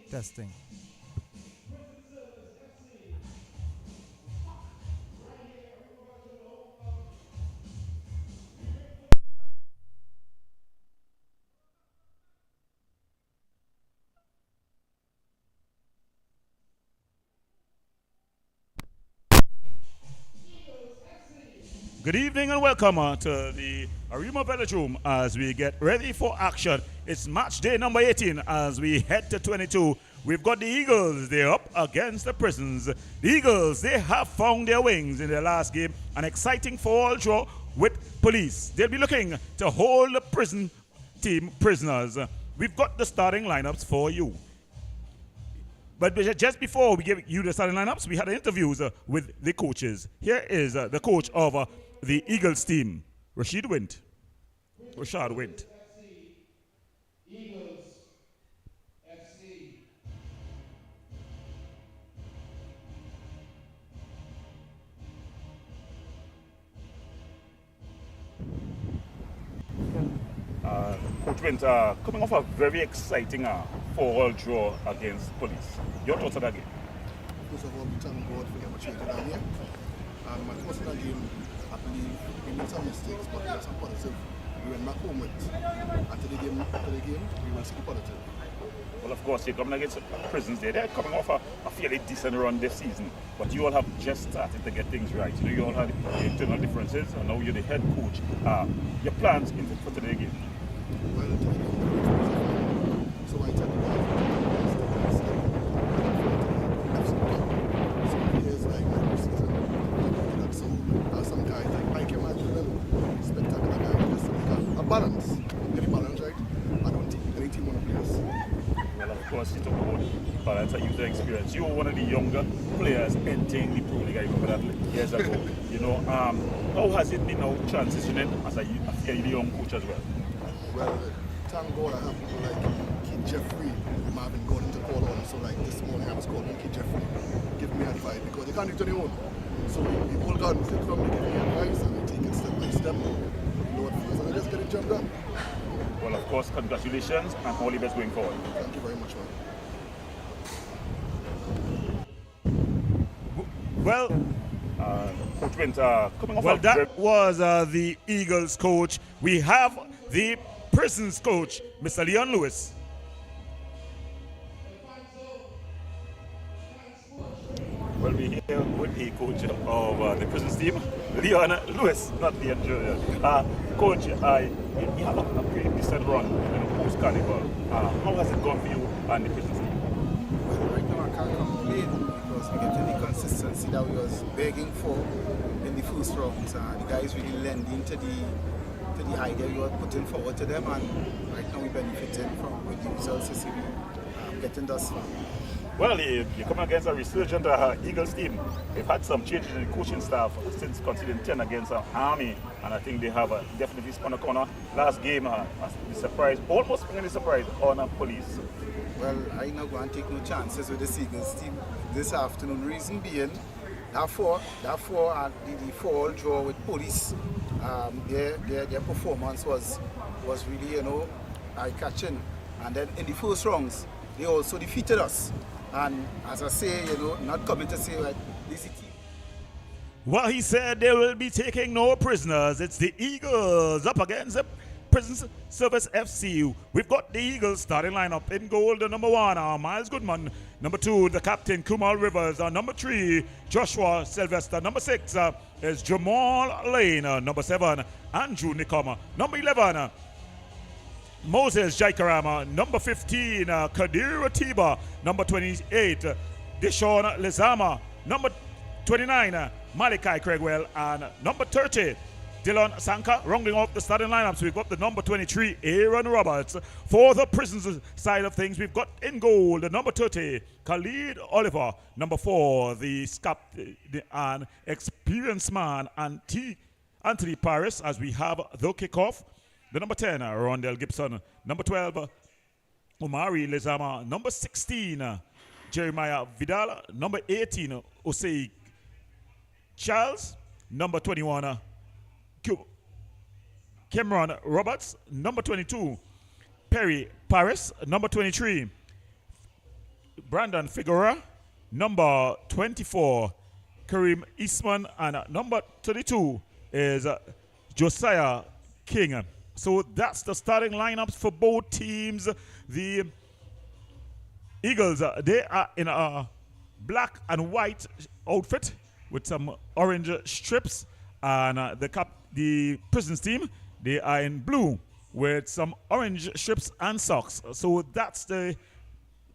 Testing. Good evening and welcome to the Arima Village Room as we get ready for action. It's match day number 18 as we head to 22. We've got the Eagles, they're up against the Prisons. The Eagles, they have found their wings in their last game. An exciting fall draw with police. They'll be looking to hold the prison team prisoners. We've got the starting lineups for you. But just before we give you the starting lineups, we had interviews with the coaches. Here is the coach of the Eagles team, Rashad Wint. Eagles FC. Coach Wint, coming off a very exciting 4-all draw against Police. Your thoughts on that game? First of all, we thank God for the opportunity down here. My thoughts on that game, I believe we made some mistakes, but we had some positive. We went back home with. After the game, we will see the positive. Well, of course, you're coming against Prisons there. They're coming off a fairly decent run this season, but you all have just started to get things right. You all had internal differences, and now you're the head coach. Your plans for today's game? Well, today game, so I tell you guys, so here's like my preseason. So some guys like Mike Emmanuel, spectacular guy, just a balance, very balanced, right? I don't think any team want to play us. Well, of course, you talk about balance and user experience. You were one of the younger players entering the Pro League. I remember that years ago. How has it been now transitioning as a fairly young coach as well? Well, thank God I have people like Keith Jeffrey, Marvin Gordon to call on. So like this morning I was calling Keith Jeffrey, give me advice because they can't do it on their own. So we all got to sit from me, give me advice and we take it step by step. You know what it is, and I just get it job done. Well, of course, congratulations and all the best going forward. Thank you very much, man. Well, Coach Wint, coming off that was the Eagles coach. We have the Prisons coach, Mr. Leon Lewis. Well, we're here with the coach of the Prisons team, Leon Lewis, not Leon Jr. Coach, you have a pretty decent run in the post-carnival. How has it gone for you and the Prisons team? Well, right now I can't complain because we get the consistency that we was begging for in the first round. The guys really lending to the idea we were putting forward to them, and right now we're benefiting from with the results this evening, getting thus far. Well, you're coming against a resurgent Eagles team. They've had some changes in the coaching staff since conceding 10 against Army, and I think they have definitely spun a corner. Last game, the surprise, almost bringing the surprise on Police. Well, I'm not going to take no chances with the Eagles team this afternoon. Reason being, the 4-all draw with Police, their performance was really, eye-catching. And then in the first rounds, they also defeated us. And as I say, not coming to say like this team. Well, he said they will be taking no prisoners. It's the Eagles up against the Prison Service FC. We've got the Eagles starting lineup in goal. The number 1, Miles Goodman. Number 2, the captain, Kumal Rivers. Number 3, Joshua Sylvester. Number 6 is Jamal Lane. Number 7, Andrew Nikoma. Number 11, Moses Jaikarama. Number 15, Kadir Atiba. Number 28, Deshaun Lizama. Number 29, Malachi Craigwell. And number 30, Dylan Sanka. Rounding off the starting lineups, we've got the number 23, Aaron Roberts. For the Prisons side of things, we've got in goal the number 30, Khalid Oliver. Number 4, the and experienced man, Anthony Paris, as we have the kickoff. The number 10, Rondell Gibson. Number 12, Omari Lezama. Number 16, Jeremiah Vidal. Number 18, Osei Charles. Number 21, Cameron Roberts. Number 22, Perry Paris. Number 23, Brandon Figueroa, number 24, Kareem Eastman, and number 32 is Josiah King. So that's the starting lineups for both teams. The Eagles, they are in a black and white outfit with some orange strips, and the Prisons team, they are in blue with some orange strips and socks. So that's the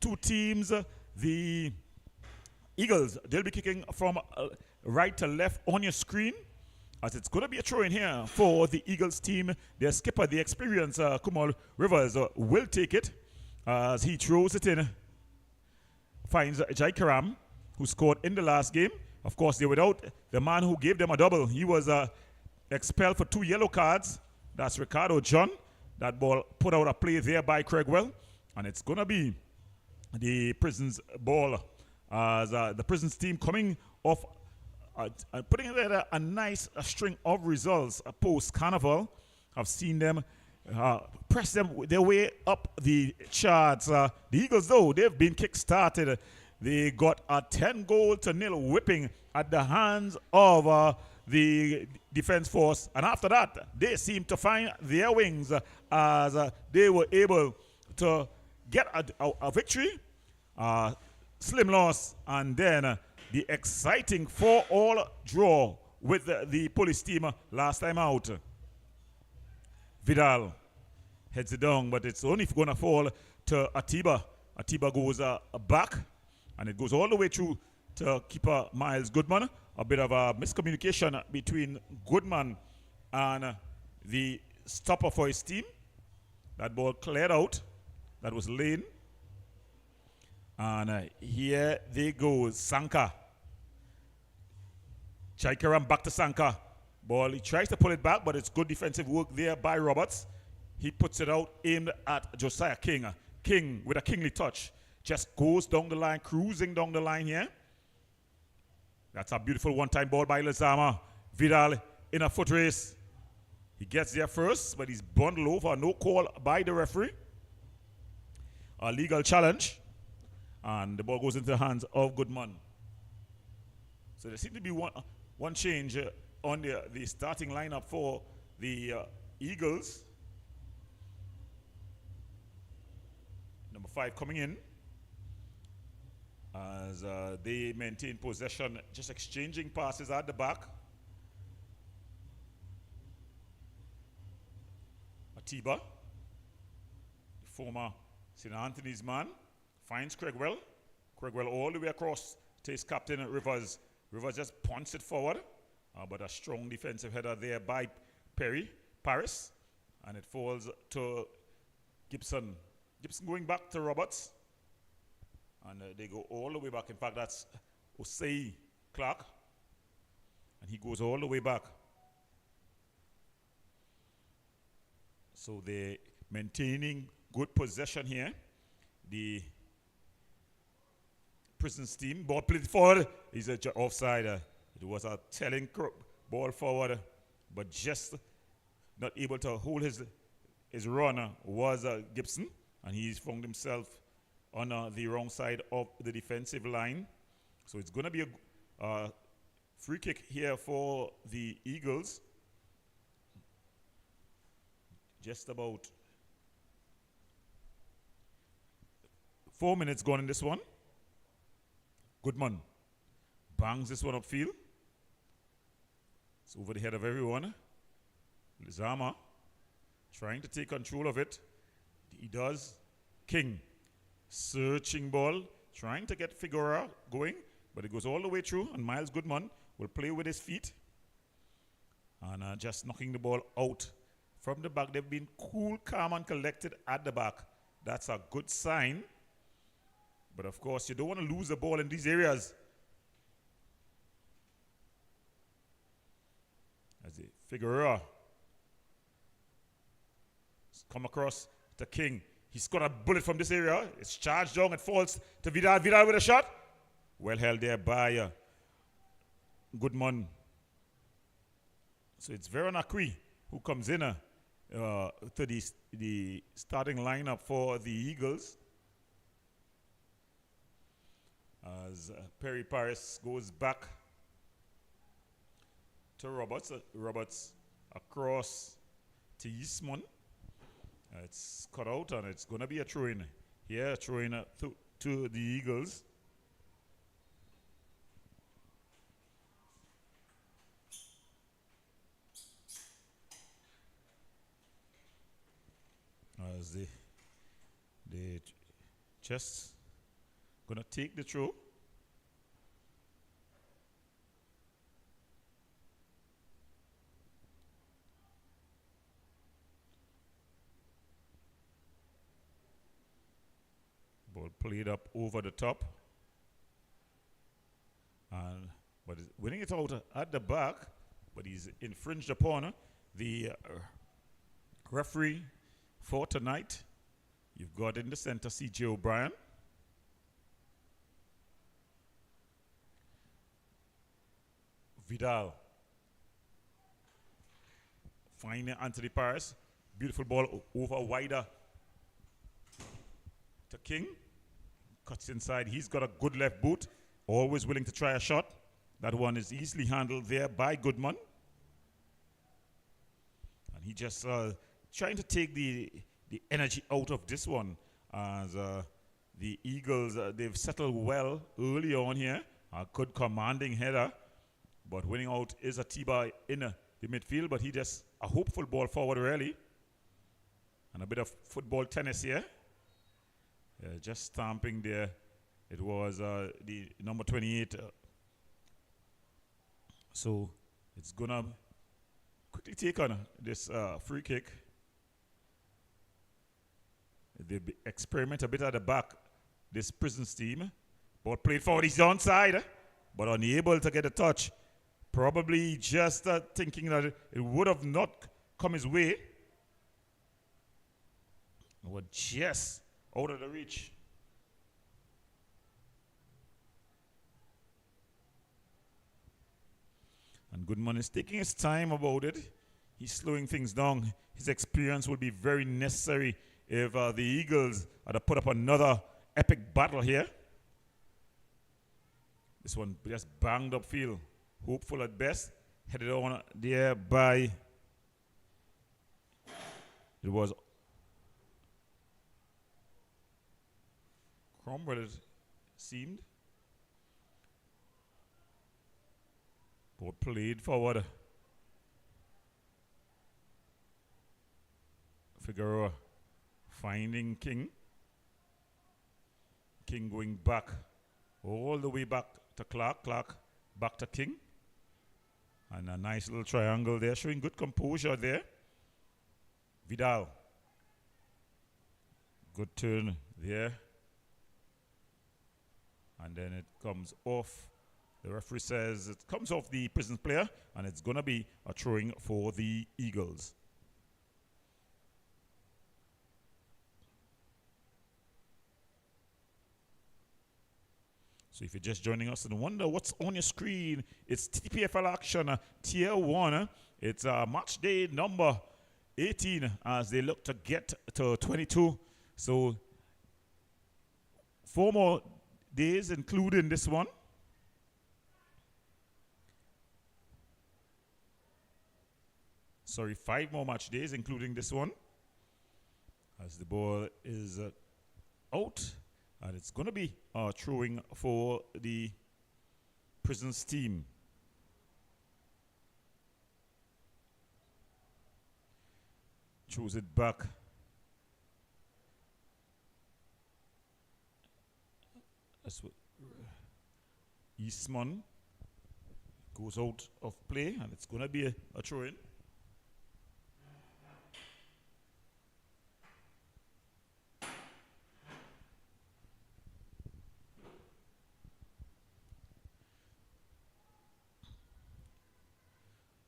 two teams. The Eagles, they'll be kicking from right to left on your screen, as it's going to be a throw in here for the Eagles team. Their skipper, the experienced Kumal Rivers, will take it as he throws it in. Finds Jai Karam, who scored in the last game. Of course, they're without the man who gave them a double. He was expelled for 2 yellow cards. That's Ricardo John. That ball put out a play there by Craigwell. And it's going to be the Prisons ball, as the Prisons team coming off putting together a nice string of results post-carnival. I've seen them press their way up the charts. The Eagles, though, they've been kick-started. They got a 10-0 whipping at the hands of the defense force. And after that, they seemed to find their wings as they were able to get a victory, slim loss, and then the exciting 4-all draw with the police team last time out. Vidal heads it down, but it's only going to fall to Atiba. Atiba goes back, and it goes all the way through to keeper Miles Goodman. A bit of a miscommunication between Goodman and the stopper for his team. That ball cleared out. That was Lane. And here they go, Sanka. Chaikaram back to Sanka. Ball, he tries to pull it back, but it's good defensive work there by Roberts. He puts it out, aimed at Josiah King. King, with a kingly touch, just goes down the line, cruising down the line here. That's a beautiful one-time ball by Lazama. Vidal in a foot race. He gets there first, but he's bundled over. No call by the referee. A legal challenge. And the ball goes into the hands of Goodman. So there seems to be one change on the starting lineup for the Eagles. Number 5 coming in as they maintain possession, just exchanging passes at the back. Atiba, the former St. Anthony's man, finds Craigwell. Craigwell all the way across to his captain, Rivers. Rivers just punts it forward, but a strong defensive header there by Paris, and it falls to Gibson. Gibson going back to Roberts, and they go all the way back. In fact, that's Osei Clark, and he goes all the way back. So they're maintaining good possession here. The Prisons team, ball played forward, he's offside. It was a telling ball forward, but just not able to hold his run was Gibson, and he's found himself on the wrong side of the defensive line. So it's going to be a free kick here for the Eagles. Just about 4 minutes gone in this one. Goodman bangs this one upfield. It's over the head of everyone. Lizama trying to take control of it. He does. King, searching ball, trying to get Figueroa going, but it goes all the way through, and Miles Goodman will play with his feet and just knocking the ball out from the back. They've been cool, calm, and collected at the back. That's a good sign. But of course, you don't want to lose the ball in these areas. As the Figueroa come across to King. He's got a bullet from this area. It's charged down. It falls to Vidal. Vidal with a shot. Well held there by Goodman. So it's Veron Akwi who comes in to the starting lineup for the Eagles. As Perry Paris goes back to Roberts. Roberts across to Eastman. It's cut out and it's going to be a throw-in. Here, throw-in to the Eagles. As the just going to take the throw. Ball played up over the top. But he's winning it out at the back, but he's infringed upon the referee for tonight. You've got in the center C.J. O'Brien. Vidal. Finding Anthony Paris. Beautiful ball over wider to King. Cuts inside. He's got a good left boot. Always willing to try a shot. That one is easily handled there by Goodman. And he just trying to take the energy out of this one. As the Eagles, they've settled well early on here. A good commanding header. But winning out is a T-bar in the midfield. But he just a hopeful ball forward really. And a bit of football tennis here. Just stamping there. It was the number 28. So it's going to quickly take on this free kick. They experiment a bit at the back, this Prisons team. Ball played forward, he's onside, but unable to get a touch. Probably just thinking that it would have not come his way. Or just out of the reach. And Goodman is taking his time about it. He's slowing things down. His experience will be very necessary if the Eagles are to put up another epic battle here. This one just banged up field. Hopeful at best. Headed on there by... It was Cromwell, it seemed. Ball played forward. Figueroa finding King. King going back, all the way back to Clark. Clark back to King. And a nice little triangle there, showing good composure there. Vidal. Good turn there. And then it comes off. The referee says it comes off the Prisons player, and it's going to be a throwing for the Eagles. So if you're just joining us and wonder what's on your screen, it's TTPFL action, Tier 1. It's match day number 18 as they look to get to 22. So 4 more days, including this one. Sorry, 5 more match days, including this one. As the ball is out. And it's going to be throwing for the Prisons team. Throws it back. That's what Eastman goes out of play, and it's going to be a throw-in.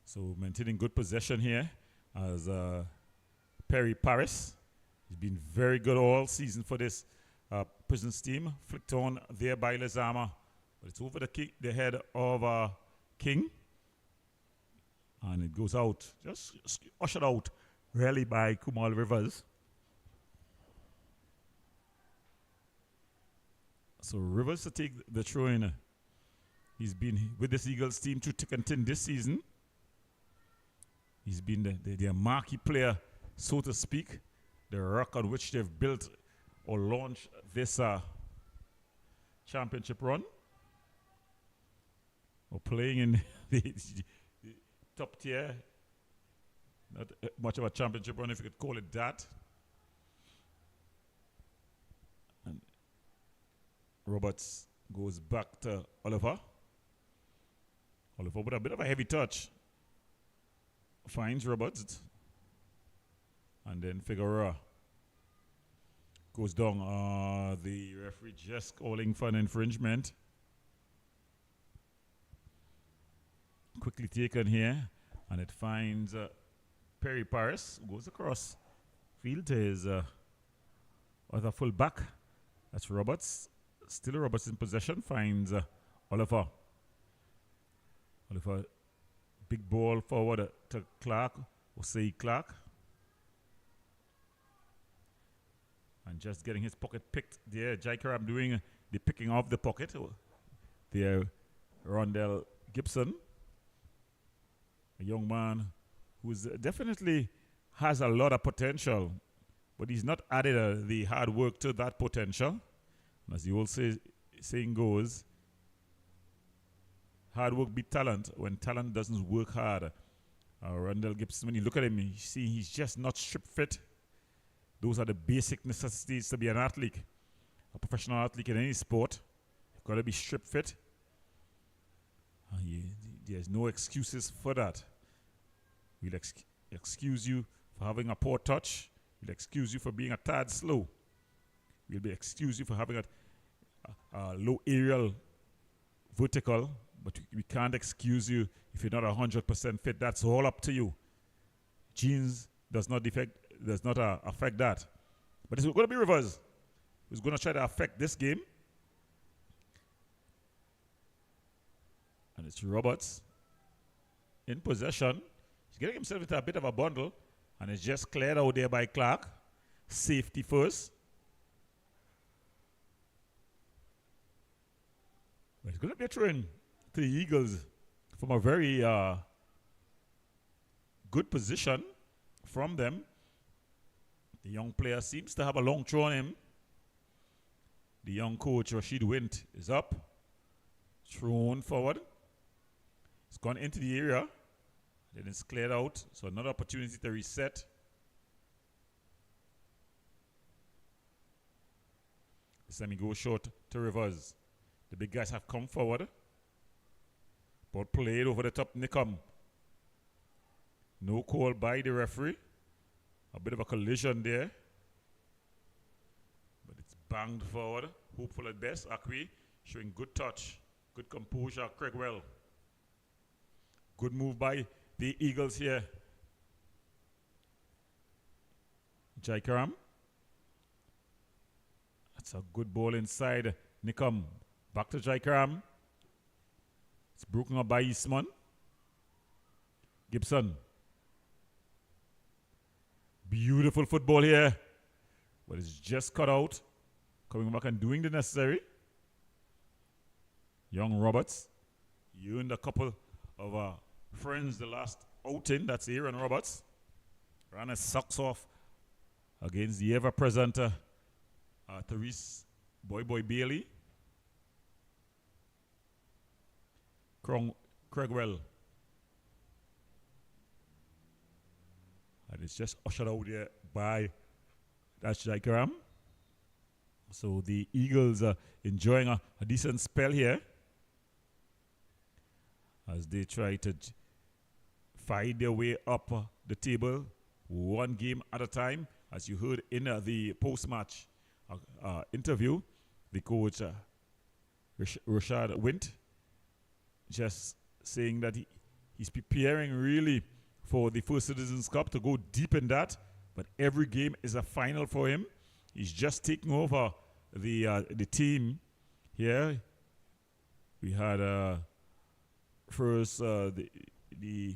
So maintaining good possession here as Perry Paris. He's been very good all season for this Prisons team. Flicked on there by Lezama. But it's over the head of King. And it goes out. Just ushered out really by Kumal Rivers. So Rivers to take the throw in. He's been with this Eagles team through thick and thin this season. He's been their marquee player, so to speak, the rock on which they've built or launched this championship run. Or playing in the top tier. Not much of a championship run, if you could call it that. And Roberts goes back to Oliver. Oliver with a bit of a heavy touch. Finds Roberts. And then Figueroa goes down. The referee just calling for an infringement. Quickly taken here. And it finds Perry Paris, who goes across field to his other full back. That's Roberts. Still Roberts in possession. Finds Oliver. Oliver, big ball forward to Clark, Osei Clark. And just getting his pocket picked there. Jai Karam doing the picking of the pocket. There, Rondell Gibson. A young man who's definitely has a lot of potential, but he's not added the hard work to that potential. As the old saying goes, hard work beats talent when talent doesn't work hard. Rondell Gibson, when you look at him, you see he's just not strip fit. Those are the basic necessities to be an athlete, a professional athlete in any sport. You've got to be strip fit. There's no excuses for that. We'll excuse you for having a poor touch. We'll excuse you for being a tad slow. We'll excuse you for having a low aerial vertical, but we can't excuse you if you're not 100% fit. That's all up to you. Genes does not affect that. But it's going to be Rivers who's going to try to affect this game. And it's Roberts in possession. He's getting himself into a bit of a bundle, and it's just cleared out there by Clark. Safety first. But it's going to be a throw in to the Eagles from a very good position from them. The young player seems to have a long throw on him. The young coach, Rashid Wint, is up. Thrown forward. It's gone into the area. Then it's cleared out. So another opportunity to reset. This time he goes short to Rivers. The big guys have come forward. But played over the top. Nickham. No call by the referee. A bit of a collision there. But it's banged forward. Hopeful at best. Akwi showing good touch. Good composure. Craigwell. Good move by the Eagles here. Jai Karam. That's a good ball inside. Nickham. Back to Jai Karam. It's broken up by Eastman. Gibson. Beautiful football here. But it's just cut out. Coming back and doing the necessary. Young Roberts. You and a couple of friends the last outing. That's Aaron Roberts. Ran his socks off against the ever-present Therese Boy Bailey. Craigwell. And it's just ushered out there by Jai Karam. So the Eagles are enjoying a decent spell here as they try to find their way up the table one game at a time. As you heard in the post-match interview, the coach, Rashad Wint, just saying that he's preparing really for the First Citizens Cup to go deep in that, but every game is a final for him. He's just taking over the team here. We had first the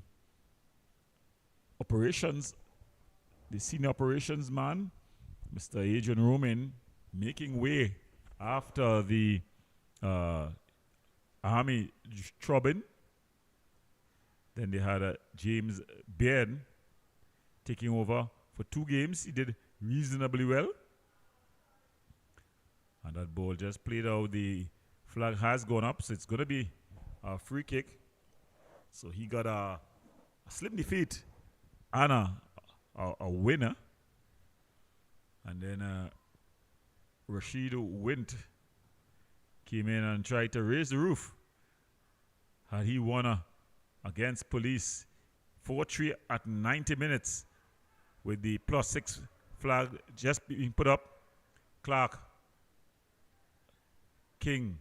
operations, the senior operations man, Mr. Adrian Roman, making way after the Army Trubin. Then they had James Baird taking over for 2 games. He did reasonably well. And that ball just played out. The flag has gone up, so it's going to be a free kick. So he got a slim defeat and a winner. And then Rashid Wint came in and tried to raise the roof. Had he won against Police 4-3 at 90 minutes with the +6 flag just being put up. Clark, King,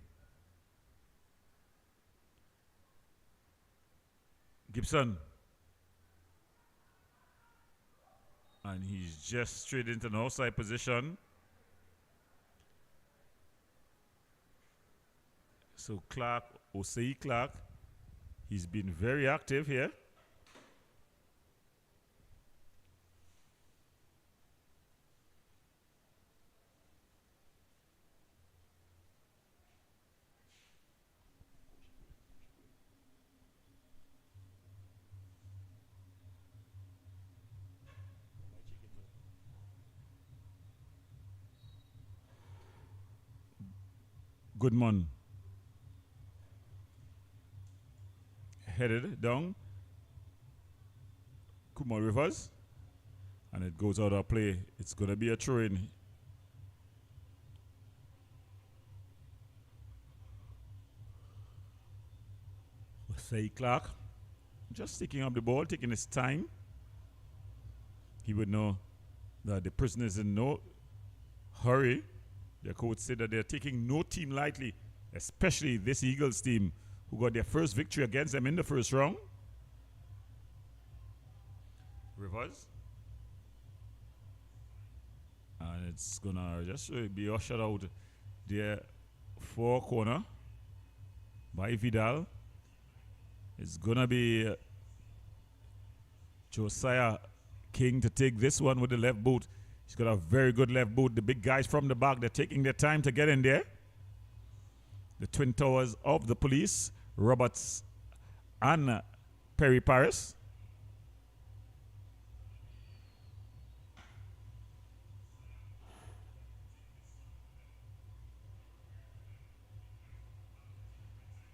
Gibson, and he's just straight into an outside position. So Clark, Osei Clark, he's been very active here. Goodman headed down Kumar Rivers, and it goes out of play. It's going to be a throw-in. Say Clark just taking up the ball, taking his time. He would know that the prisoner is in no hurry. The coach said that they're taking no team lightly, especially this Eagles team who got their first victory against them in the first round. Rivers. And it's going to just be ushered out there 4 corner by Vidal. It's going to be Josiah King to take this one with the left boot. He's got a very good left boot. The big guys from the back, they're taking their time to get in there. The Twin Towers of the Police, Roberts and Perry Paris.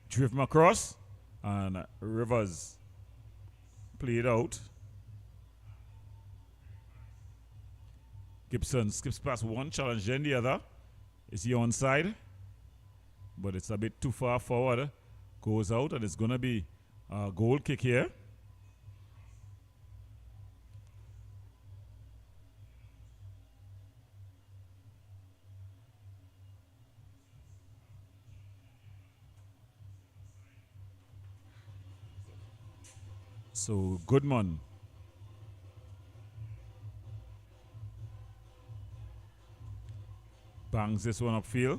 Driven across, and Rivers played out. Gibson skips past one, challenge then the other. Is he onside? But it's a bit too far forward. Goes out, and it's going to be a goal kick here. So Goodman bangs this one upfield.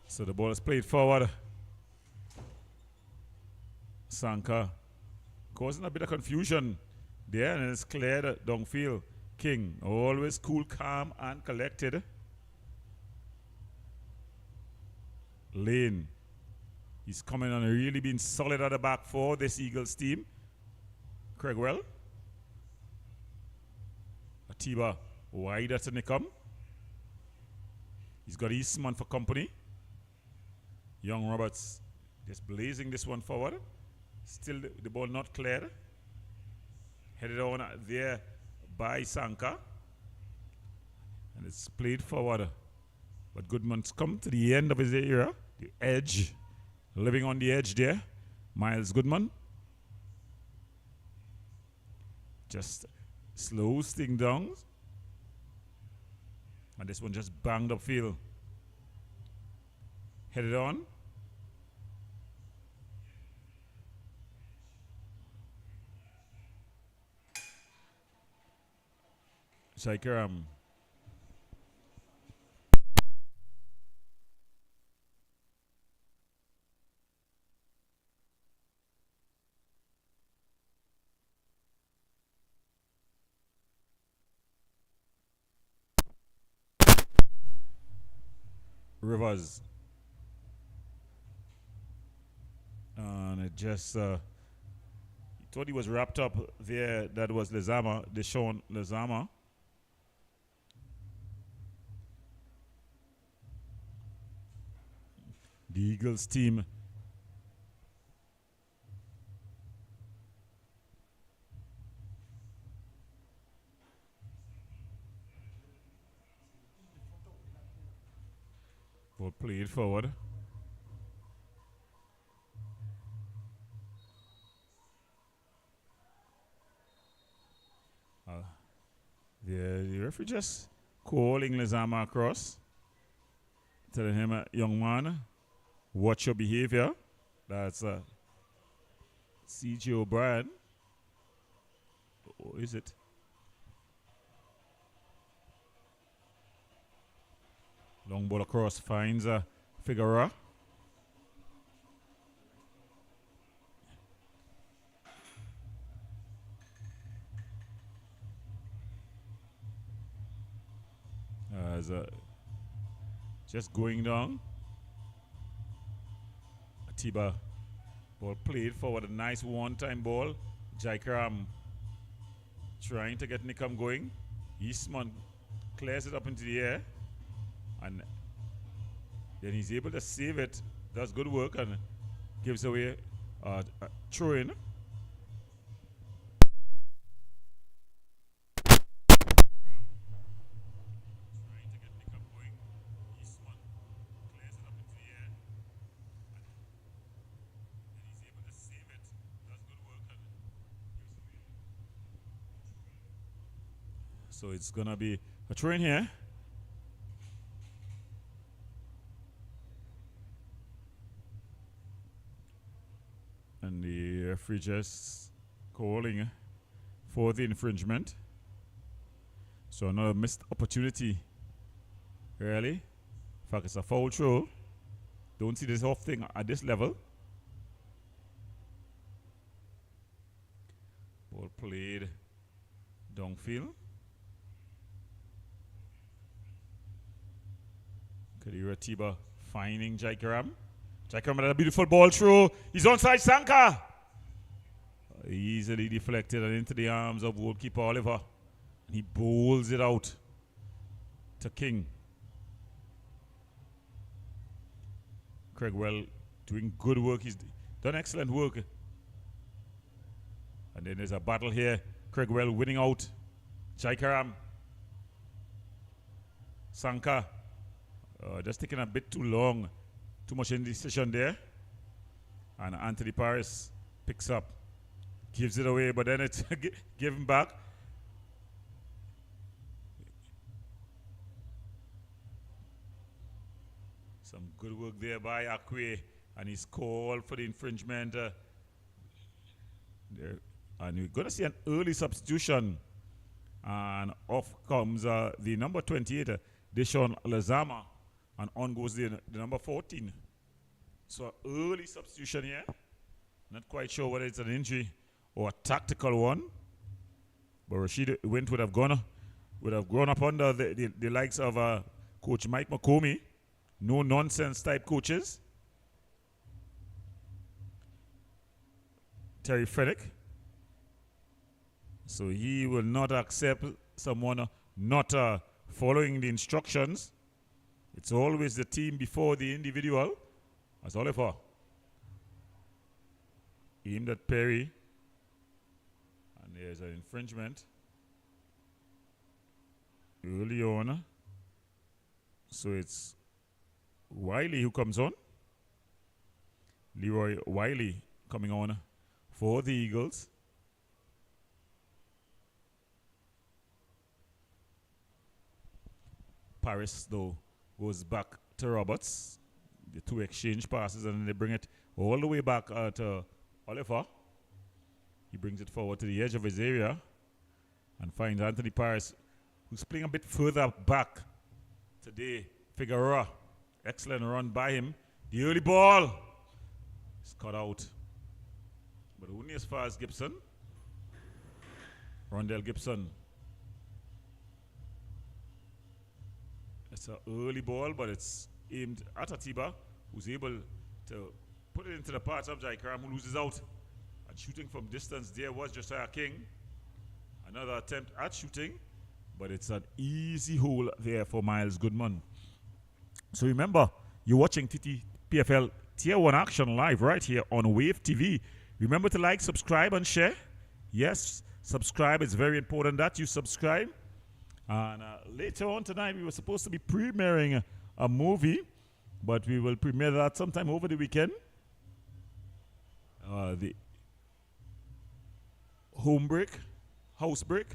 So the ball is played forward. Sanka causing a bit of confusion there, and it's cleared downfield. King, always cool, calm, and collected. Lane, he's coming on and really been solid at the back for this Eagles team. Craigwell. Atiba wide at Nickham. He's got Eastman for company. Young Roberts just blazing this one forward. Still the ball not cleared. Headed on there by Sanka. And it's played forward. But Goodman's come to the end of his era. The edge. Living on the edge there. Miles Goodman. Just slows things down. And this one just banged upfield. Headed on. Shaikaram. Rivers. And it just, he thought he was wrapped up there. That was Lezama, Deshaun Lezama. The Eagles team will play it forward. The referee just calling Lezama across, telling him, young man, watch your behavior. That's C.J. O'Brien. Or is it? Long ball across, finds Figueroa. Just going down. Atiba ball played forward, a nice one-time ball. Jaikram trying to get Nickham going. Eastman clears it up into the air, and then he's able to save it. Does good work and gives away a throw-in. So it's going to be a throw-in here. And the referee just calling for the infringement. So another missed opportunity, really. In fact, it's a foul throw. Don't see this often at this level. Ball played downfield. Kadira Tiba finding Jaikaram. Jaikaram had a beautiful ball through. He's onside Sanka. Easily deflected and into the arms of goalkeeper Oliver. And he bowls it out to King. Craig Well doing good work. He's done excellent work. And then there's a battle here. Craig Well winning out. Jaikaram. Sanka. Just taking a bit too long. Too much indecision there. And Anthony Paris picks up. Gives it away, but then it's given back. Some good work there by Akwe. And he's called for the infringement. There. And we're going to see an early substitution. And off comes the number 28, Deshaun Lezama. And on goes the number 14. So early substitution here. Not quite sure whether it's an injury or a tactical one. But Rashid Wint would have grown up under the likes of Coach Mike McComey. No nonsense type coaches. Terry Frederick. So he will not accept someone not following the instructions. It's always the team before the individual. As Oliver aimed at Perry. And there's an infringement early on. So it's Wiley who comes on. Leroy Wiley coming on for the Eagles. Paris, though, goes back to Roberts. The two exchange passes, and then they bring it all the way back to Oliver. He brings it forward to the edge of his area and finds Anthony Paris, who's playing a bit further back today. Figueroa, excellent run by him. The early ball is cut out, but only as far as Gibson. Rondell Gibson. It's an early ball, but it's aimed at Atiba, who's able to put it into the path of Jaikaram, who loses out. And shooting from distance there was Josiah King. Another attempt at shooting, but it's an easy hole there for Miles Goodman. So remember, you're watching TTPFL Tier 1 action live right here on Wave TV. Remember to like, subscribe, and share. Yes, subscribe. It's very important that you subscribe. And later on tonight, we were supposed to be premiering a movie, but we will premiere that sometime over the weekend. The House Break.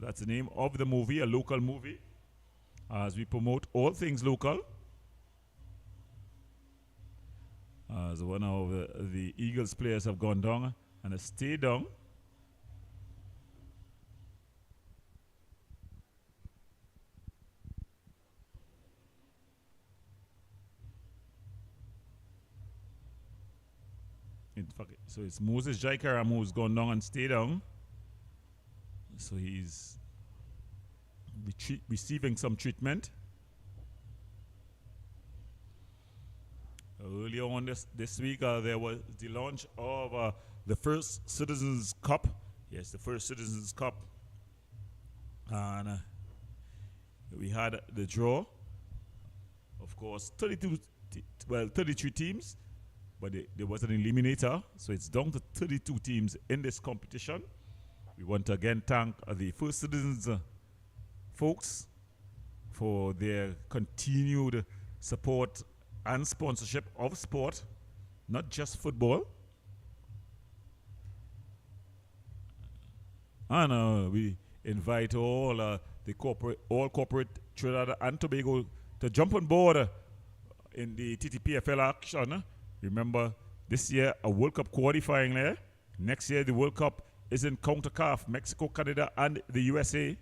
That's the name of the movie, a local movie, as we promote all things local. As one of the Eagles players have gone down and have stayed down. In fact, so it's Moses Jaikaram who's gone down and stayed down. So he's receiving some treatment. Earlier on this week, there was the launch of the first Citizens Cup. Yes, the first Citizens Cup. And we had the draw. Of course, 33 teams. But there was an eliminator, so it's down to 32 teams in this competition. We want to again thank the First Citizens folks for their continued support and sponsorship of sport, not just football. And we invite all corporate Trinidad and Tobago to jump on board in the TTPFL action. Remember, this year a World Cup qualifying there. Next year the World Cup is in CONCACAF, Mexico, Canada, and the USA.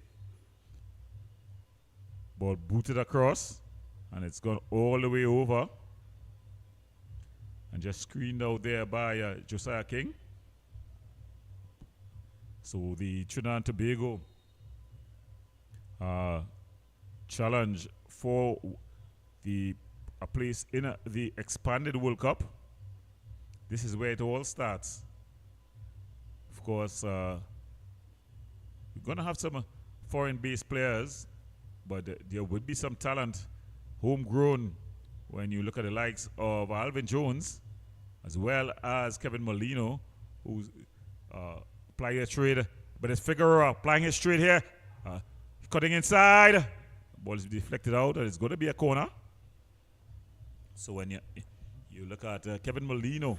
Ball booted across, and it's gone all the way over. And just screened out there by Josiah King. So the Trinidad and Tobago challenge for a place in the expanded World Cup. This is where it all starts. Of course, we're going to have some foreign-based players, but there would be some talent, homegrown, when you look at the likes of Alvin Jones, as well as Kevin Molino, who's playing a trade, but it's Figueroa playing his trade here, cutting inside. The ball is deflected out, and it's going to be a corner. So when you look at Kevin Molino,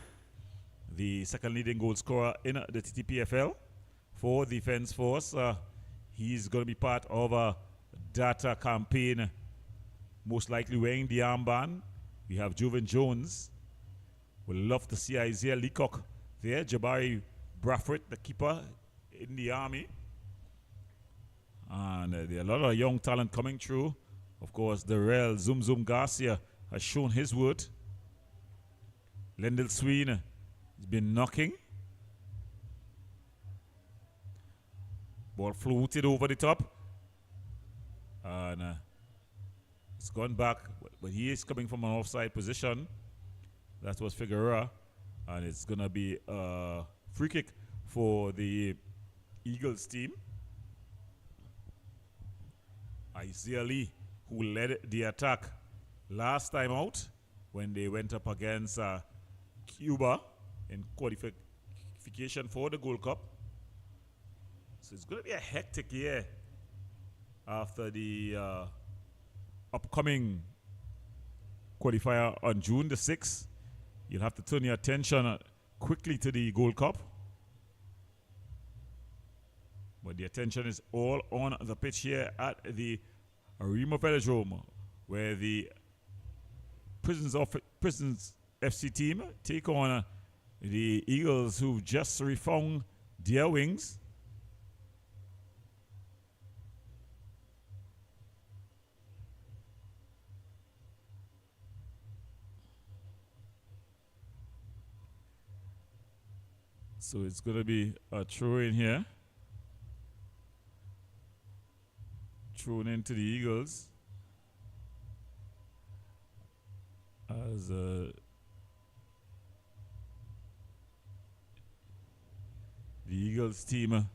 the second leading goal scorer in the TTPFL for Defense Force, he's going to be part of a data campaign, most likely wearing the armband. We have Jovan Jones. We'd love to see Isaiah Leacock there. Jabari Brafford, the keeper in the Army. And there are a lot of young talent coming through. Of course, the real Zoom Zoom Garcia has shown his worth. Lendl Sween has been knocking. Ball floated over the top. And it's gone back. But he is coming from an offside position. That was Figueroa. And it's going to be a free kick for the Eagles team. Isaiah Lee, who led the attack last time out when they went up against Cuba in qualification for the Gold Cup. So it's going to be a hectic year after the upcoming qualifier on June the 6th. You'll have to turn your attention quickly to the Gold Cup. But the attention is all on the pitch here at the Arima Velodrome, where the Prisons FC team take on the Eagles, who've just refound their wings. So it's going to be a throw in here. Thrown into the Eagles. As the Eagles team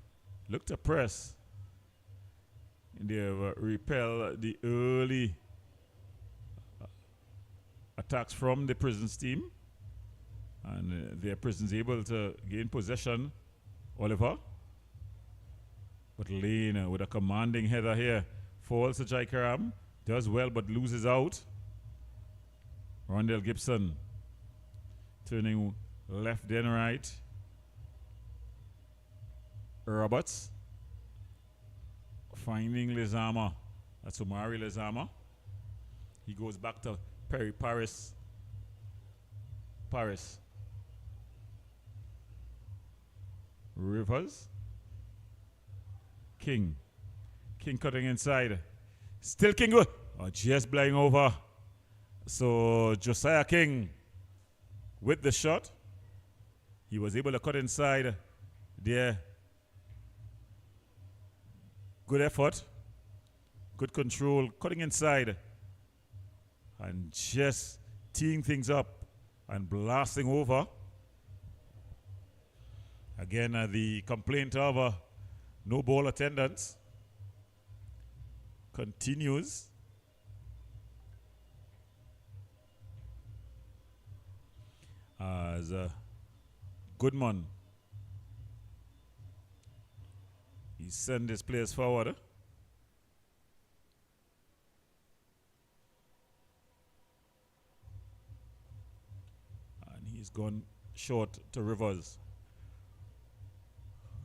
look to press. And they have repel the early attacks from the Prisons team. And their Prisons able to gain possession. Oliver. But Lane with a commanding header here. Falls to Jaikaram. Does well but loses out. Rondell Gibson turning left then right. Roberts finding Lezama. That's Omari Lezama. He goes back to Perry Paris. Rivers. King cutting inside. Still King. Oh, just blind over. So Josiah King with the shot. He was able to cut inside there. Good effort. Good control. Cutting inside. And just teeing things up and blasting over. Again, the complaint of no ball attendance continues. As Goodman, he sends his players forward. And he's gone short to Rivers.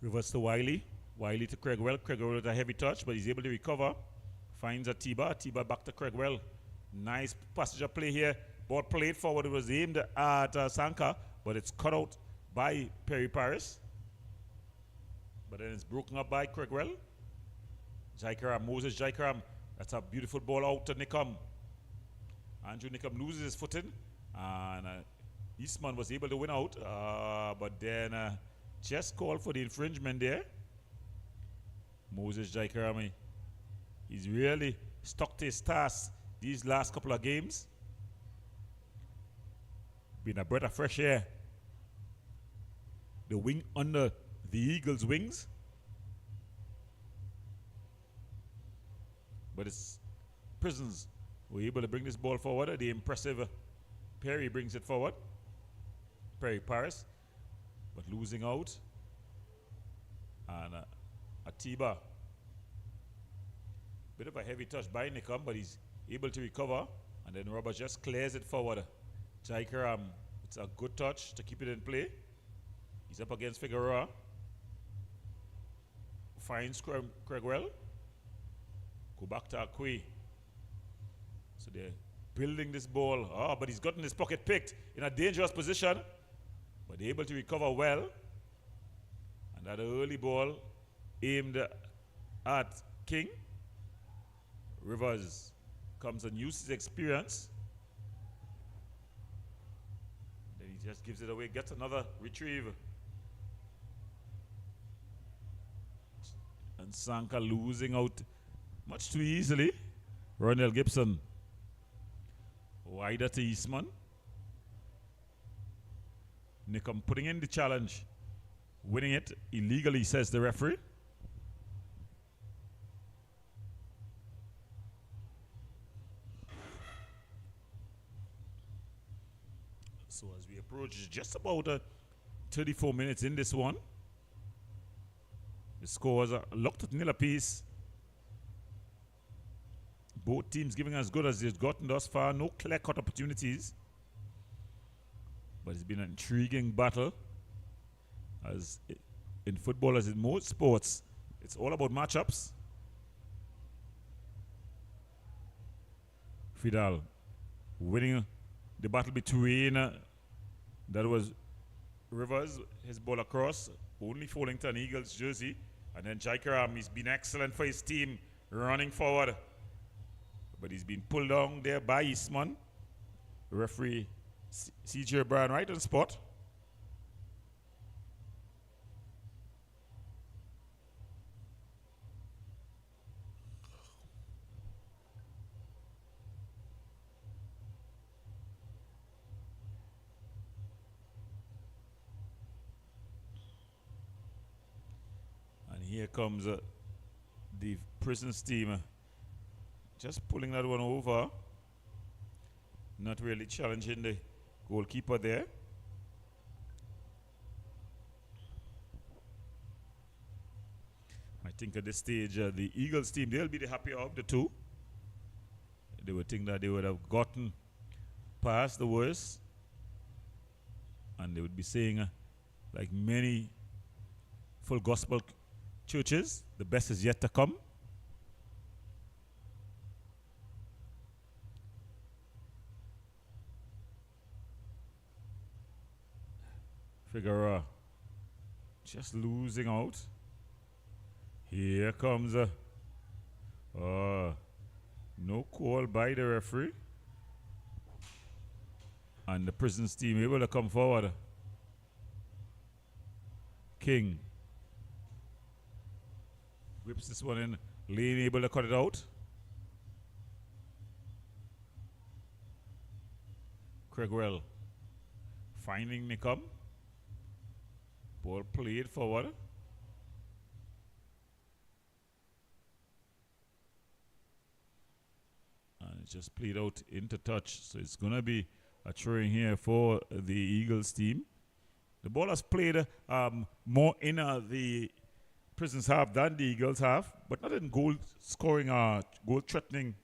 Rivers to Wiley. Wiley to Craigwell. Craigwell with a heavy touch, but he's able to recover. Finds a Tiba. Tiba back to Craigwell. Nice passenger play here. Ball played forward. It was aimed at Sanka, but it's cut out by Perry Paris. But then it's broken up by Craigwell. Jaikaram, Moses Jaikaram. That's a beautiful ball out to Nickham. Andrew Nickham loses his footing. And Eastman was able to win out. But then just called for the infringement there. Moses Jaikaram, he's really stuck to his task these last couple of games. Been a breath of fresh air. The wing under the Eagles' wings. But it's Prisons were able to bring this ball forward. The impressive Perry brings it forward. Perry Paris. But losing out. And Atiba. Bit of a heavy touch by Nickham, but he's able to recover. And then Robert just clears it forward. Jaikaram, it's a good touch to keep it in play. He's up against Figueroa. Finds Craigwell. Go back to Akwe. So they're building this ball. Oh, but he's gotten his pocket picked in a dangerous position. But they're able to recover well. And that early ball aimed at King. Rivers comes and uses his experience. Then he just gives it away, gets another retrieve. And Sanka losing out much too easily. Ronald Gibson. Wider to Eastman. Nickham putting in the challenge. Winning it illegally, says the referee. So as we approach just about 34 minutes in this one, the scores are locked at nil apiece. Both teams giving as good as they've gotten thus far. No clear-cut opportunities. But it's been an intriguing battle. As in football, as in most sports, it's all about matchups. Fidal winning the battle between that was Rivers, his ball across, only falling to an Eagles jersey. And then Jaikaram, he's been excellent for his team, running forward. But he's been pulled down there by Eastman. Referee C.J. Brown right on the spot. here comes the Prisons team. Just pulling that one over. Not really challenging the goalkeeper there. I think at this stage, the Eagles team, they'll be the happier of the two. They would think that they would have gotten past the worst. And they would be saying, like many full gospel churches, the best is yet to come. Figueroa just losing out. Here comes no call by the referee. And the Prisons team able to come forward. King whips this one in. Lane able to cut it out. Craigwell finding Nickham. Ball played forward. And it's just played out into touch. So it's going to be a throw-in here for the Eagles team. The ball has played more in the Prisons half than the Eagles half, but not in goal-scoring, goal-threatening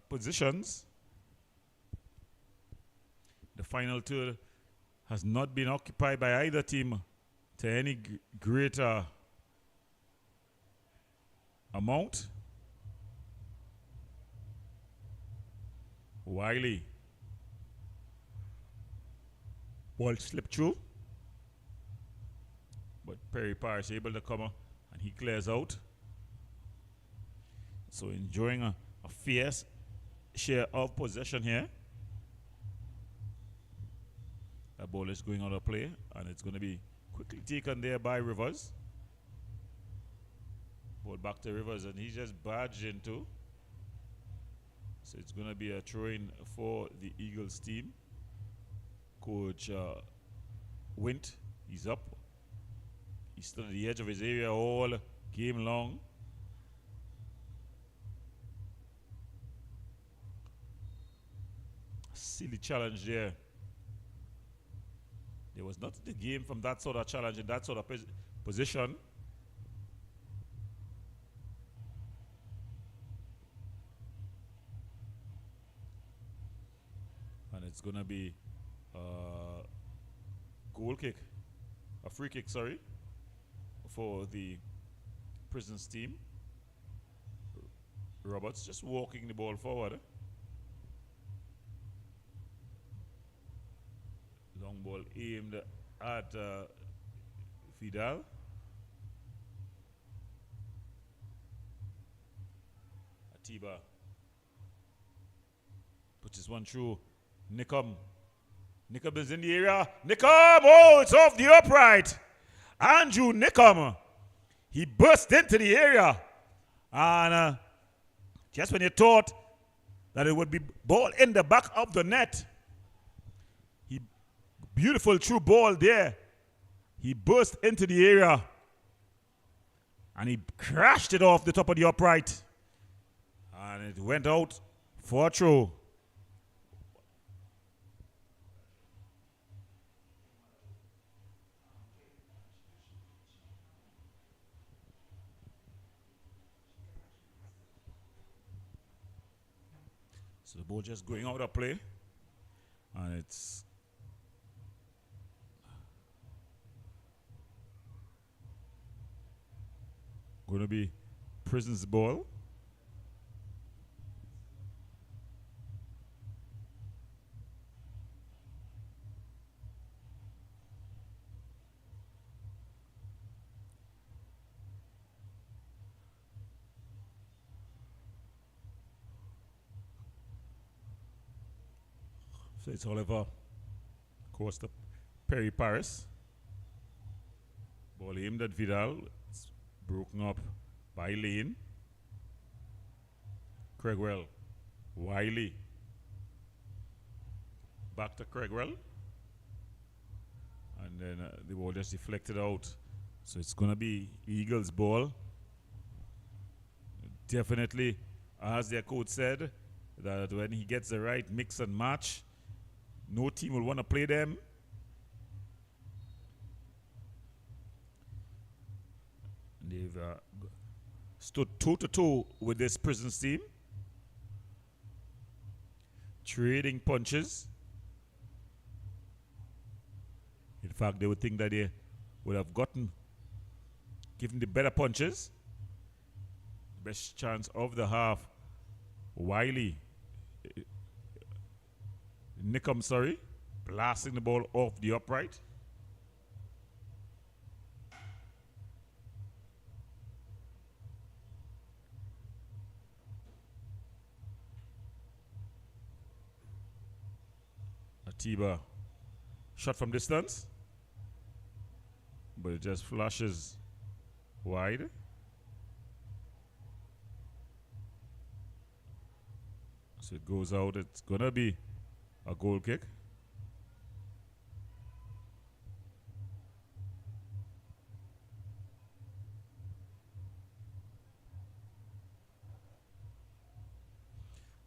positions. The final third has not been occupied by either team to any greater amount. Wiley. Ball slipped through. But Perry Parrish able to come and he clears out. So enjoying a fierce share of possession here. That ball is going out of play and it's going to be quickly taken there by Rivers. Ball back to Rivers and he just barged into. So it's going to be a throw-in for the Eagles team. Coach Wint, he's up. He's still at the edge of his area all game long. Silly challenge there. There was not the game from that sort of challenge in that sort of position. And it's going to be a goal kick, a free kick, sorry, for the Prisons team. Roberts just walking the ball forward. Long ball aimed at Vidal. Atiba puts this one through. Nickham. Nickham is in the area. Nickham! Oh, it's off the upright. Andrew Nickham. He burst into the area. And just when you thought that it would be ball in the back of the net, beautiful through ball there. He burst into the area. And he crashed it off the top of the upright. And it went out for a throw. So the ball just going out of play. And it's going to be Prisons ball. So it's Oliver Costa, Perry Paris. Ball aimed at Vidal. It's broken up by Lane. Craigwell. Wiley. Back to Craigwell. And then the ball just deflected out So it's going to be Eagles ball. Definitely, as their coach said, that when he gets the right mix and match, no team will want to play them. They've stood toe-to-toe with this Prisons team. Trading punches. In fact, they would think that they would have given the better punches. Best chance of the half. Wiley. Nickham, blasting the ball off the upright. Atiba shot from distance, but it just flashes wide. So it goes out. It's gonna be a goal kick.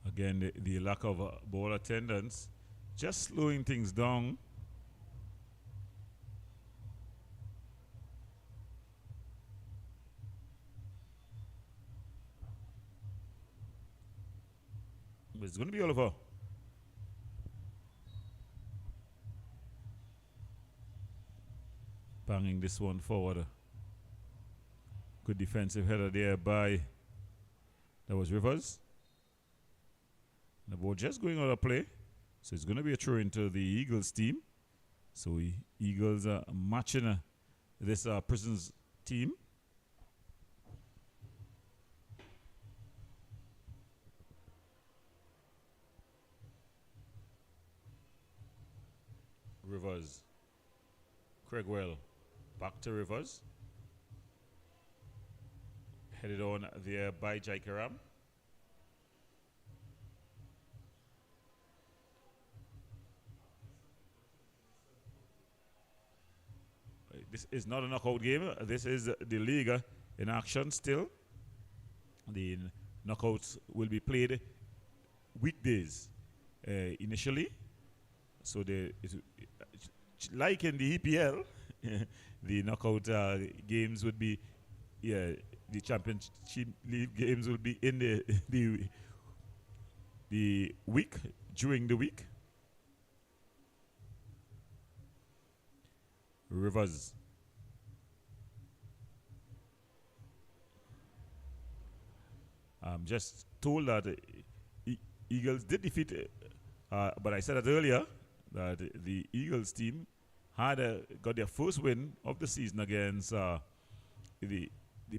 Again, the lack of ball attendance just slowing things down. But it's going to be Oliver. Banging this one forward. Good defensive header there by, that was Rivers. The ball just going out of play. So it's going to be a throw into the Eagles team. So Eagles are matching this Prisons team. Rivers. Craigwell. Back to Rivers. Headed on there by Jaikaram. This is not a knockout game. This is the league in action still. The knockouts will be played weekdays initially. So like in the EPL, the knockout games would be, the championship league games will be in the week, during the week. Rivers. I'm just told that Eagles did defeat, but I said it earlier, that the Eagles team had got their first win of the season against the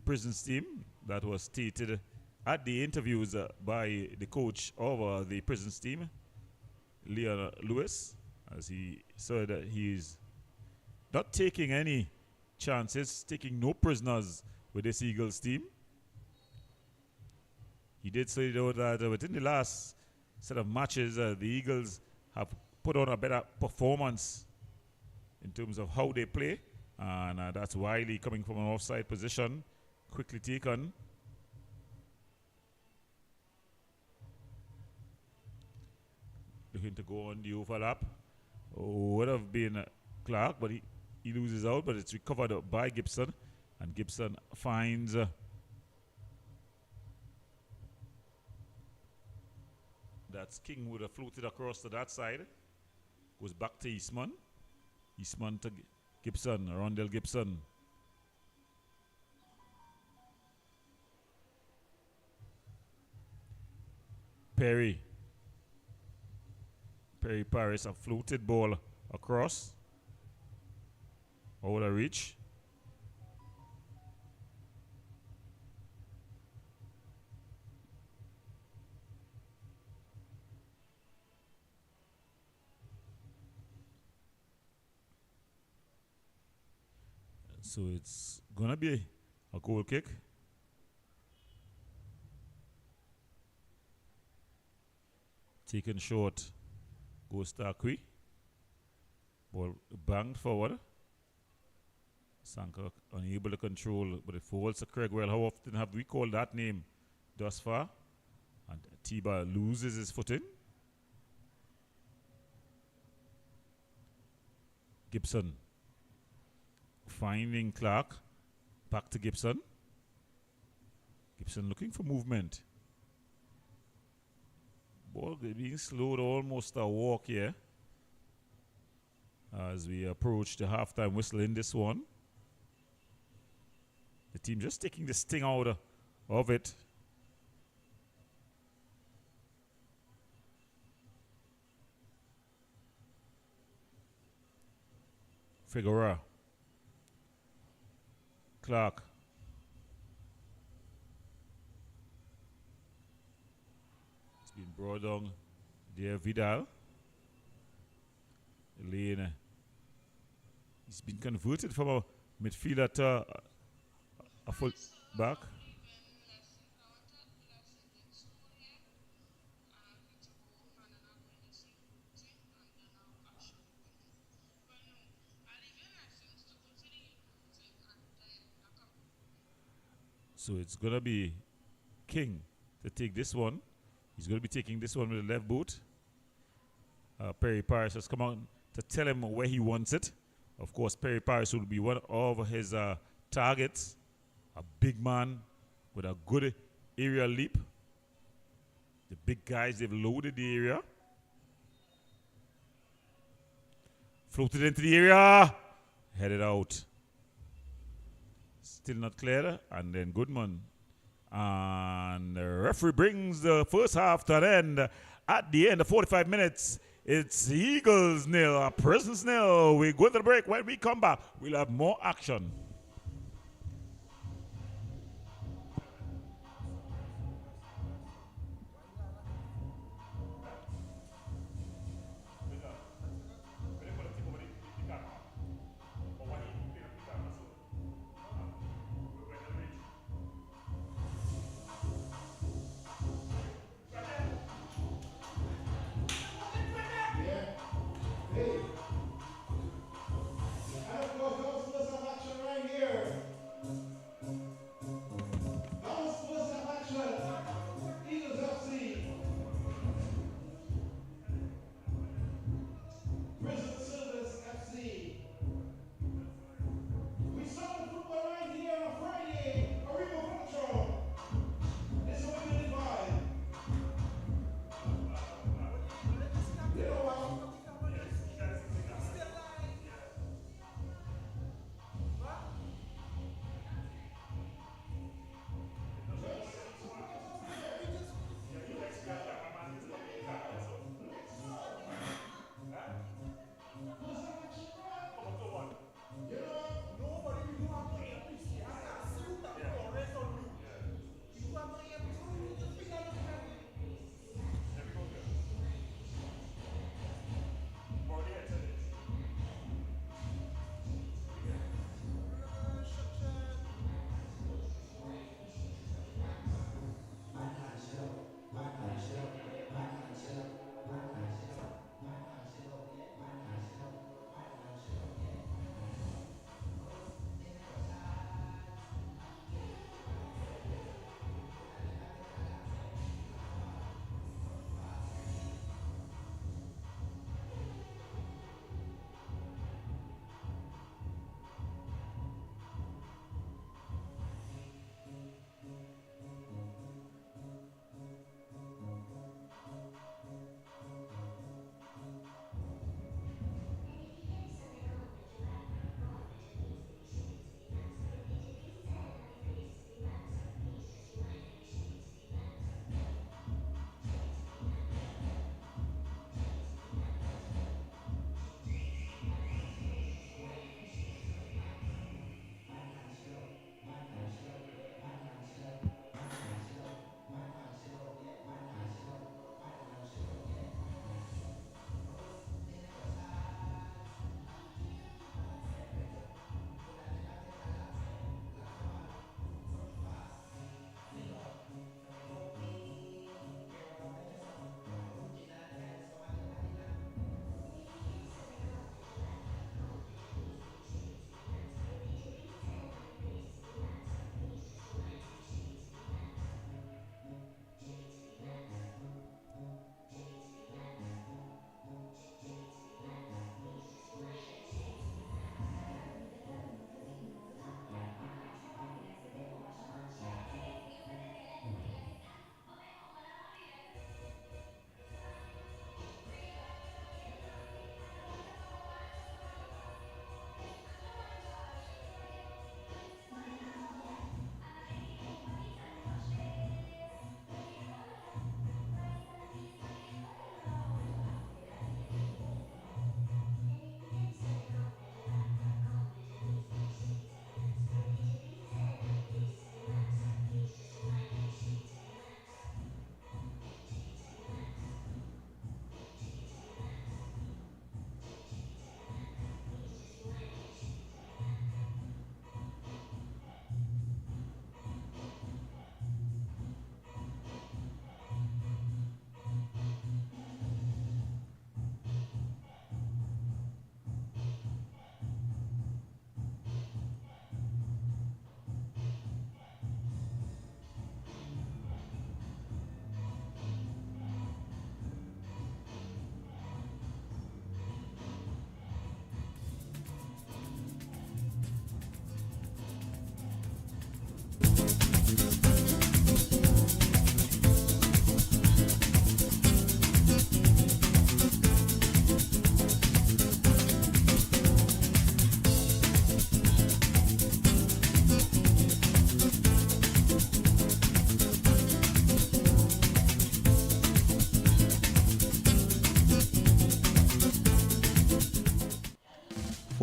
Prisons team. That was stated at the interviews by the coach of the Prisons team, Leon Lewis, as he said that he's not taking any chances, taking no prisoners with this Eagles team. He did say, though, that within the last set of matches, the Eagles have put on a better performance in terms of how they play. And that's Wiley coming from an offside position, quickly taken. Looking to go on the overlap. Would have been Clark, but he loses out, but it's recovered by Gibson. And Gibson finds that's King would have floated across to that side. Goes back to Eastman. Eastman to Gibson, Rondell Gibson. Perry Paris, a floated ball across. Out of reach. So it's gonna be a goal kick. Taken short, goes Starkey. Ball banged forward. Sanka unable to control, but it falls to Craig. Well, how often have we called that name thus far? And Tiba loses his footing. Gibson finding Clark. Back to Gibson. Gibson looking for movement. Ball being slowed almost a walk here as we approach the halftime whistle in this one. The team just taking the sting out of it. Figueroa. Clark. It's been brought down there. Vidal. Elena. He's been converted from a midfielder to a full back. So it's going to be King to take this one. He's going to be taking this one with the left boot. Perry Paris has come out to tell him where he wants it. Of course, Perry Paris will be one of his targets. A big man with a good aerial leap. The big guys, they've loaded the area. Floated into the area. Headed out. Still not clear. And then Goodman. And the referee brings the first half to an end. At the end of 45 minutes, it's Eagles nil, Prisons nil. We go to the break. When we come back, we'll have more action. And of course, those of action right here.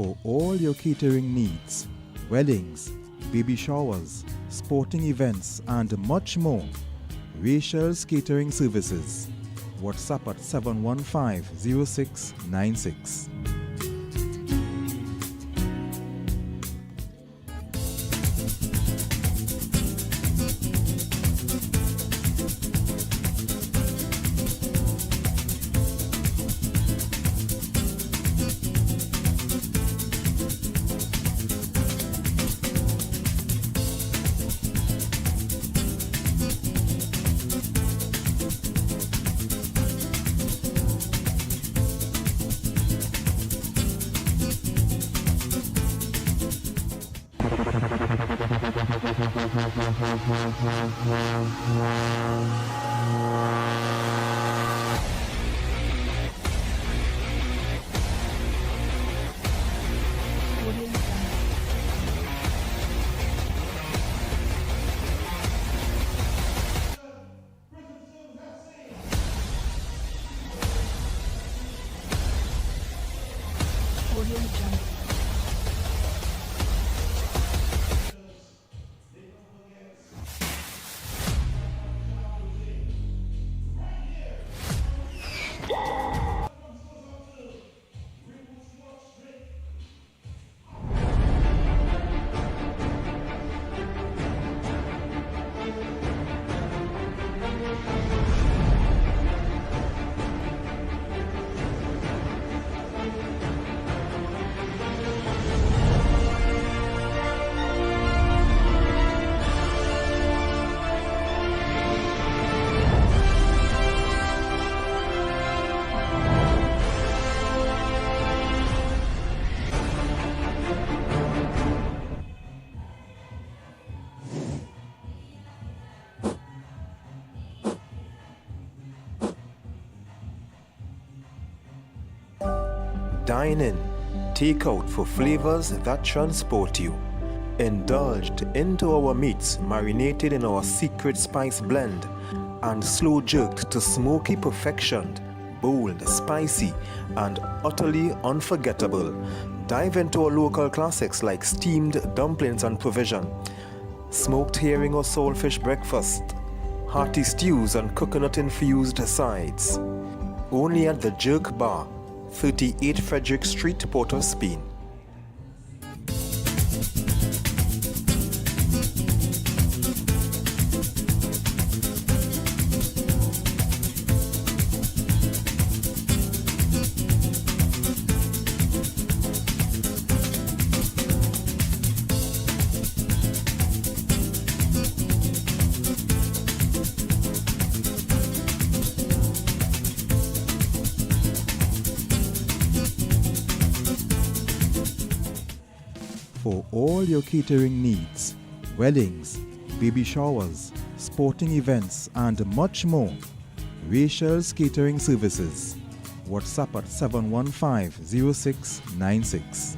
For all your catering needs, weddings, baby showers, sporting events, and much more, Rachel's Catering Services. WhatsApp at 715-0696. Dine in, take out for flavors that transport you. Indulged into our meats marinated in our secret spice blend and slow jerked to smoky perfection, bold, spicy, and utterly unforgettable. Dive into our local classics like steamed dumplings and provision, smoked herring or saltfish breakfast, hearty stews and coconut-infused sides. Only at the Jerk Bar, 38 Frederick Street, Port of Spain. For all your catering needs, weddings, baby showers, sporting events, and much more, Rachel's Catering Services. WhatsApp at 715-0696.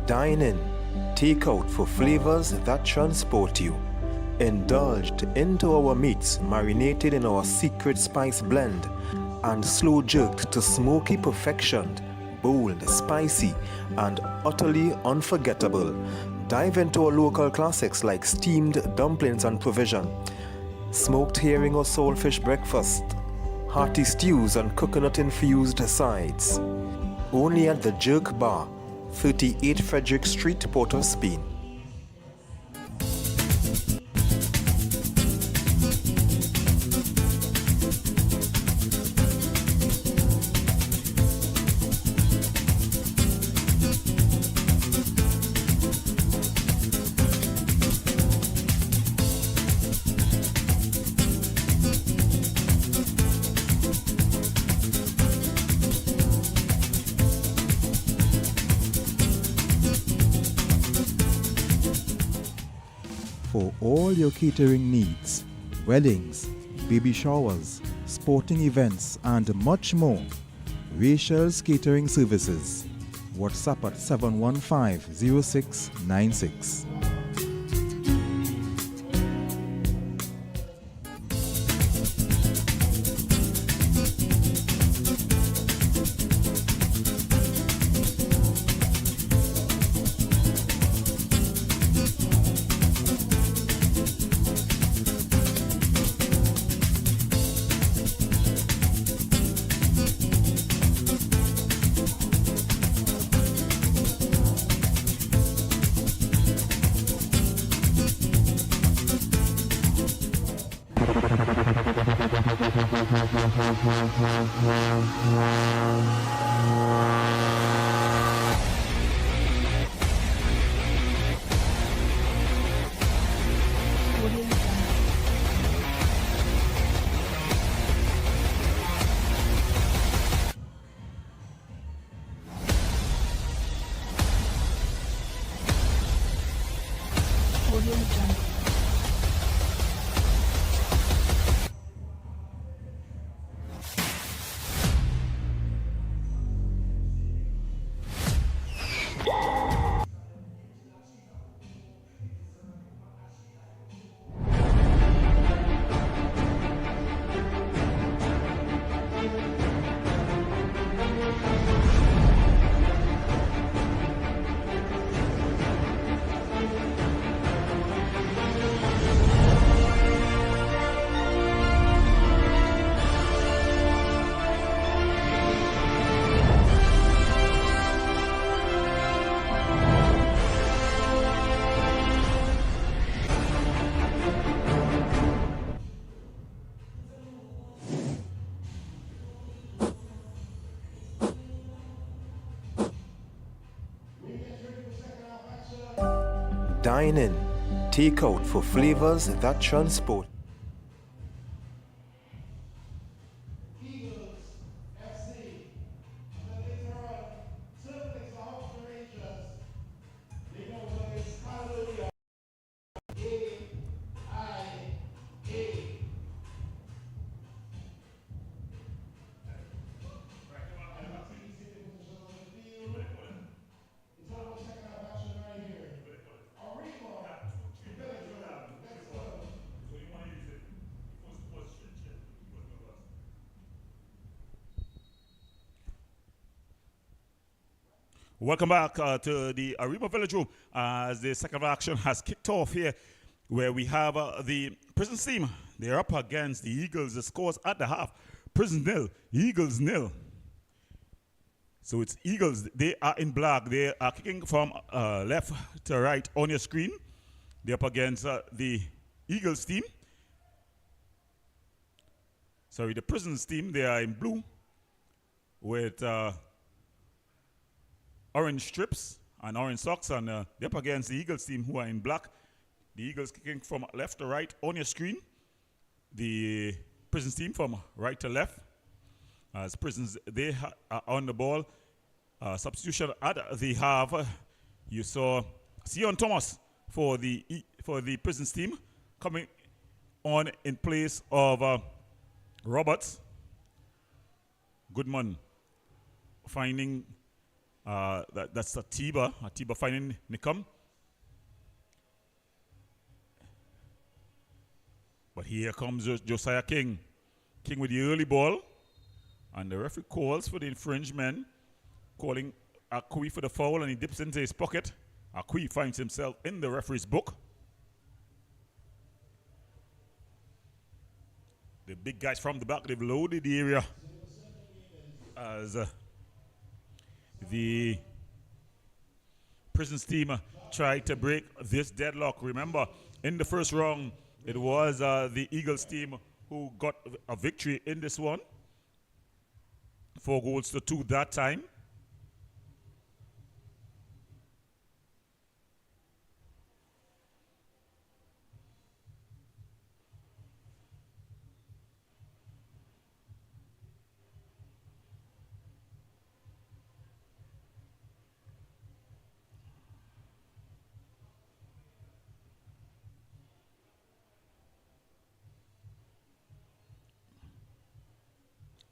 Dine in, take out for flavors that transport you. Indulged into our meats marinated in our secret spice blend and slow jerked to smoky perfection, bold, spicy, and utterly unforgettable. Dive into our local classics like steamed dumplings and provision, smoked herring or saltfish breakfast, hearty stews and coconut-infused sides. Only at the Jerk Bar, 38 Frederick Street, Port of Spain. For all your catering needs, weddings, baby showers, sporting events, and much more, Rachel's Catering Services. WhatsApp at 715-0696. Dine in, take out for flavors that transport. Eagles FC. And then later on, Celtics are off the Rangers. They know what it's Hallelujah. A-I-A. It's almost second half action right here. Arriba. Let's go. Welcome back to the Arima Village Room as the second action has kicked off here, where we have the Prison team. They're up against the Eagles. The scores at the half: Prison 0, Eagles 0. So it's Eagles. They are in black. They are kicking from left to right on your screen. They're up against the Eagles team. Sorry, the Prisons team. They are in blue with orange strips and orange socks, and they're up against the Eagles team, who are in black. The Eagles kicking from left to right on your screen. The Prisons team from right to left. As Prisons, they are on the ball. Substitution at the half. You saw Sion Thomas for the Prisons team coming on in place of Roberts. Goodman finding That's Atiba finding Nikum. But here comes Josiah King. King with the early ball. And the referee calls for the infringement, calling Akui for the foul, and he dips into his pocket. Akui finds himself in the referee's book. The big guys from the back, they've loaded the area as the Prisons team tried to break this deadlock. Remember, in the first round, it was the Eagles team who got a victory in this one. 4-2 that time.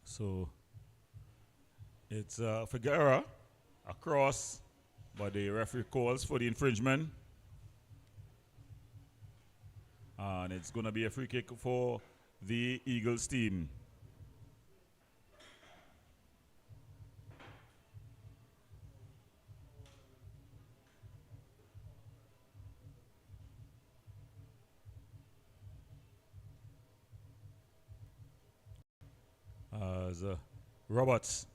So it's Figueroa across, but the referee calls for the infringement. And it's going to be a free kick for the Eagles team. As Roberts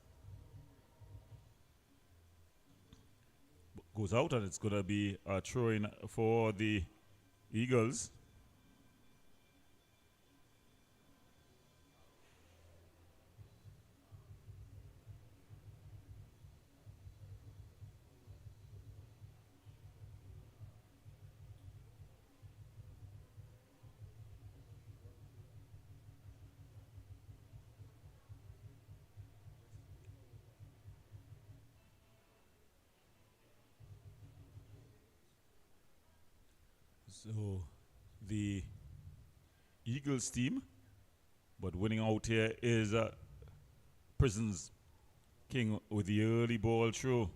goes out, and it's going to be a throw-in for the Eagles. So the Eagles team, but winning out here is Prisons King with the early ball through.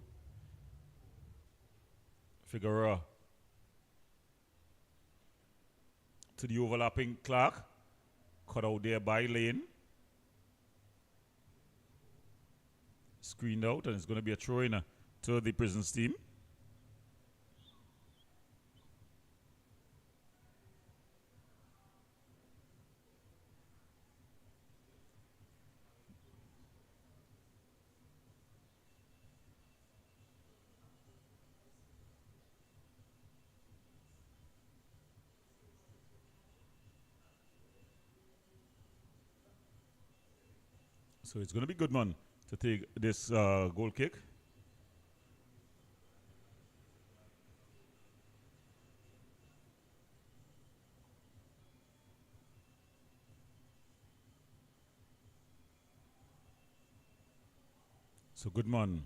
Figueroa to the overlapping Clark, cut out there by Lane. Screened out, and it's going to be a throw-in to the Prisons team. So it's going to be Goodman to take this goal kick. So Goodman.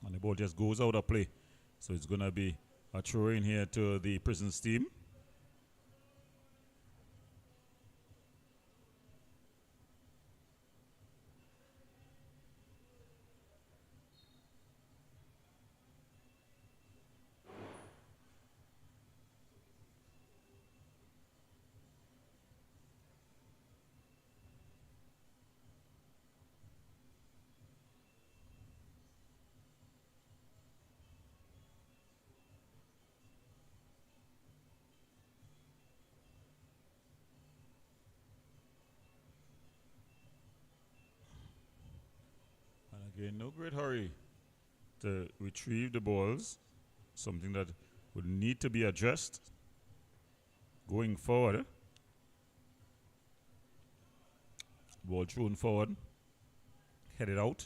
And the ball just goes out of play. So it's going to be a throw in here to the Prisons team. Again, no great hurry to retrieve the balls, something that would need to be addressed going forward. Ball thrown forward, headed out.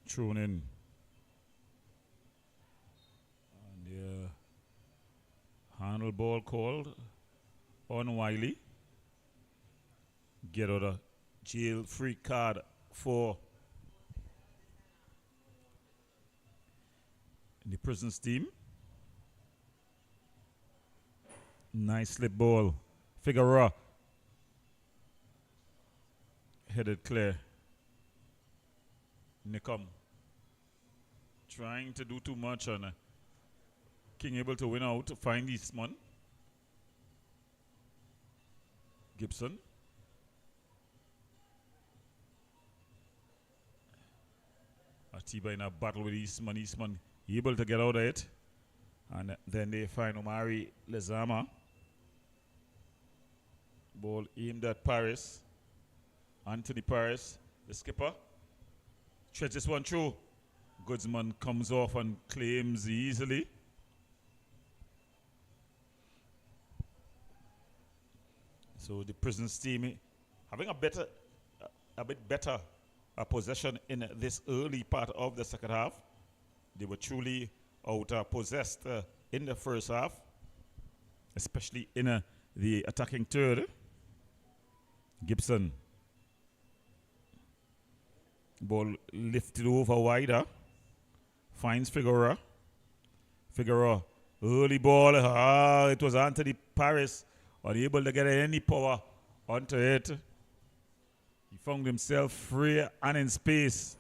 Thrown in. Handle ball called on Wiley. Get out of Jail free card for the Prisons team. Nice slip ball. Figueroa. Headed clear. Nicom. Trying to do too much on King able to win out to find Eastman. Gibson. Atiba in a battle with Eastman. Eastman able to get out of it. And then they find Omari Lezama. Ball aimed at Paris. Anthony Paris, the skipper. Treads this one through. Goodsman comes off and claims easily. So the Prisons team having a bit better possession in this early part of the second half. They were truly out-possessed in the first half, especially in the attacking third. Gibson. Ball lifted over wider. Finds Figueroa. Figueroa. Early ball. It was Anthony Paris. Unable to get any power onto it. He found himself free and in space.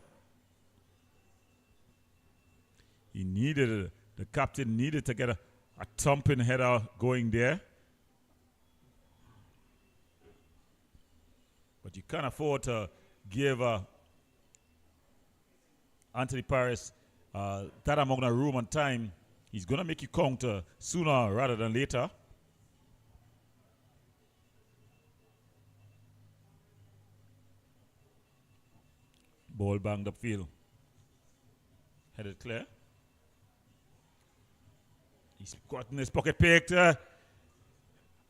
The captain needed to get a thumping header going there. But you can't afford to give Anthony Paris that amount of room and time. He's going to make you counter sooner rather than later. Ball banged upfield. Headed clear. He's gotten his pocket picked. And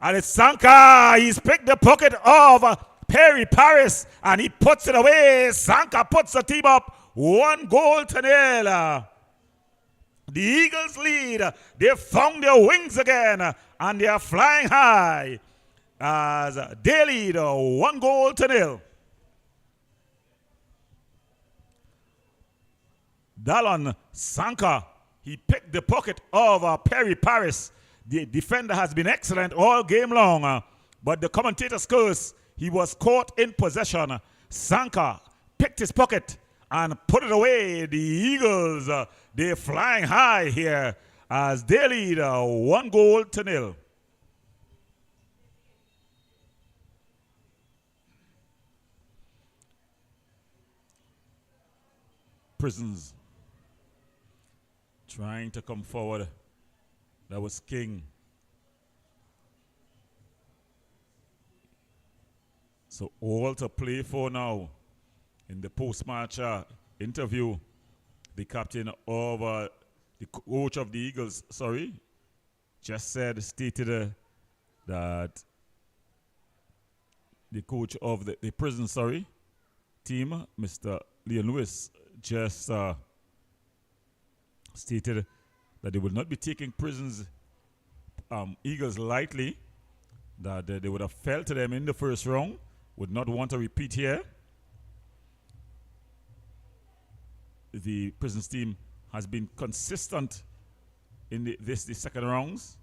it's Sanka. He's picked the pocket of Perry Paris. And he puts it away. Sanka puts the team up 1-0. The Eagles lead. They found their wings again. And they are flying high. As they lead 1-0. Dallon Sanka, he picked the pocket of Perry Paris. The defender has been excellent all game long, but the commentator's curse, he was caught in possession. Sanka picked his pocket and put it away. The Eagles, they're flying high here as they lead 1-0. Prisons trying to come forward. That was King. So all to play for now. In the post-match interview, the captain of the coach of the Eagles, stated that the coach of the prison, team, Mr. Leon Lewis, just stated that they will not be taking Prisons Eagles lightly, that they would have fell to them in the first round, would not want to repeat here. The Prisons team has been consistent in the second rounds,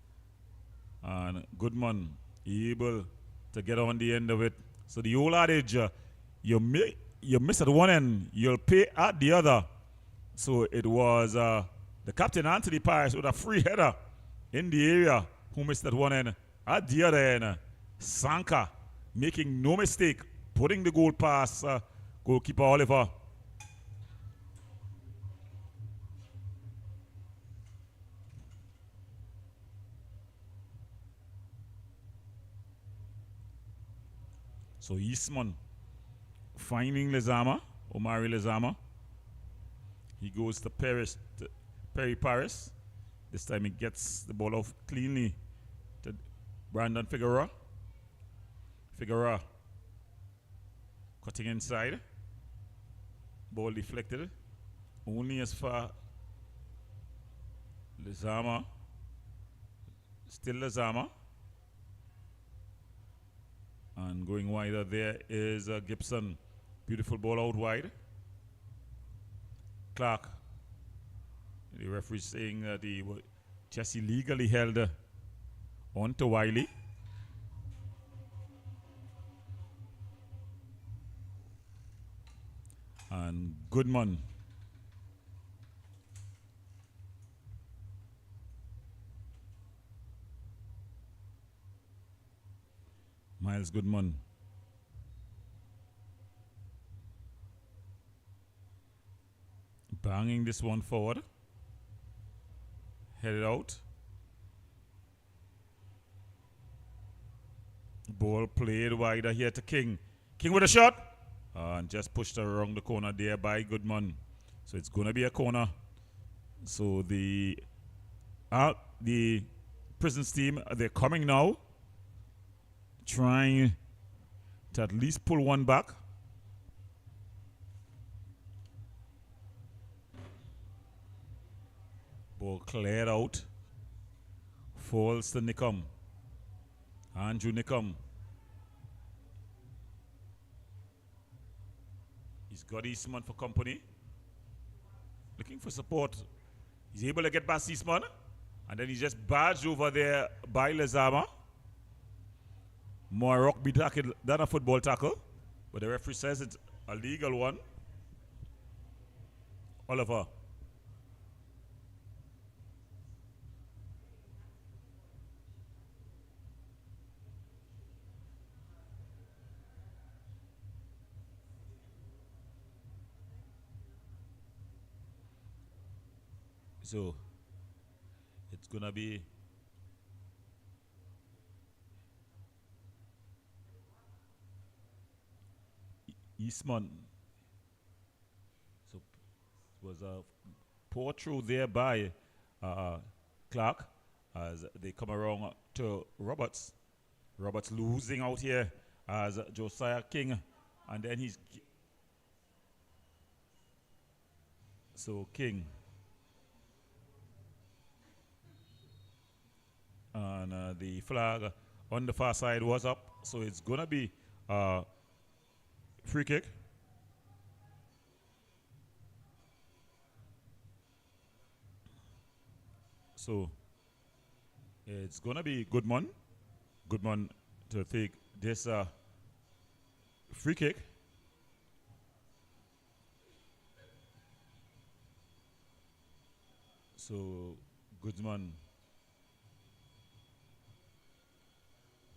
and Goodman able to get on the end of it. So the old adage, you miss at one end, you'll pay at the other. So it was the captain, Anthony Paris, with a free header in the area, who missed at one end. At the other end, Sanka, making no mistake, putting the goal past goalkeeper Oliver. So Eastman finding Omari Lezama. He goes to Perry Paris. This time he gets the ball off cleanly to Brandon Figueroa. Figueroa cutting inside. Ball deflected. Only as far Lezama. Still Lezama. And going wider there is Gibson. Beautiful ball out wide. Clark. The referee saying that he was just illegally held on to Wiley. And Goodman. Miles Goodman. Banging this one forward. Headed out. Ball played wider here to King. King with a shot. And just pushed around the corner there by Goodman. So it's going to be a corner. So the Prisons team, they're coming now. Trying to at least pull one back. Ball cleared out. Falls to Nickham. Andrew Nickham. He's got Eastman for company. Looking for support. He's able to get past Eastman. And then he just barged over there by Lezama. More rugby tackle than a football tackle. But the referee says it's a legal one. Oliver. So it's gonna be Eastman. So it was a poor throw there by Clark as they come around to Roberts. Roberts losing out here as Josiah King, and then he's so King. And the flag on the far side was up, so it's gonna be free kick. So it's gonna be Goodman to take this free kick. So Goodman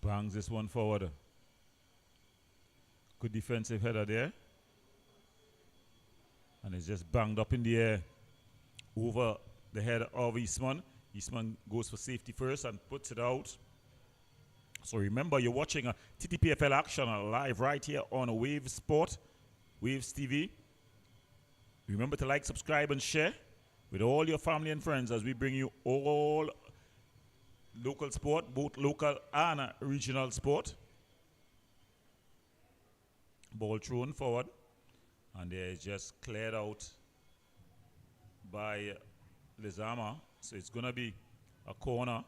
bangs this one forward. Good defensive header there. And it's just banged up in the air over the head of Eastman. Eastman goes for safety first and puts it out. So remember, you're watching a TTPFL action live right here on Wave Sport, Waves TV. Remember to like, subscribe, and share with all your family and friends as we bring you all local sport, both local and regional sport. Ball thrown forward, and there is just cleared out by Lezama. So it's going to be a corner.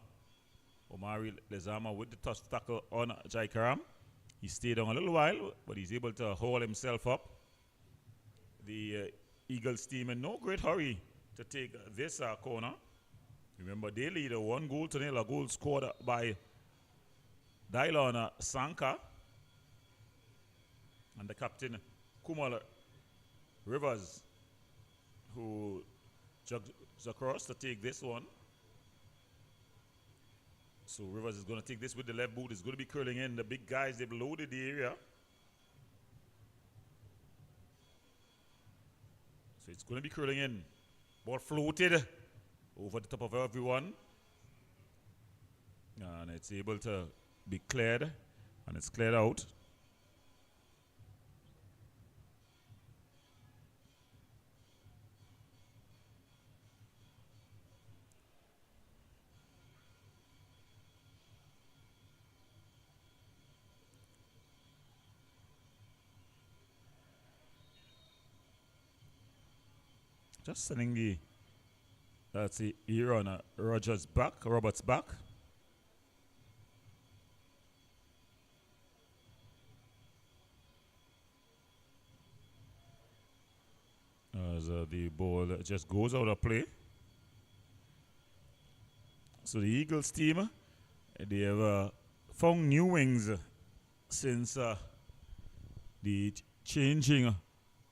Omari Lezama with the tough tackle on Jaikaram. He stayed on a little while, but he's able to haul himself up. The Eagles team in no great hurry to take this corner. Remember, they lead a 1-0, a goal scored by Dylon Sanka. And the captain, Kumal Rivers, who jogs across to take this one. So Rivers is going to take this with the left boot. It's going to be curling in. The big guys, they've loaded the area. So it's going to be curling in. Ball floated over the top of everyone. And it's able to be cleared. And it's cleared out. Just sending the, that's the ear on Roberts back. as the ball just goes out of play. So the Eagles team, they have found new wings since the changing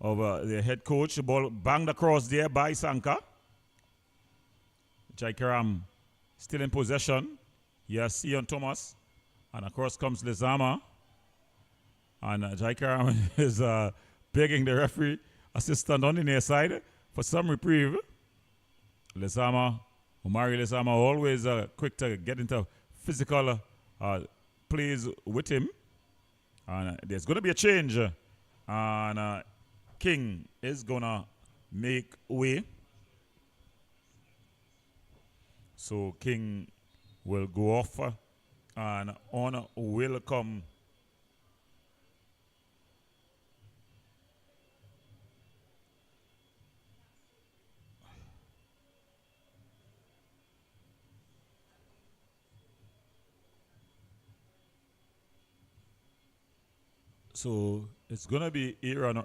of their head coach. The ball banged across there by Sanka. Jaikaram still in possession. Here's Sion Thomas. And across comes Lezama. And Jaikaram is begging the referee assistant on the near side for some reprieve. Lezama, Omari Lezama, always quick to get into physical plays with him. And there's going to be a change. And King is going to make way. So King will go off and on will come So it's going to be Aaron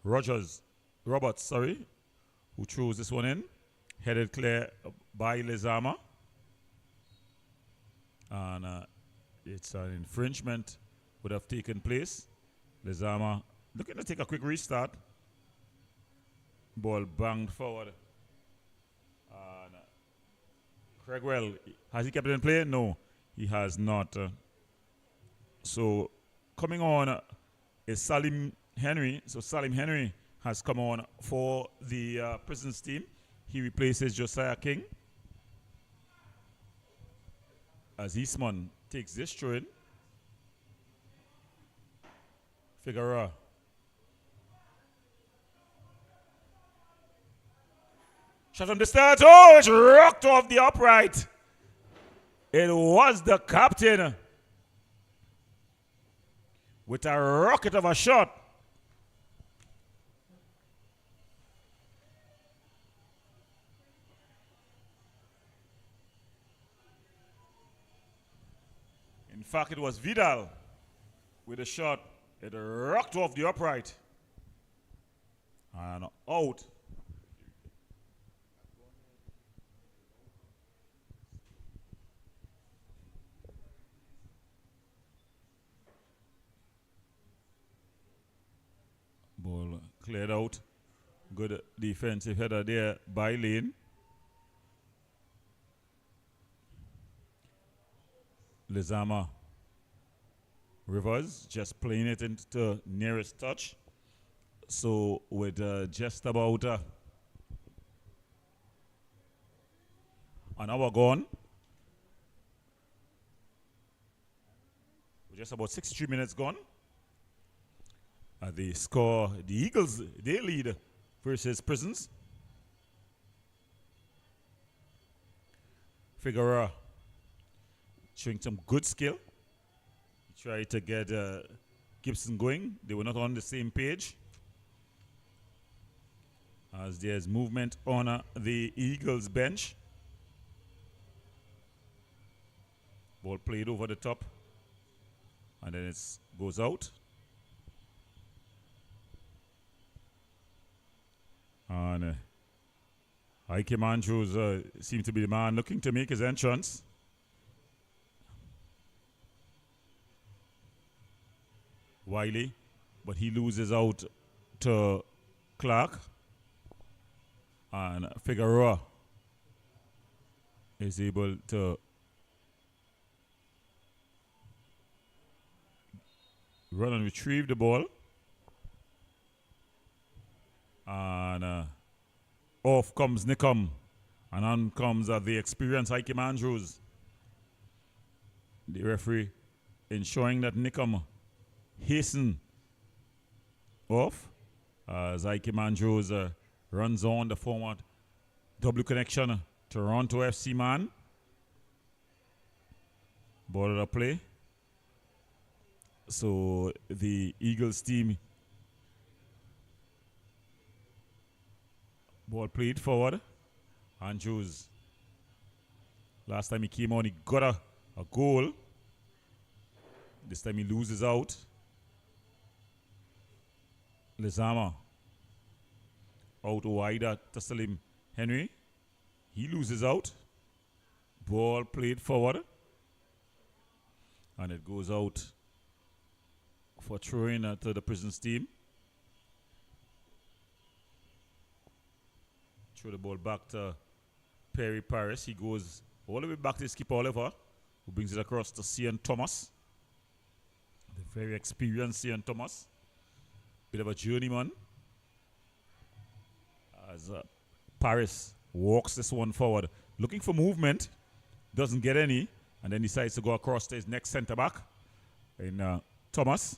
Roberts, who throws this one in. Headed clear by Lezama. And it's an infringement would have taken place. Lezama looking to take a quick restart. Ball banged forward. And Craigwell, has he kept it in play? No, he has not. So coming on is Salim Henry. So Salim Henry has come on for the Prisons team. He replaces Josiah King. As Eastman takes this throw in. Figueroa. Shot from the start. Oh, it's rocked off the upright. It was the captain with a rocket of a shot. In fact, it was Vidal with a shot. It rocked off the upright. And out. Ball cleared out. Good defensive header there by Lane. Lezama Rivers just playing it into nearest touch. So with just about an hour gone, with just about 63 minutes gone, the score, the Eagles, they lead versus Prisons. Figueroa showing some good skill. He tried to get Gibson going. They were not on the same page. As there's movement on the Eagles bench. Ball played over the top. And then it goes out. And Ike Andrews seemed to be the man looking to make his entrance. Wiley, but he loses out to Clark. And Figueroa is able to run and retrieve the ball. And off comes Nickham. And on comes the experienced Ike Andrews. The referee ensuring that Nickham hasten off as Ike Andrews runs on the forward double connection. Toronto FC man. Ball at a play. So the Eagles team ball played forward. Andrews, last time he came on, he got a goal. This time he loses out. Lezama out wide to Salim Henry. He loses out. Ball played forward. And it goes out for throwing to the Prisons team. Throw the ball back to Perry Paris. He goes all the way back to skipper Oliver, who brings it across to Cian Thomas. The very experienced Cian Thomas. Bit of a journeyman. As Paris walks this one forward. Looking for movement. Doesn't get any. And then decides to go across to his next centre back. In Thomas.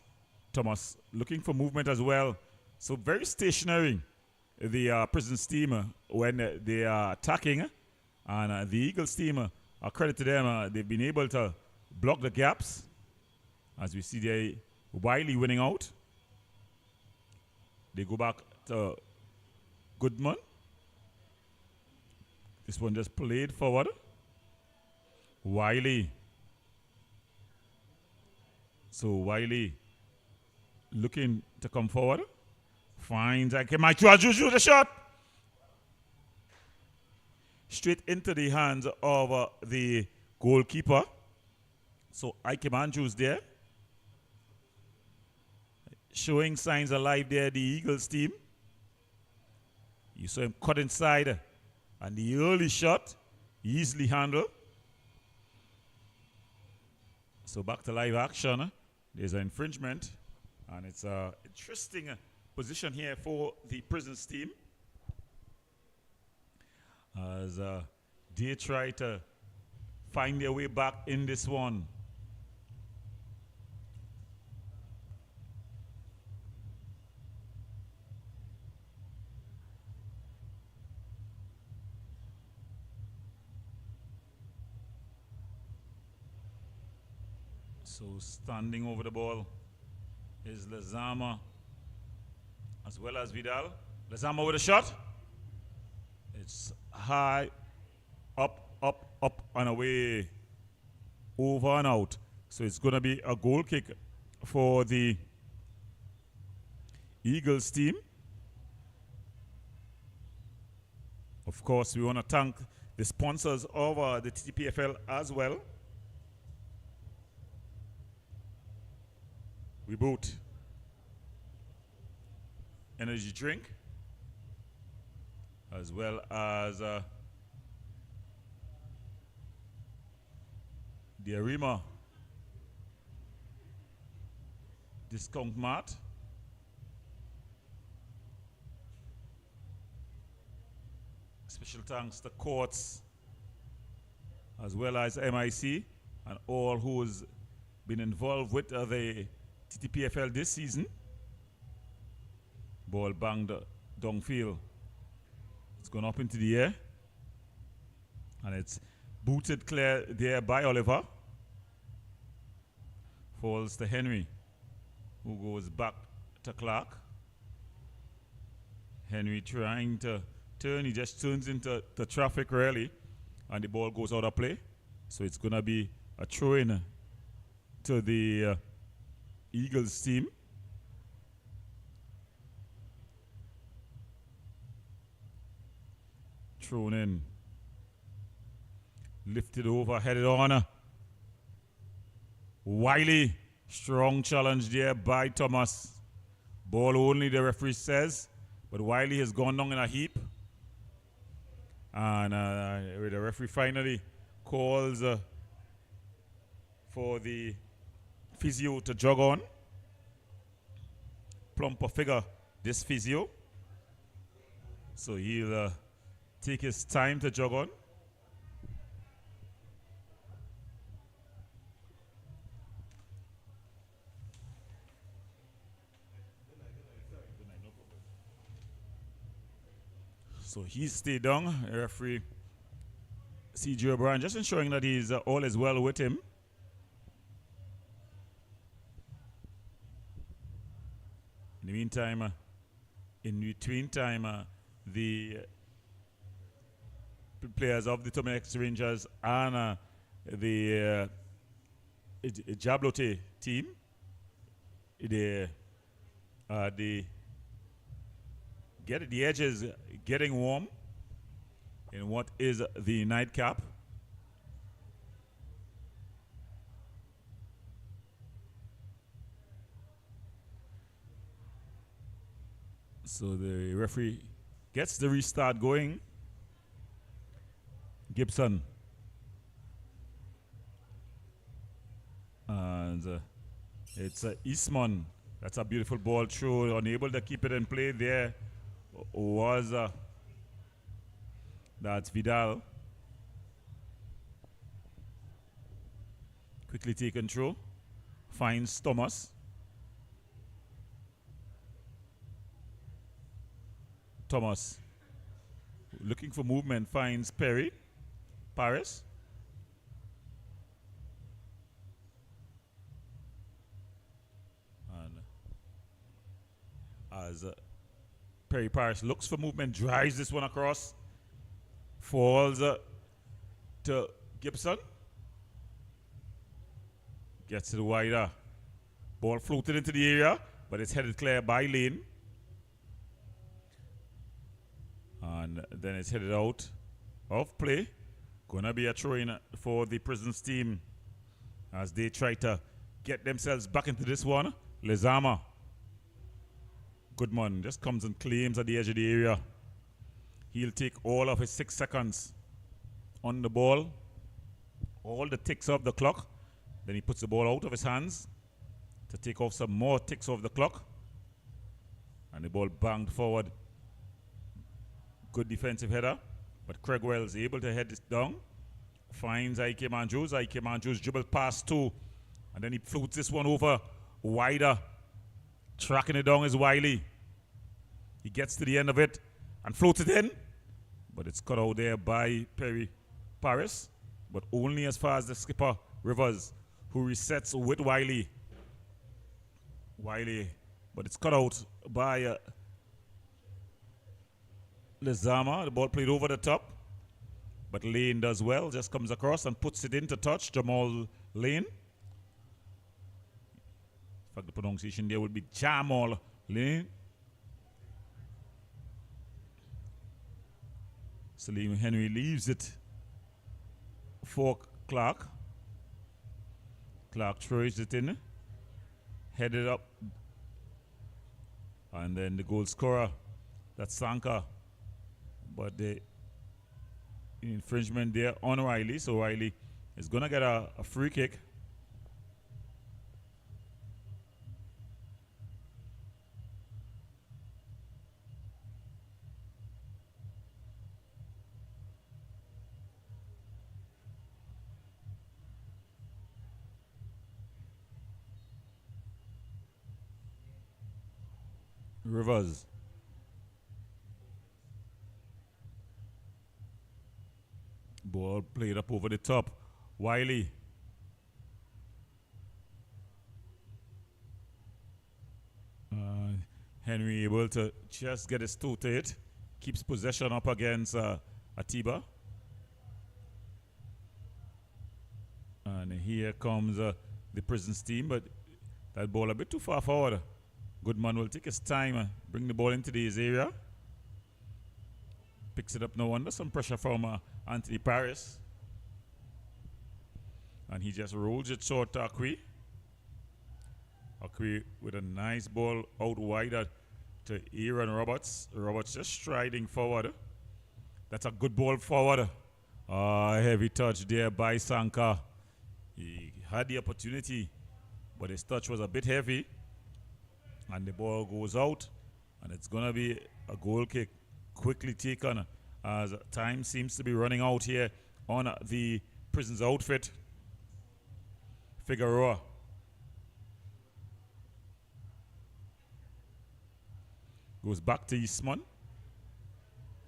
Thomas looking for movement as well. So very stationary. The Prisons team when they are attacking. And the Eagles team, credit to them, they've been able to block the gaps. As we see there, Wiley winning out. They go back to Goodman. This one just played forward. Wiley. So Wiley looking to come forward. Finds Akemachu Juju the shot. Straight into the hands of the goalkeeper. So Ike Andrews there. Showing signs of life there, the Eagles team. You saw him cut inside. And the early shot, easily handled. So back to live action. There's an infringement. And it's an interesting position here for the Prisons team. As they try to find their way back in this one. So standing over the ball is Lazama as well as Vidal. Lazama with a shot. It's high, up, and away, over and out. So it's going to be a goal kick for the Eagles team. Of course, we want to thank the sponsors of the TTPFL as well. We boot energy drink, as well as the Arima discount mart. Special thanks to Courts, as well as MIC, and all who's been involved with the TTPFL this season. Ball banged downfield. It's gone up into the air. And it's booted clear there by Oliver. Falls to Henry, who goes back to Clark. Henry trying to turn. He just turns into the traffic really. And the ball goes out of play. So it's going to be a throw-in to the Eagles team. Thrown in. Lifted over, headed on. Wiley. Strong challenge there by Thomas. Ball only, the referee says. But Wiley has gone down in a heap. And the referee finally calls for the physio to jog on. Plumper figure, this physio. So he'll take his time to jog on. So he stayed down. Referee C.J. O'Brien just ensuring that he's all is well with him. In the meantime, in between time, the players of the Tomex Rangers and the JABLOTEH team, the get the edges getting warm in what is the nightcap. So the referee gets the restart going. Gibson. And it's Eastman. That's a beautiful ball through. Unable to keep it in play there was that's Vidal. Quickly taken through. Finds Thomas. Thomas looking for movement, finds Paris. And as Paris looks for movement, drives this one across, falls to Gibson. Gets it wider. Ball floated into the area, but it's headed clear by Lane. And then it's headed out of play. Gonna be a throw-in for the Prisons team as they try to get themselves back into this one. Lezama. Goodman just comes and claims at the edge of the area. He'll take all of his 6 seconds on the ball. All the ticks of the clock. Then he puts the ball out of his hands to take off some more ticks off the clock. And the ball banged forward. Good defensive header, but Craig Wells able to head this down. Finds Ike Mandrews. Ike Mandrews dribble past 2, and then he floats this one over wider. Tracking it down is Wiley. He gets to the end of it and floats it in, but it's cut out there by Paris, but only as far as the skipper Rivers, who resets with Wiley. But it's cut out by Lezama. The ball played over the top, but Lane does well, just comes across and puts it into touch. Jamal Lane. In fact, the pronunciation there would be Jamal Lane. Salim Henry leaves it for Clark. Clark throws it in, headed up, and then the goal scorer, that's Sanka. But the infringement there on Riley, so Riley is going to get a free kick. Rivers. Ball played up over the top. Wiley. Henry able to just get his toe to it. Keeps possession up against Atiba. And here comes the Prisons team, but that ball a bit too far forward. Goodman will take his time, bring the ball into his area. Picks it up now under some pressure from Anthony Paris. And he just rolls it short to Akwi. Akwi with a nice ball out wider to Aaron Roberts. Roberts just striding forward. That's a good ball forward. Heavy touch there by Sanka. He had the opportunity, but his touch was a bit heavy. And the ball goes out, and it's going to be a goal kick quickly taken as time seems to be running out here on the Prisons outfit. Figueroa. Goes back to Eastman.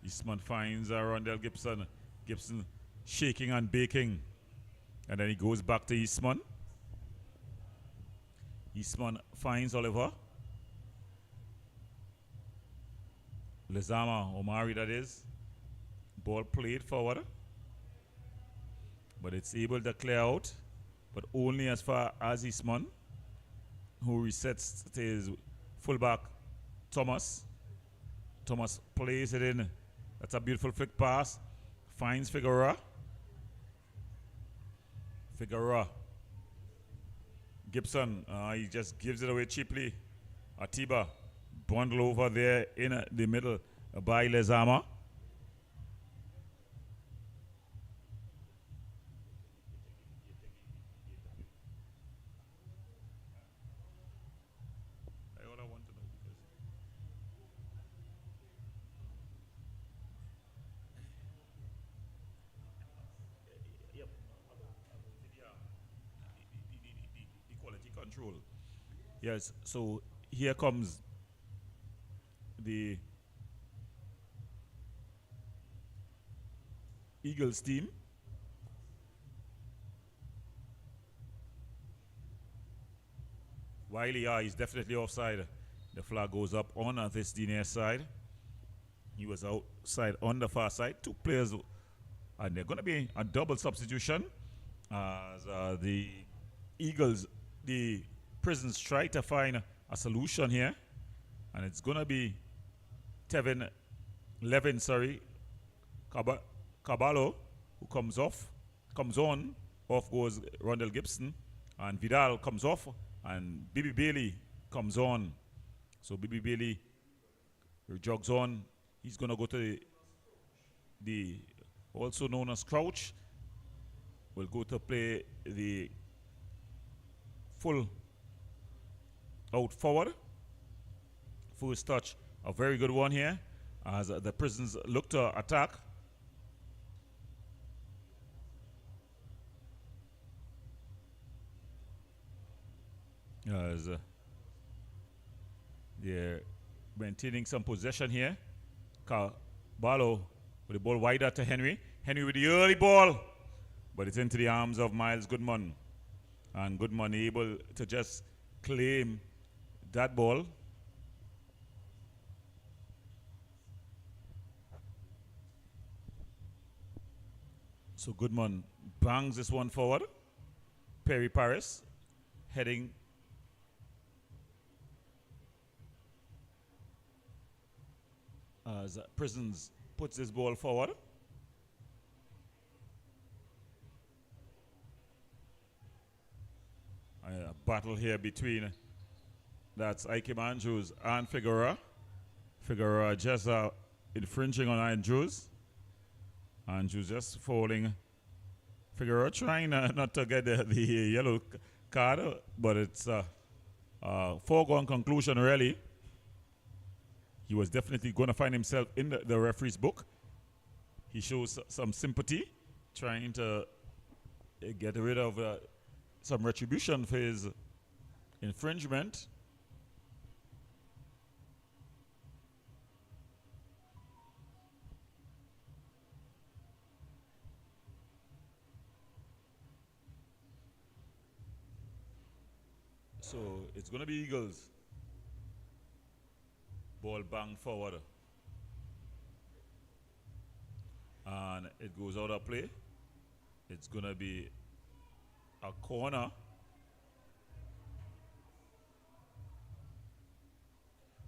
Eastman finds Rondell Gibson. Gibson shaking and baking. And then he goes back to Eastman. Eastman finds Oliver. Lezama, Omari that is. Ball played forward. But it's able to clear out. But only as far as Eastman, who resets to his fullback, Thomas. Thomas plays it in. That's a beautiful flick pass. Finds Figueroa. Figueroa. Gibson, he just gives it away cheaply. Atiba, bundle over there in the middle by Lezama. Quality control. Yes, so here comes the Eagles team. Wiley, he's definitely offside. The flag goes up on this near side. He was outside on the far side. Two players, and they're going to be a double substitution as the Eagles, the Prisons try to find a solution here. And it's going to be Levin, Caballo, who comes on, off goes Rondell Gibson, and Vidal comes off, and Bibi Bailey comes on. So Bibi Bailey jogs on. He's going to go to the also known as Crouch. Will go to play the full out forward. First touch, a very good one here as the Prisons look to attack. As they're maintaining some possession here. Caballo with the ball wider to Henry. Henry with the early ball, but it's into the arms of Miles Goodman. And Goodman able to just claim that ball. So Goodman bangs this one forward. Perry Paris heading as Prisons puts this ball forward. A battle here between that's Ike Andrews and Figueroa. Figueroa just infringing on Andrews. Andrews just falling. Figueroa trying not to get the yellow card, but it's a foregone conclusion really. He was definitely going to find himself in the referee's book. He shows some sympathy, trying to get rid of some retribution for his infringement. So it's going to be Eagles. Ball bang forward. And it goes out of play. It's going to be a corner.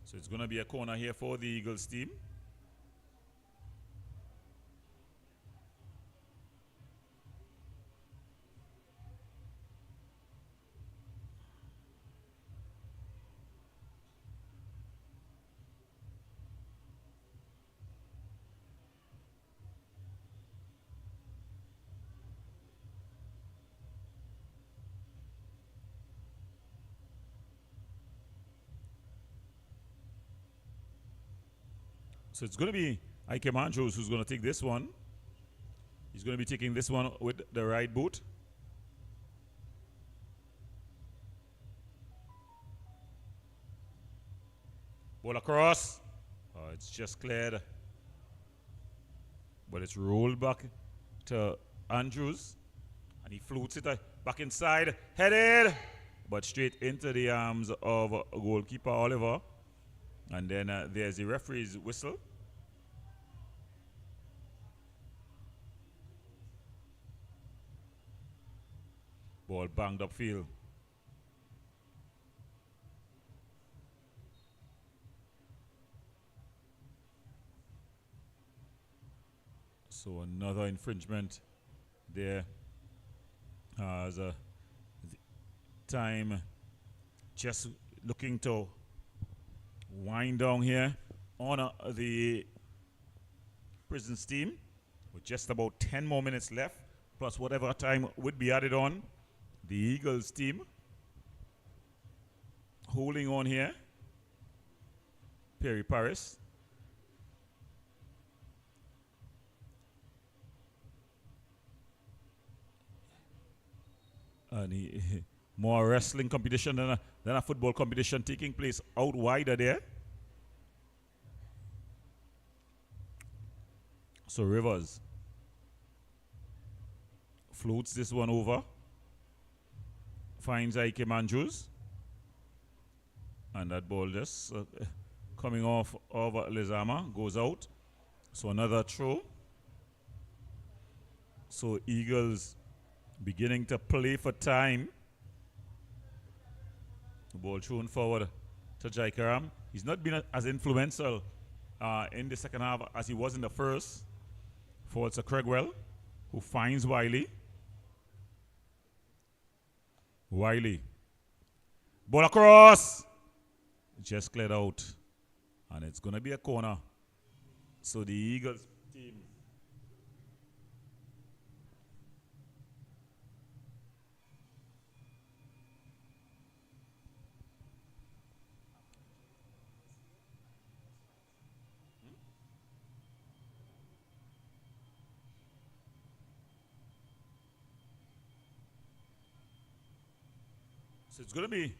So it's going to be a corner here for the Eagles team. So it's going to be Ike Andrews who's going to take this one. He's going to be taking this one with the right boot. Ball across. It's just cleared. But it's rolled back to Andrews. And he floats it back inside. Headed. But straight into the arms of goalkeeper Oliver. And then there's the referee's whistle. Ball banged upfield. So another infringement there. As a time just looking to wind down here on the Prisons team with just about 10 more minutes left, plus whatever time would be added on. The Eagles team holding on here. Perry Paris. And more wrestling competition than a football competition taking place out wider there. So Rivers floats this one over, finds Ike Manjus, and that ball just coming off of Lezama, goes out. So another throw. So Eagles beginning to play for time. The ball thrown forward to Jaikaram. He's not been as influential in the second half as he was in the first. Forwards to Craigwell, who finds Wiley. Wiley. Ball across. Just cleared out. And it's going to be a corner. So the Eagles team So it's going to be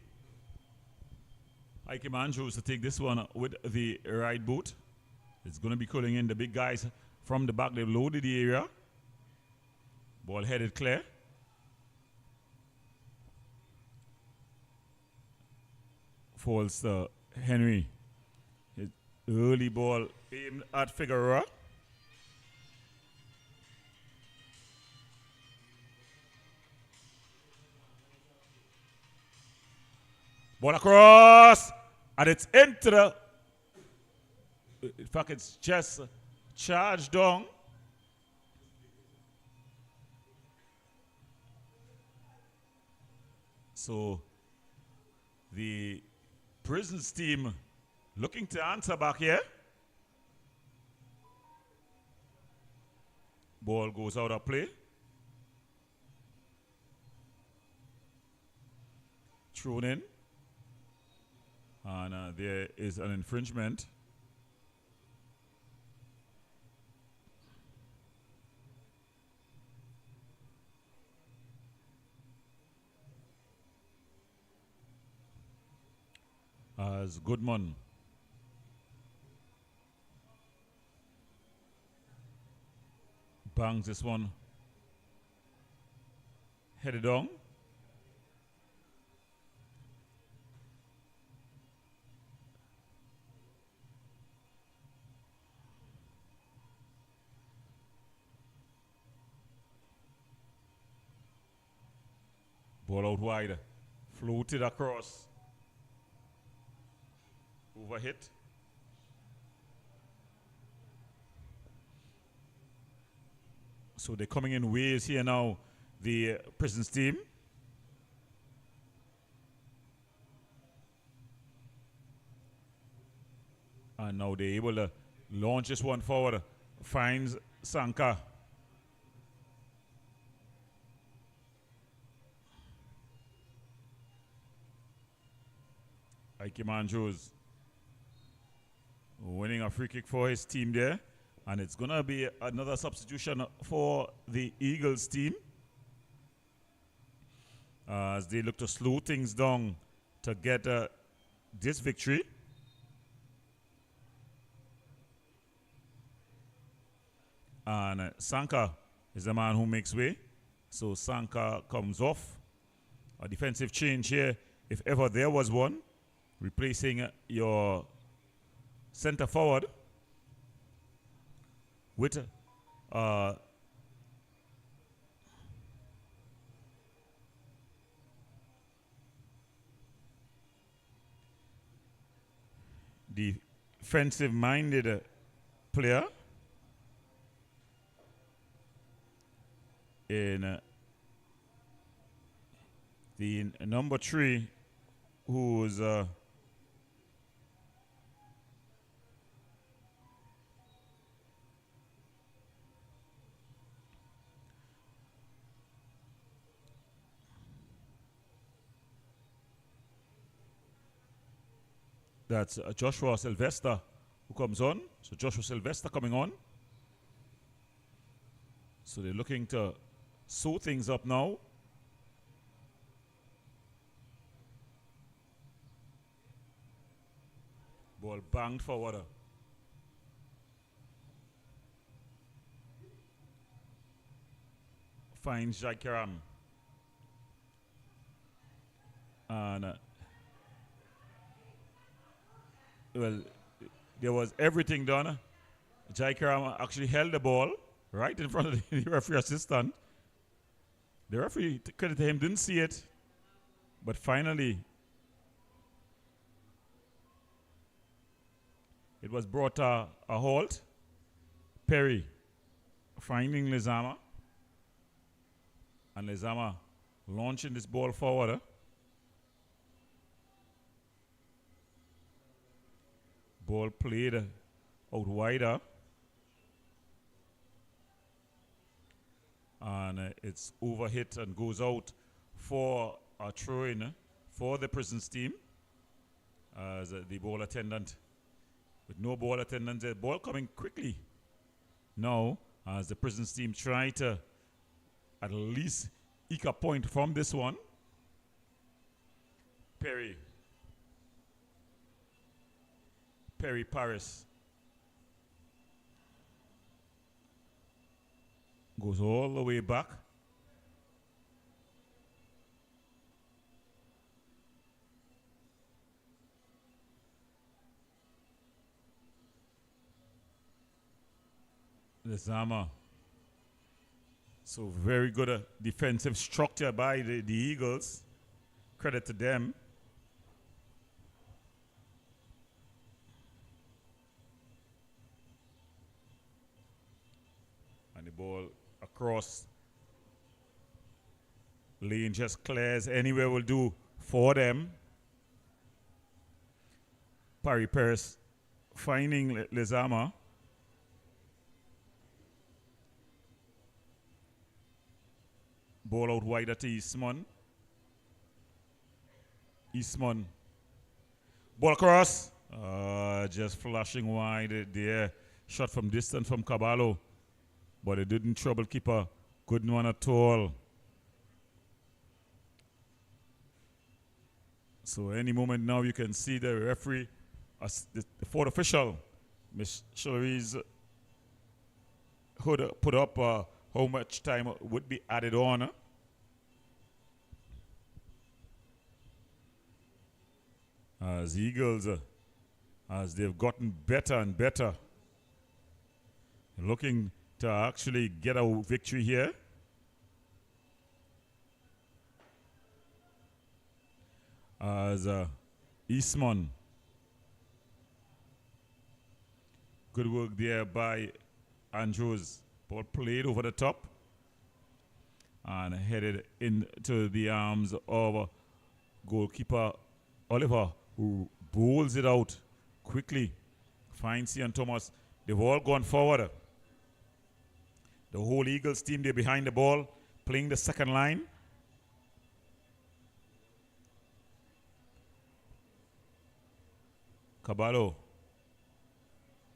Ike Manjus to take this one with the right boot. It's going to be calling in the big guys from the back. They've loaded the area. Ball headed clear. Falls to Henry. His early ball aimed at Figueroa. Ball across, and it's into the, in fact, it's just charged down. So the Prisons team looking to answer back here. Ball goes out of play. Thrown in. And there is an infringement. As Goodman bangs this one headed on. Ball out wide, floated across, overhit. So they're coming in waves here now, the Prisons team. And now they're able to launch this one forward, finds Sanka. Ike Manjos winning a free kick for his team there. And it's going to be another substitution for the Eagles team as they look to slow things down to get this victory. And Sanka is the man who makes way. So Sanka comes off. A defensive change here, if ever there was one. Replacing your center forward with defensive-minded player. in the number 3, who's that's Joshua Sylvester who comes on. So Joshua Sylvester coming on. So they're looking to sew things up now. Ball banged forward. Finds Jaikaram. And well, there was everything done. Jaikaram actually held the ball right in front of the referee assistant. The referee, credit to him, didn't see it. But finally, it was brought a halt. Perry finding Lezama. And Lezama launching this ball forward. Ball played out wider. And it's overhit and goes out for a throw-in for the Prisons team. As the ball attendant, with no ball attendant, the ball coming quickly now as the Prisons team try to at least eke a point from this one. Perry Paris goes all the way back. Lezama. So very good defensive structure by the Eagles. Credit to them. And the ball across. Lane just clears. Anywhere will do for them. Parry Paris finding Lezama. Ball out wide at Eastman. Eastman. Ball across. Just flashing wide there. Shot from distance from Caballo. But it didn't trouble keeper. Good one at all. So any moment now you can see the referee, the fourth official, Ms. Shillery's hood put up how much time would be added on. As Eagles, as they've gotten better and better, looking to actually get a victory here. As Eastman, good work there by Andrews. Ball played over the top and headed into the arms of goalkeeper Oliver, who bowls it out quickly. Finds Ian Thomas. They've all gone forward. The whole Eagles team, they're behind the ball, playing the second line. Caballo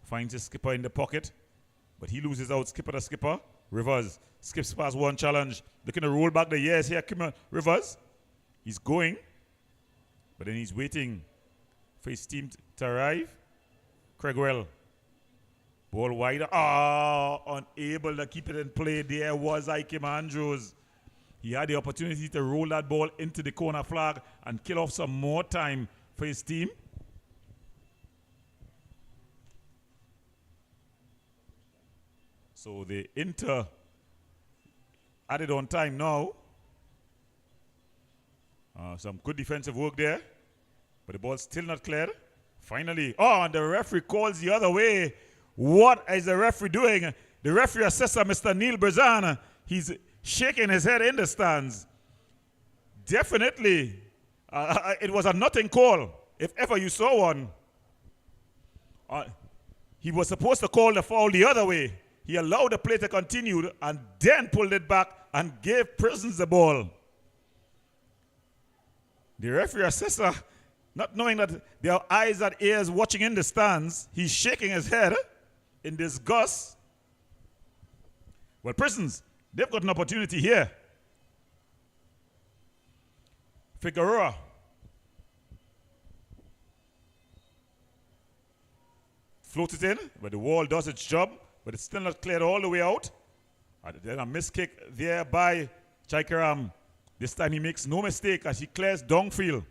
finds his skipper in the pocket, but he loses out. Skipper to skipper. Rivers skips past one challenge. Looking to roll back the years here. Rivers. He's going, but then he's waiting for his team to arrive. Craigwell. Ball wider. Unable to keep it in play. There was Ike Andrews. He had the opportunity to roll that ball into the corner flag and kill off some more time for his team. So the Inter added on time now. Some good defensive work there. But the ball's still not cleared. Finally, and the referee calls the other way. What is the referee doing? The referee assessor, Mr. Neil Berzana, he's shaking his head in the stands. Definitely, it was a nothing call, if ever you saw one. He was supposed to call the foul the other way. He allowed the play to continue and then pulled it back and gave Prisons the ball. The referee assessor, not knowing that there are eyes and ears watching in the stands, he's shaking his head in disgust. Well, Prisons, they've got an opportunity here. Figueroa. Float it in, but the wall does its job, but it's still not cleared all the way out. And then a missed kick there by Chaikaram. This time he makes no mistake as he clears downfield.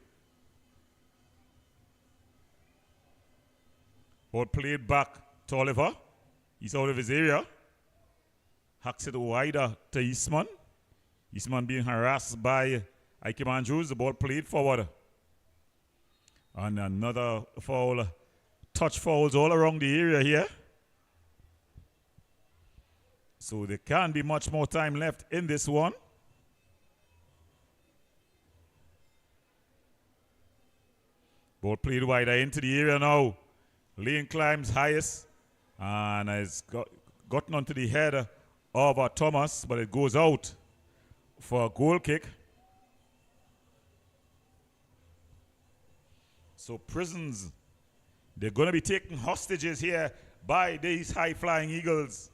Ball played back to Oliver. He's out of his area. Hacks it wider to Eastman. Eastman being harassed by Ike Andrews. The ball played forward. And another foul. Touch fouls all around the area here. So there can't be much more time left in this one. Ball played wider into the area now. Lane climbs highest and has gotten onto the head of Thomas, but it goes out for a goal kick. So Prisons, they're going to be taking hostages here by these high-flying Eagles.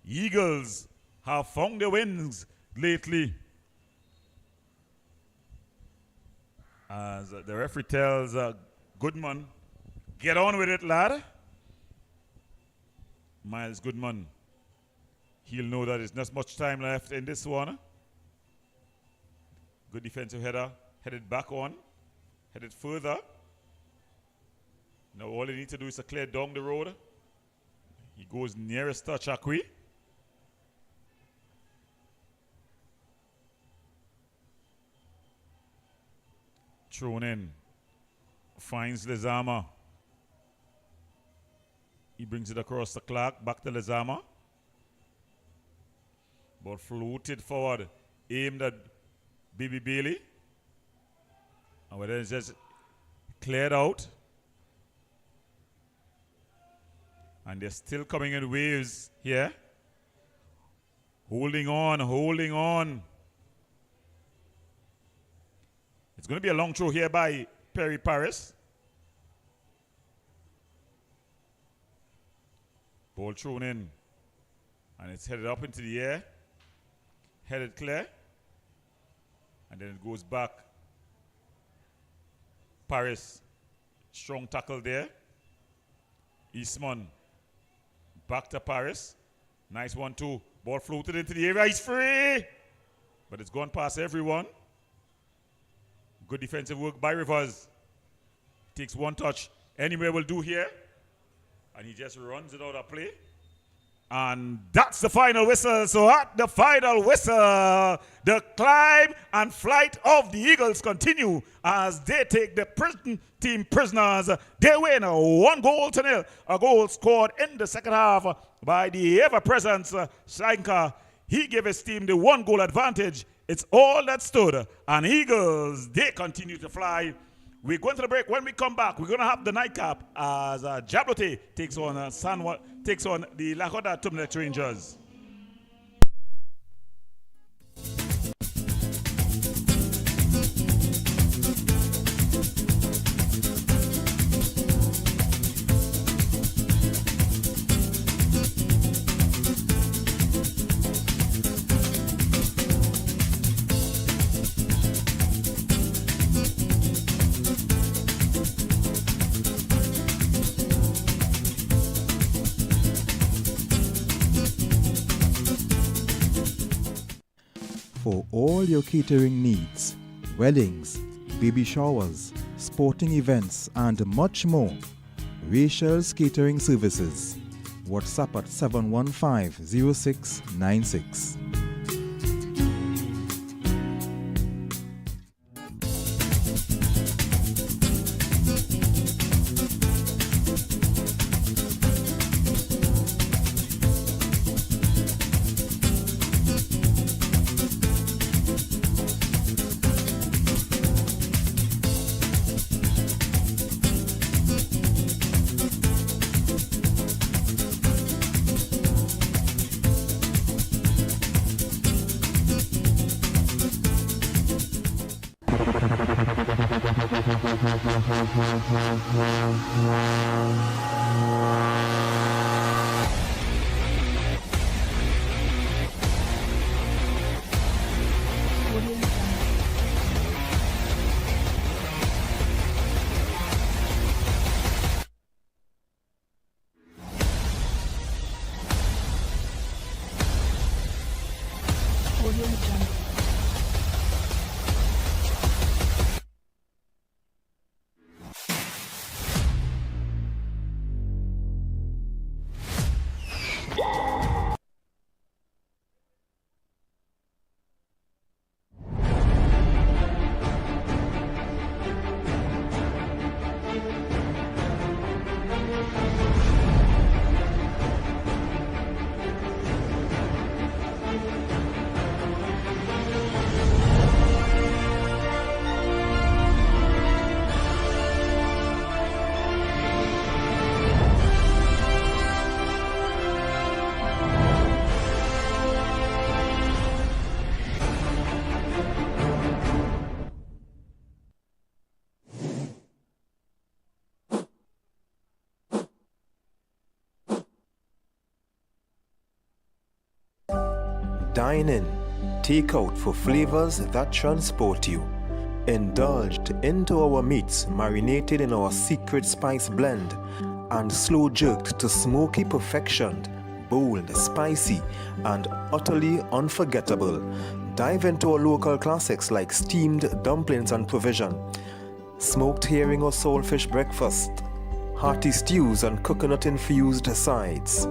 Eagles have found their wings lately. As the referee tells Goodman, get on with it, lad. Miles Goodman, he'll know that there's not much time left in this one. Good defensive header, headed back on, headed further. Now all they need to do is to clear down the road. He goes nearest to Chakwi. Thrown in. Finds Lezama. He brings it across the clock. Back to Lezama. Ball floated forward. Aimed at Bibi Bailey. And then it's just cleared out. And they're still coming in waves here. Holding on, holding on. It's going to be a long throw here by Perry Paris. Ball thrown in. And it's headed up into the air. Headed clear. And then it goes back. Paris. Strong tackle there. Eastman. Back to Paris. Nice 1-2. Ball floated into the area. He's free. But it's gone past everyone. Good defensive work by Rivers. Takes one touch. Anywhere will do here. And he just runs it out of play. And that's the final whistle. So at the final whistle, the climb and flight of the Eagles continue as they take the prison team prisoners. They win 1-0. A goal scored in the second half by the ever-present Sanka. He gave his team the 1-goal advantage. It's all that stood. And Eagles, they continue to fly. We're going to the break. When we come back, we're going to have the nightcap as JABLOTEH takes on the Lakota Tumlet Rangers. For all your catering needs, weddings, baby showers, sporting events, and much more, Rachel's Catering Services. WhatsApp at 715-0696. Dine in, take out for flavors that transport you. Indulged into our meats marinated in our secret spice blend and slow jerked to smoky perfection, bold, spicy, and utterly unforgettable. Dive into our local classics like steamed dumplings and provision, smoked herring or saltfish breakfast, hearty stews and coconut-infused sides.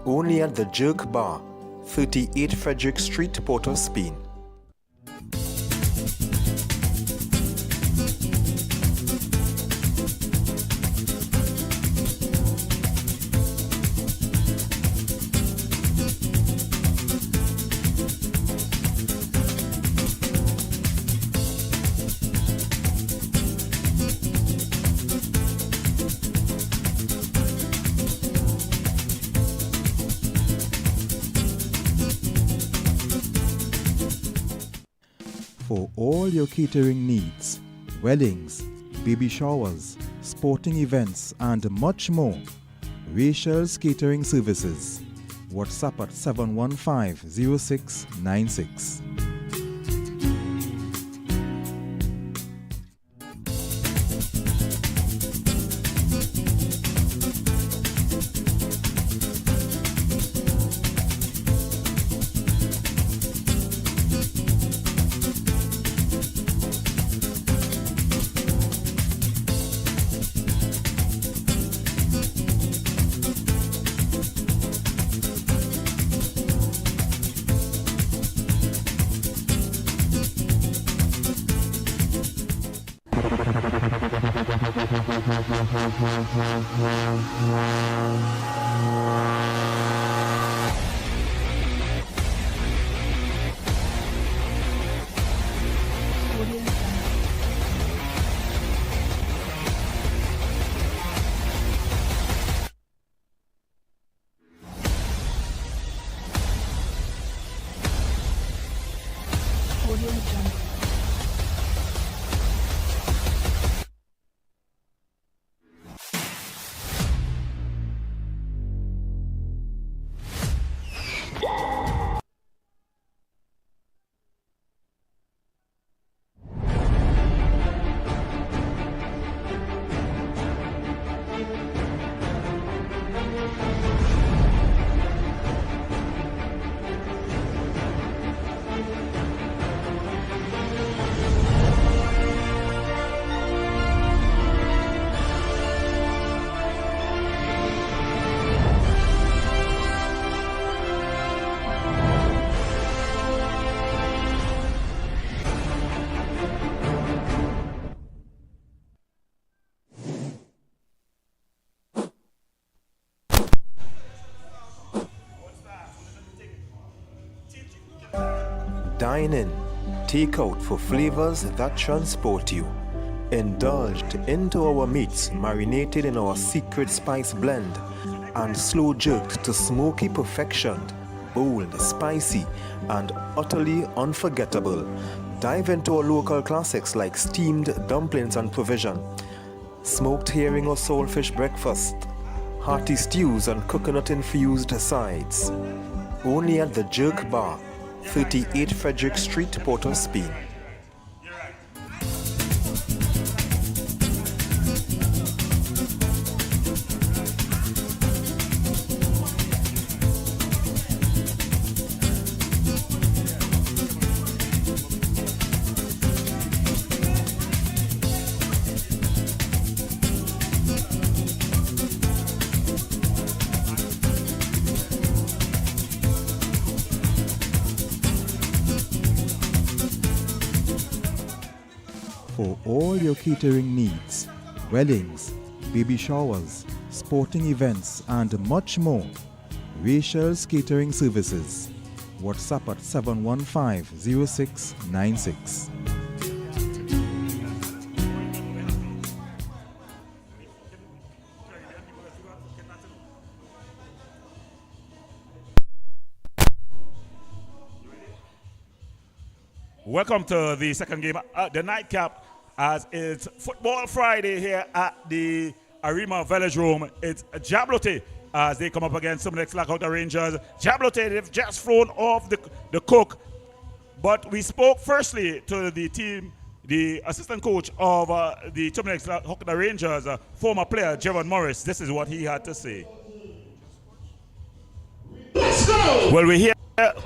Only at the Jerk Bar, 38 Frederick Street, Port of Spain. For all your catering needs, weddings, baby showers, sporting events, and much more, Rachel's Catering Services. WhatsApp at 715-0696. Dine in, take out for flavors that transport you. Indulged into our meats marinated in our secret spice blend and slow jerked to smoky perfection, bold, spicy, and utterly unforgettable. Dive into our local classics like steamed dumplings and provision, smoked herring or saltfish breakfast, hearty stews and coconut-infused sides. Only at the Jerk Bar, 38 Frederick Street, Port of Spain. For all your catering needs, weddings, baby showers, sporting events, and much more, Rachel's Catering Services. WhatsApp at 715-0696. Welcome to the second game, the nightcap, as it's Football Friday here at the Arima Velodrome. It's JABLOTEH as they come up against some of the Slackhouter Rangers. JABLOTEH, they've just flown off the cook. But we spoke firstly to the team, the assistant coach of the Terminix Slackhouter Rangers, former player Javon Morris. This is what he had to say. Let's go! Well, we're here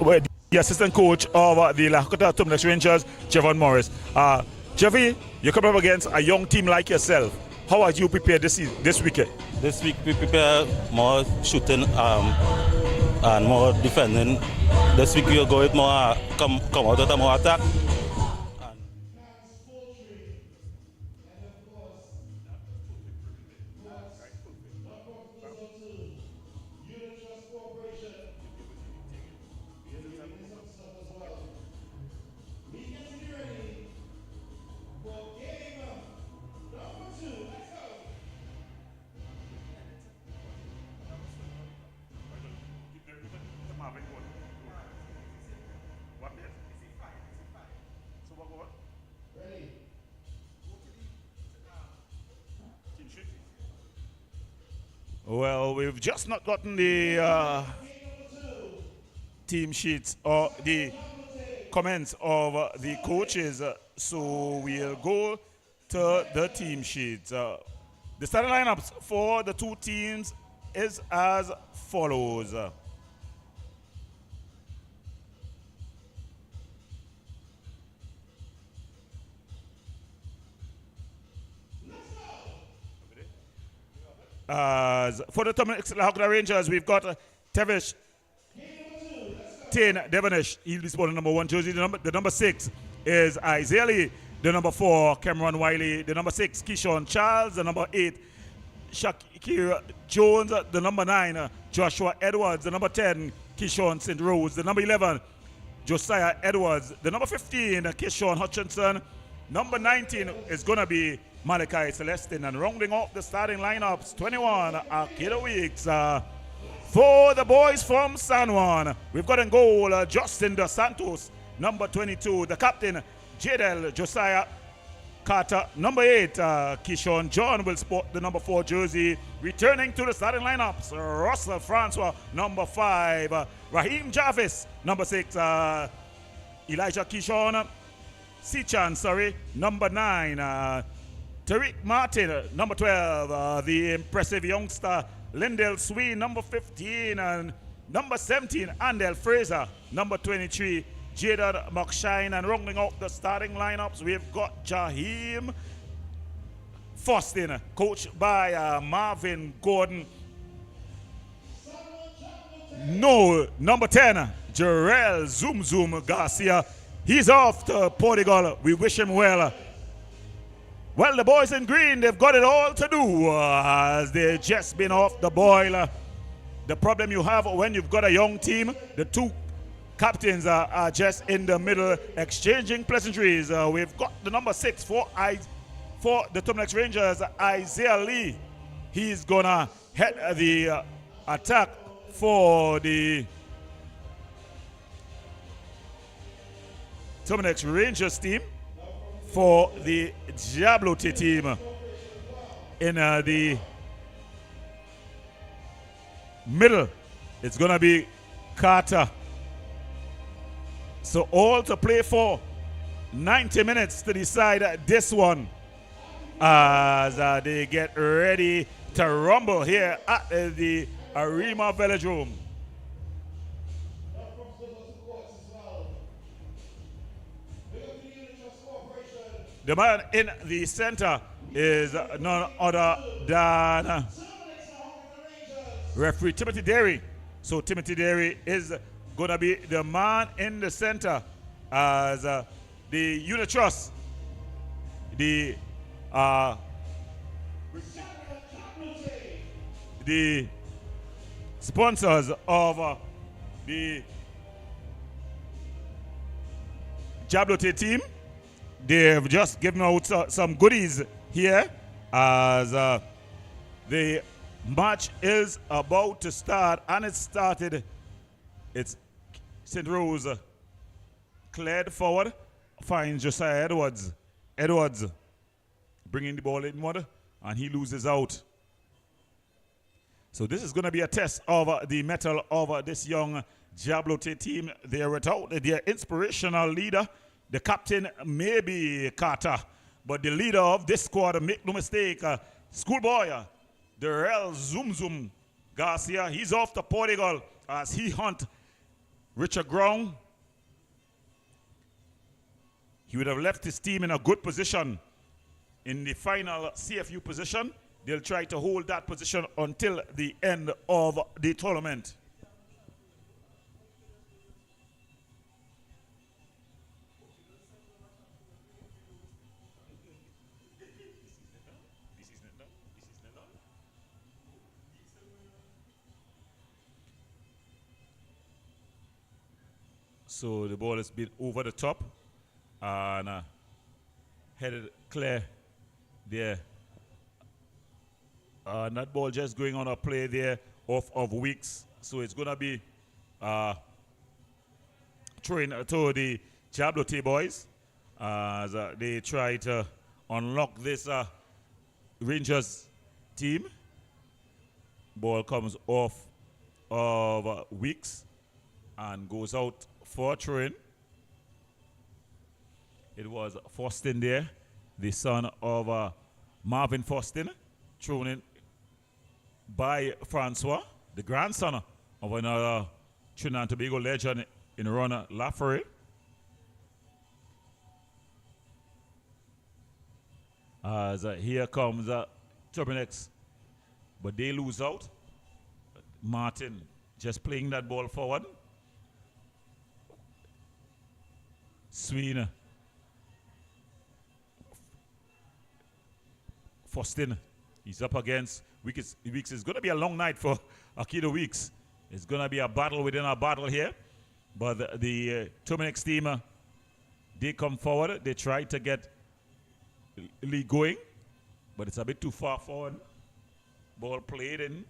with the assistant coach of the Lahokota Terminix Rangers, Javon Morris. Javi, you come up against a young team like yourself. How are you prepared this weekend? This week we prepare more shooting and more defending. This week we'll go with more come out with more attack. Well, we've just not gotten the team sheets or the comments of the coaches, so we'll go to the team sheets. The starting lineups for the two teams is as follows. For the Lahokota Rangers, we've got Tevish Tin Devonish. He'll be sporting number 1 jersey. The number 6 is Isaiah Lee. The number 4, Cameron Wiley. The number 6, Keyshawn Charles. The number 8, Shakir Jones. The number 9, Joshua Edwards. The number 10, Keyshawn St. Rose. The number 11, Josiah Edwards. The number 15, Keyshawn Hutchinson. Number 19 is going to be Malachi Celestin, and rounding off the starting lineups, 21, Arcada Weeks. For the boys from San Juan, we've got in goal Justin Dos Santos, number 22, the captain, Jadel Josiah Carter, number 8, Keyshawn John will sport the number 4 jersey. Returning to the starting lineups, Russell Francois, number 5, Raheem Jarvis, number 6, Elijah Keyshawn Sichan, number 9, Tariq Martin, number 12, the impressive youngster Lindell Sween, number 15, and number 17, Andel Fraser, number 23, Jadon McShine, and rounding out the starting lineups, we've got Jaheim Fostin, coached by Marvin Gordon. No, number 10, Jarrell Zoom Zoom Garcia. He's off to Portugal. We wish him well. Well, the boys in green, they've got it all to do as they've just been off the boil. The problem you have when you've got a young team, the two captains are just in the middle exchanging pleasantries. We've got the number 6 for the Terminix Rangers, Isaiah Lee. He's going to head the attack for the Terminex Rangers team for the JABLOTEH team in the middle. It's going to be Carter. So all to play for 90 minutes to decide this one as they get ready to rumble here at the Arima Velodrome. The man in the center is none other than referee Timothy Derry. So Timothy Derry is going to be the man in the center as the Unitrust, the sponsors of the JABLOTEH team. They've just given out some goodies here as the match is about to start, and it started. It's St. Rose cleared forward, finds Josiah Edwards. Edwards bringing the ball inward, and he loses out. So this is going to be a test of the mettle of this young JABLOTEH team. They're without their inspirational leader. The captain may be Carter, but the leader of this squad, make no mistake, schoolboy, Darrell Zoom Zoom Garcia, he's off to Portugal as he hunt Richard Ground. He would have left his team in a good position in the final CFU position. They'll try to hold that position until the end of the tournament. So the ball has been over the top and headed clear there. And that ball just going on a play there off of Weeks. So it's going to be throwing to the JABLOTEH boys as they try to unlock this Rangers team. Ball comes off of Weeks and goes out for throwing. It was Faustin there, the son of Marvin Faustin, thrown in by Francois, the grandson of another Trinidad and Tobago legend in Rona Laffery. As here comes Terminex, but they lose out. Martin just playing that ball forward. Sween. Faustin. He's up against Weeks. Weeks is going to be a long night for Akido Weeks. It's going to be a battle within a battle here. But the Terminex team, they come forward. They try to get Lee going, but it's a bit too far forward. Ball played in.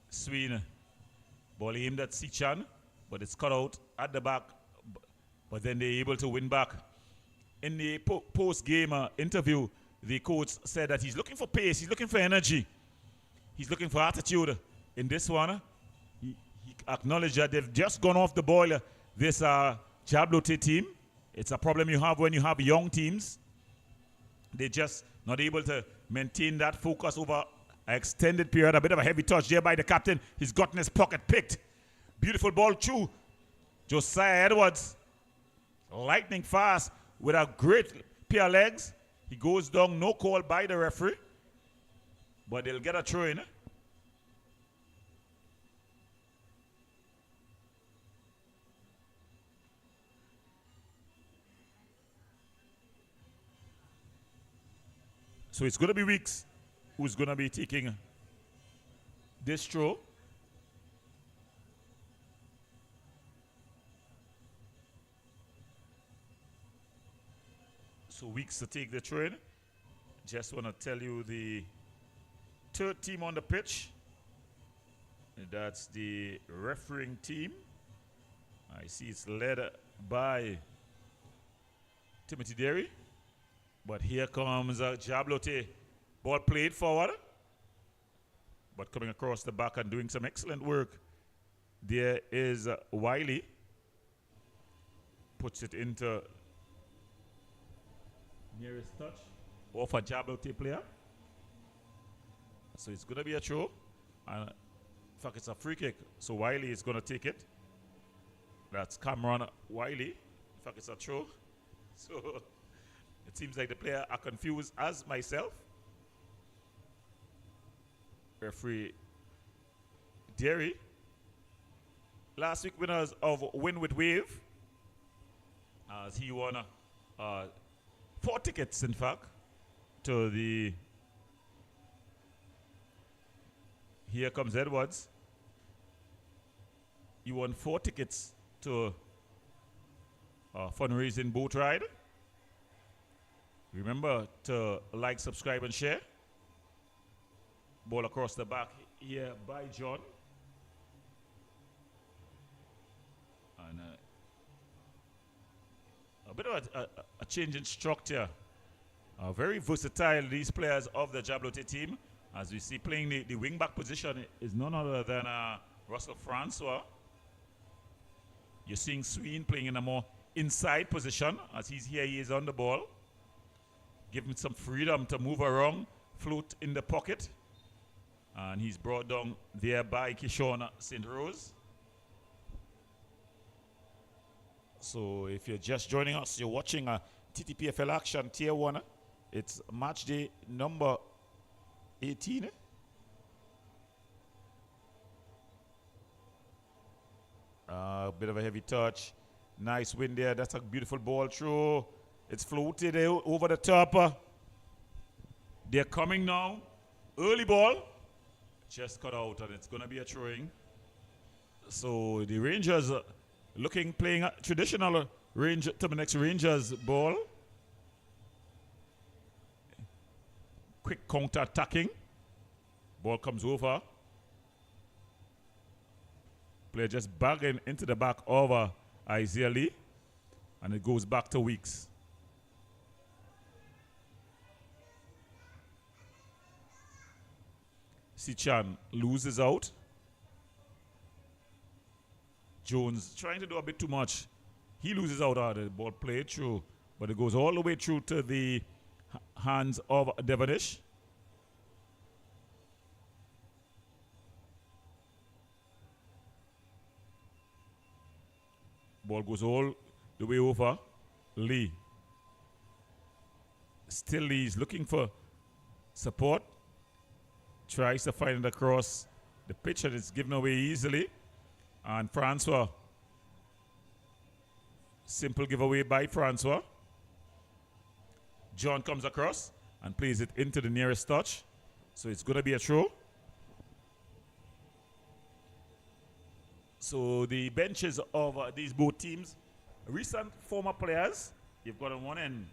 Sween. Ball aimed at Sichan, but it's cut out at the back. But then they're able to win back. In the post-game interview, the coach said that he's looking for pace, he's looking for energy, he's looking for attitude. In this one, he acknowledged that they've just gone off the boil, this JABLOTEH team. It's a problem you have when you have young teams. They're just not able to maintain that focus over an extended period. A bit of a heavy touch there by the captain. He's gotten his pocket picked. Beautiful ball through Josiah Edwards. Lightning fast with a great pair of legs. He goes down, no call by the referee. But they'll get a throw in. So it's going to be Weeks who's going to be taking this throw. So Weeks to take the throw in. Just want to tell you the third team on the pitch. That's the refereeing team. I see it's led by Timothy Derry. But here comes JABLOTEH. Ball played forward. But coming across the back and doing some excellent work. There is Wiley. Puts it into nearest touch. Off a JABLOTEH player. So it's going to be a throw. And in fact, it's a free kick. So Wiley is going to take it. That's Cameron Wiley. In fact, it's a throw. So it seems like the player are confused as myself. Referee Derry. Last week winners of Win with Wave. As he won 4 tickets, in fact, to the... Here comes Edwards. He won 4 tickets to fundraising boat ride. Remember to like, subscribe, and share. Ball across the back here by John. And a bit of a change in structure. Very versatile, these players of the JABLOTEH team. As we see, playing the wing-back position is none other than Russell Francois. You're seeing Sween playing in a more inside position. As he's here, he is on the ball. Give him some freedom to move around, float in the pocket. And he's brought down there by Kishon St. Rose. So if you're just joining us, you're watching a TTPFL action Tier 1. It's match day number 18. A bit of a heavy touch. Nice win there. That's a beautiful ball through. It's floated over the top. They're coming now. Early ball. Just cut out, and it's going to be a throwing. So the Rangers playing a traditional next Rangers ball. Quick counter attacking. Ball comes over. Player just bagging into the back over Isaiah Lee. And it goes back to Weeks. Sichan loses out. Jones trying to do a bit too much. He loses out. The ball played through. But it goes all the way through to the hands of Devonish. Ball goes all the way over. Lee. Still Lee's looking for support. Tries to find it across the pitch, and it's given away easily. And Francois. Simple giveaway by Francois. John comes across and plays it into the nearest touch. So it's going to be a throw. So the benches of these both teams, recent former players. You've got on one end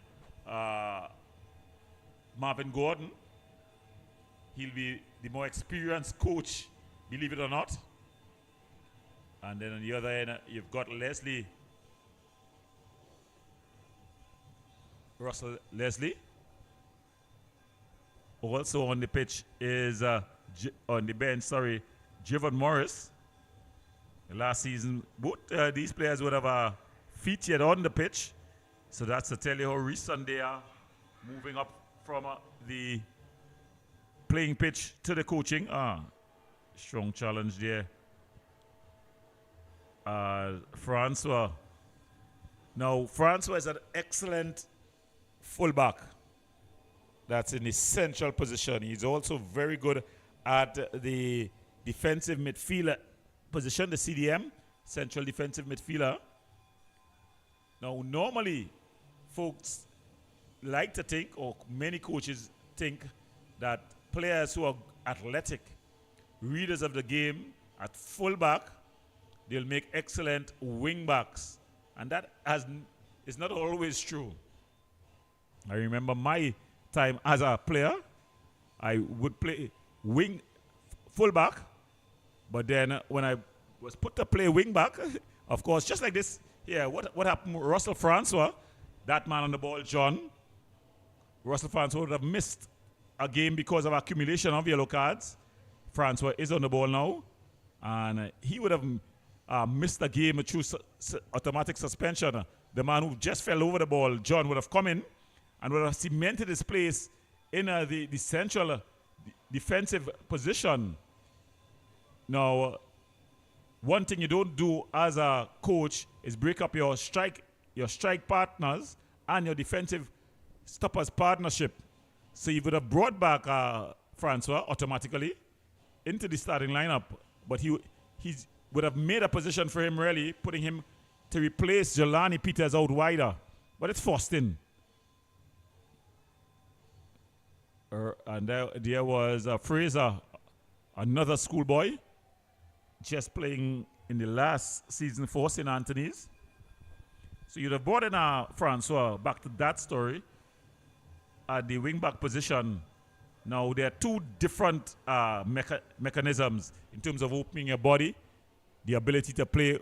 Marvin Gordon. He'll be the more experienced coach, believe it or not. And then on the other end, you've got Russell Leslie. Also on the pitch is, on the bench, Javon Morris. Last season, both these players would have featured on the pitch. So that's to tell you how recent they are moving up from the playing pitch to the coaching. Strong challenge there. Francois. Now, Francois is an excellent fullback. That's an essential position. He's also very good at the defensive midfielder position, the CDM, central defensive midfielder. Now, normally, folks like to think, or many coaches think, that players who are athletic, readers of the game at fullback, they'll make excellent wing backs. And that is not always true. I remember my time as a player, I would play fullback, But then when I was put to play wing back, of course, just like this, yeah, what happened with Russell Francois, that man on the ball, John, Russell Francois would have missed a game because of accumulation of yellow cards. Francois is on the ball now, and he would have missed the game through automatic suspension. The man who just fell over the ball, John, would have come in and would have cemented his place in the central defensive position. Now, one thing you don't do as a coach is break up your strike partners and your defensive stoppers partnership. So you would have brought back Francois automatically into the starting lineup, but he would have made a position for him, really, putting him to replace Jelani Peters out wider. But it's forced in. And there was Fraser, another schoolboy, just playing in the last season for St. Anthony's. So you'd have brought in Francois, back to that story, at the wing-back position. Now, there are two different mechanisms in terms of opening your body, the ability to play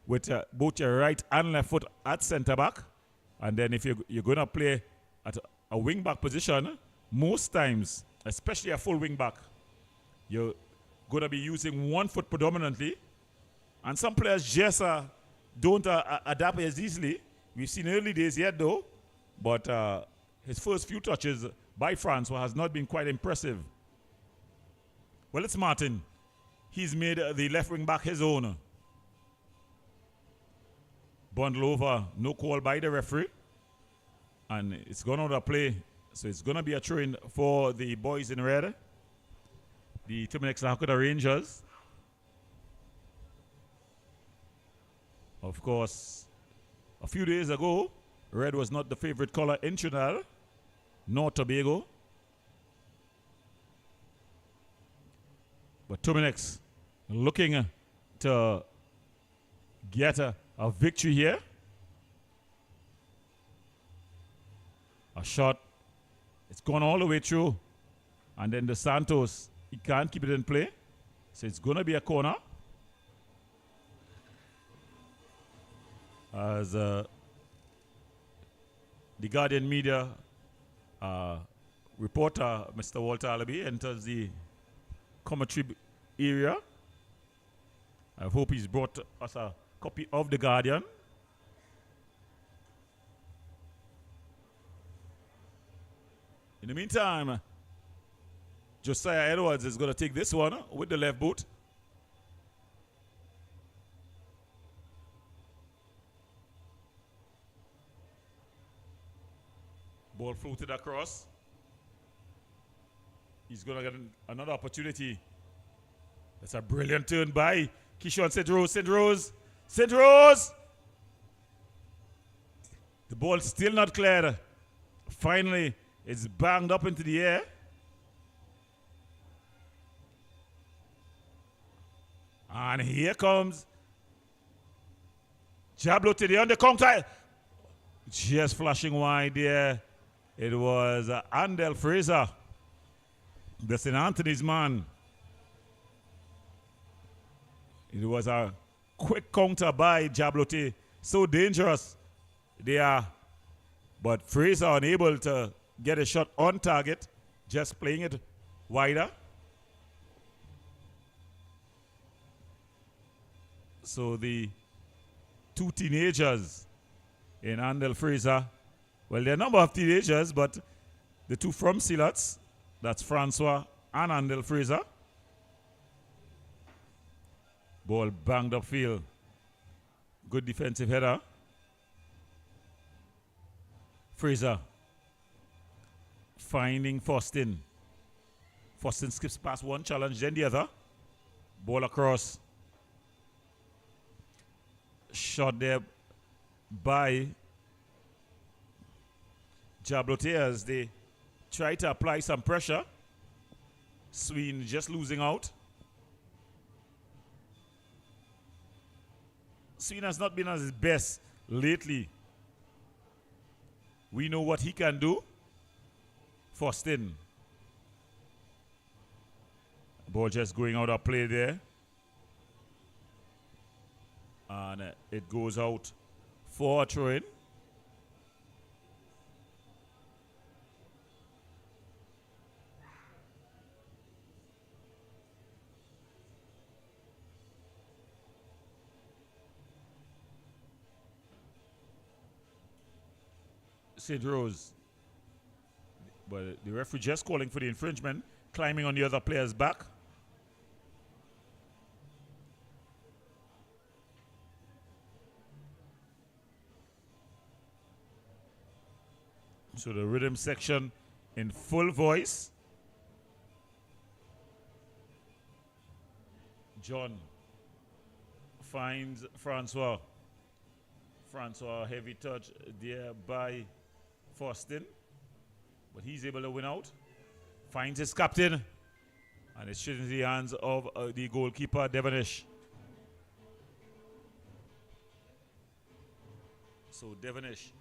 with both your right and left foot at centre-back. And then if you're going to play at a wing-back position, most times, especially a full wing-back, you're going to be using one foot predominantly. And some players just don't adapt as easily. We've seen early days yet, though. But his first few touches by Francois has not been quite impressive. Well, it's Martin. He's made the left wing back his own. Bundle over, no call by the referee. And it's gone out of play. So it's going to be a throw-in for the boys in red. The Terminex Lakota Rangers. Of course, a few days ago, red was not the favorite color in Trinidad nor Tobago. But Terminex looking to get a victory here. A shot. It's gone all the way through. And then the Santos, he can't keep it in play. So it's going to be a corner. As the Guardian media reporter, Mr. Walter Alabi, enters the commentary area. I hope he's brought us a copy of the Guardian. In the meantime, Josiah Edwards is going to take this one with the left boot. Ball floated across. He's going to get another opportunity. That's a brilliant turn by Keyshawn St. Rose. St. Rose. St. Rose! The ball still not cleared. Finally, it's banged up into the air. And here comes JABLOTEH on the counter. Just flashing wide there. It was Andel Fraser, the St. Anthony's man. It was a quick counter by JABLOTEH. So dangerous they are. But Fraser unable to get a shot on target, just playing it wider. So the two teenagers in Andel Fraser, well, there are a number of teenagers, but the two from Silots, that's Francois and Andel Fraser. Ball banged upfield. Good defensive header. Fraser finding Faustin. Faustin skips past one challenge, then the other. Ball across. Shot there by JABLOTEH as they try to apply some pressure. Sween just losing out. Sween has not been at his best lately. We know what he can do. Faustin. Ball just going out of play there. And it goes out for a throw-in. St. Rose. But the referee just calling for the infringement, climbing on the other player's back. So the rhythm section in full voice. John finds Francois. Francois, heavy touch there by Faustin. But he's able to win out. Finds his captain. And it's straight into the hands of the goalkeeper, Devonish. So Devonish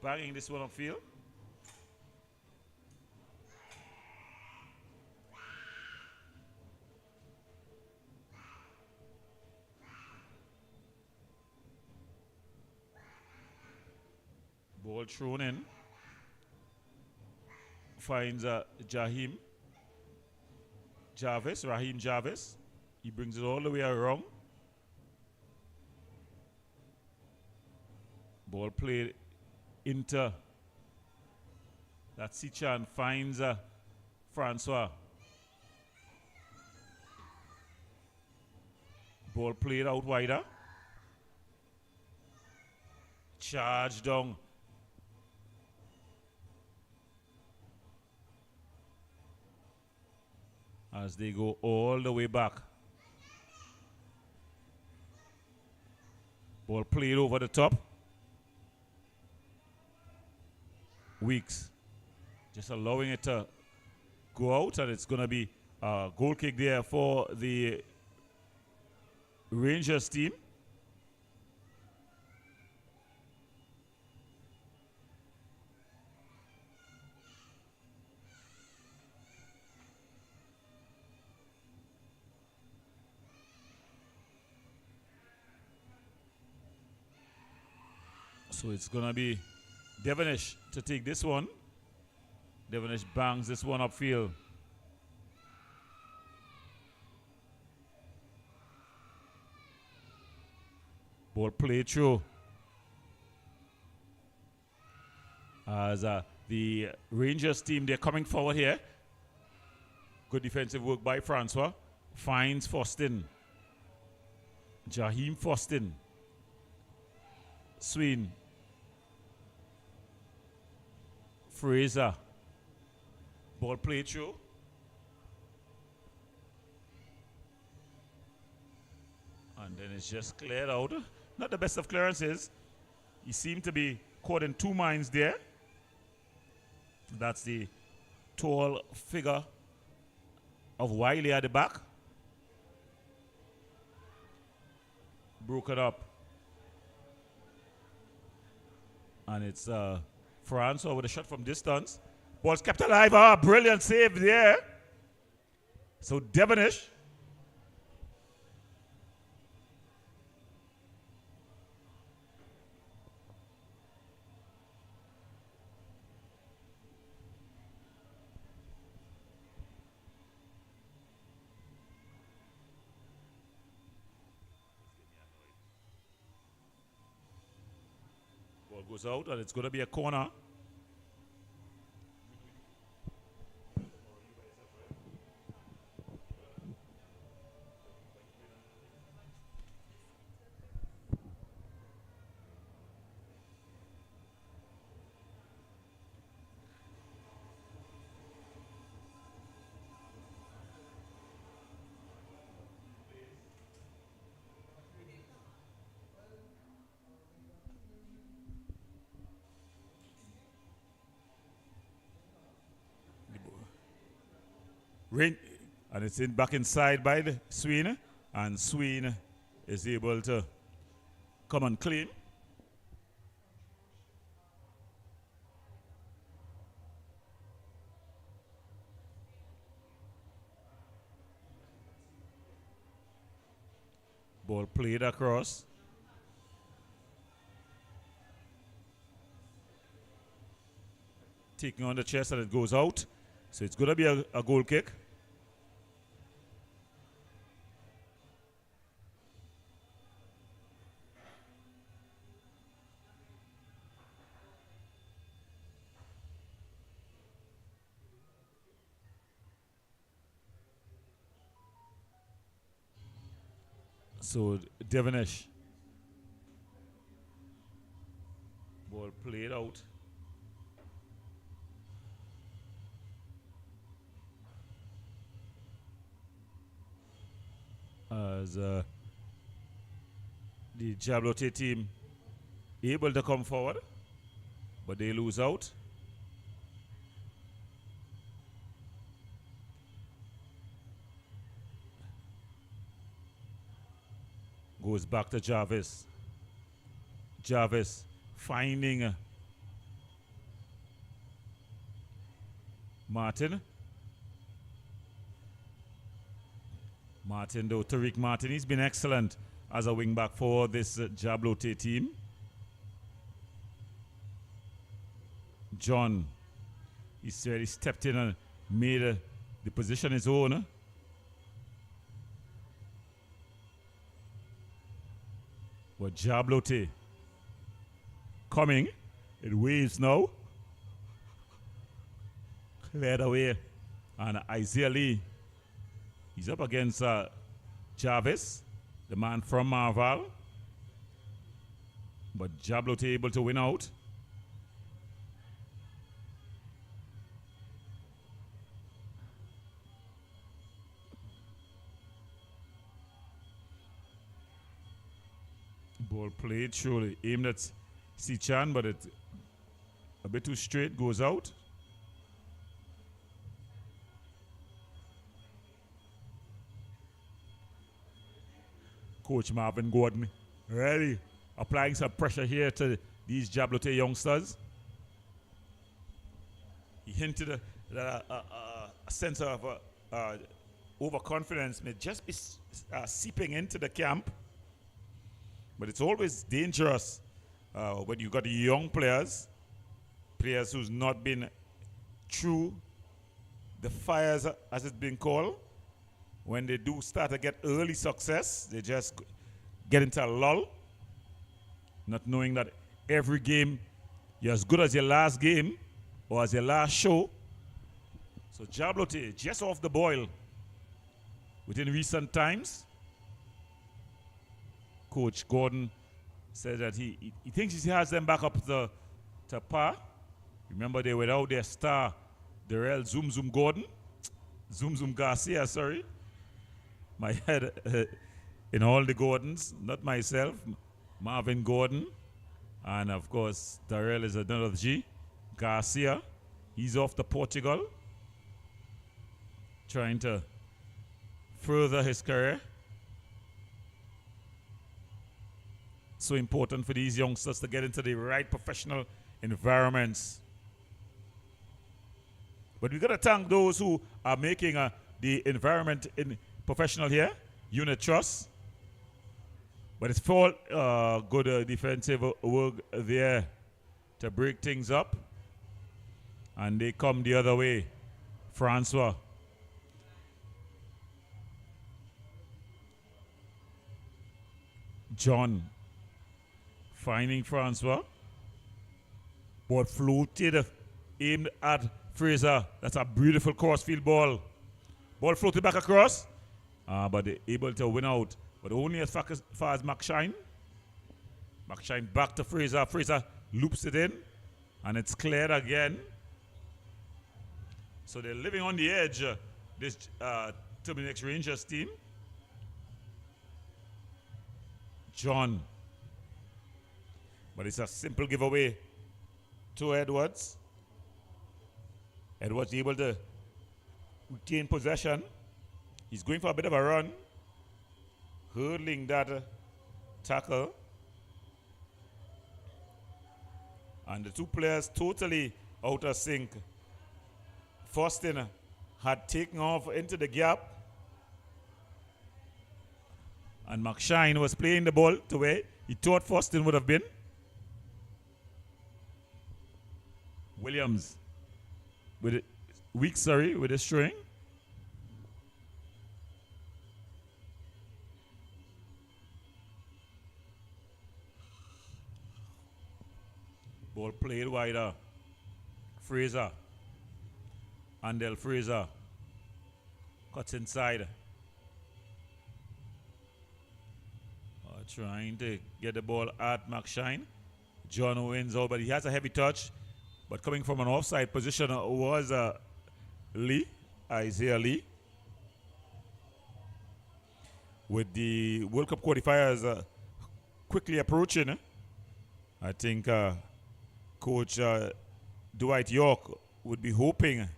banging this one upfield. Ball thrown in. Finds Raheem Jarvis. He brings it all the way around. Ball played into that Sichan finds Francois. Ball played out wider. Charge down. As they go all the way back. Ball played over the top. Weeks just allowing it to go out, and it's going to be a goal kick there for the Rangers team. So it's going to be Devonish to take this one. Devonish bangs this one upfield. Ball played through. As the Rangers team, they're coming forward here. Good defensive work by Francois. Finds Faustin. Jaheim Faustin. Sween. Fraser. Ball played through. And then it's just cleared out. Not the best of clearances. He seemed to be caught in two minds there. That's the tall figure of Wiley at the back. Broken up. And it's Francois with a shot from distance. Ball's kept alive. Brilliant save there. So Devonish. Ball goes out, and it's going to be a corner. And it's in back inside by the Sween, and Sween is able to come and claim. Ball played across. taking on the chest and it goes out. So it's going to be a goal kick. So Devonish. Ball played out. As the JABLOTEH team able to come forward, but they lose out. Goes back to Jarvis. Jarvis finding Martin. Martin, though, Tariq Martin, he's been excellent as a wing back for this JABLOTEH team. John, he stepped in and made the position his own. But JABLOTEH coming. It waves now. Cleared away. And Isaiah Lee, he's up against Jarvis, the man from Marval. But JABLOTEH able to win out. Ball played, surely aimed at Sichan, but it a bit too straight, goes out. Coach Marvin Gordon really applying some pressure here to these JABLOTEH youngsters. He hinted that a sense of overconfidence may just be seeping into the camp. But it's always dangerous when you got young players who's not been through the fires, as it's been called. When they do start to get early success, they just get into a lull, not knowing that every game you're as good as your last game or as your last show. So JABLOTEH just off the boil within recent times. Coach Gordon said that he thinks he has them back up to par. Remember, they were out their star, Darrell Zoom Zoom Gordon. Zoom Zoom Garcia, sorry. My head in all the Gordons, not myself. Marvin Gordon. And of course, Darrell is another G. Garcia, he's off to Portugal, trying to further his career. So important for these youngsters to get into the right professional environments. But we got to thank those who are making the environment in professional here, Unit Trust. But it's for good defensive work there to break things up. And they come the other way. Francois. John. Finding Francois. Ball floated, aimed at Fraser. That's a beautiful crossfield ball. Ball floated back across, but they're able to win out. But only as far as McShine. McShine back to Fraser. Fraser loops it in, and it's cleared again. So they're living on the edge, this Terminix Rangers team. John. But it's a simple giveaway to Edwards. Edwards able to retain possession. He's going for a bit of a run. Hurdling that tackle. And the two players totally out of sync. Faustin had taken off into the gap. And McShine was playing the ball to where he thought Faustin would have been. Williams with it, weak, sorry, with the string. Ball played wider. Fraser. Andel Fraser. Cuts inside. Trying to get the ball at McShine. John wins out, but he has a heavy touch. But coming from an offside position was Lee, Isaiah Lee. With the World Cup qualifiers quickly approaching, I think Coach Dwight York would be hoping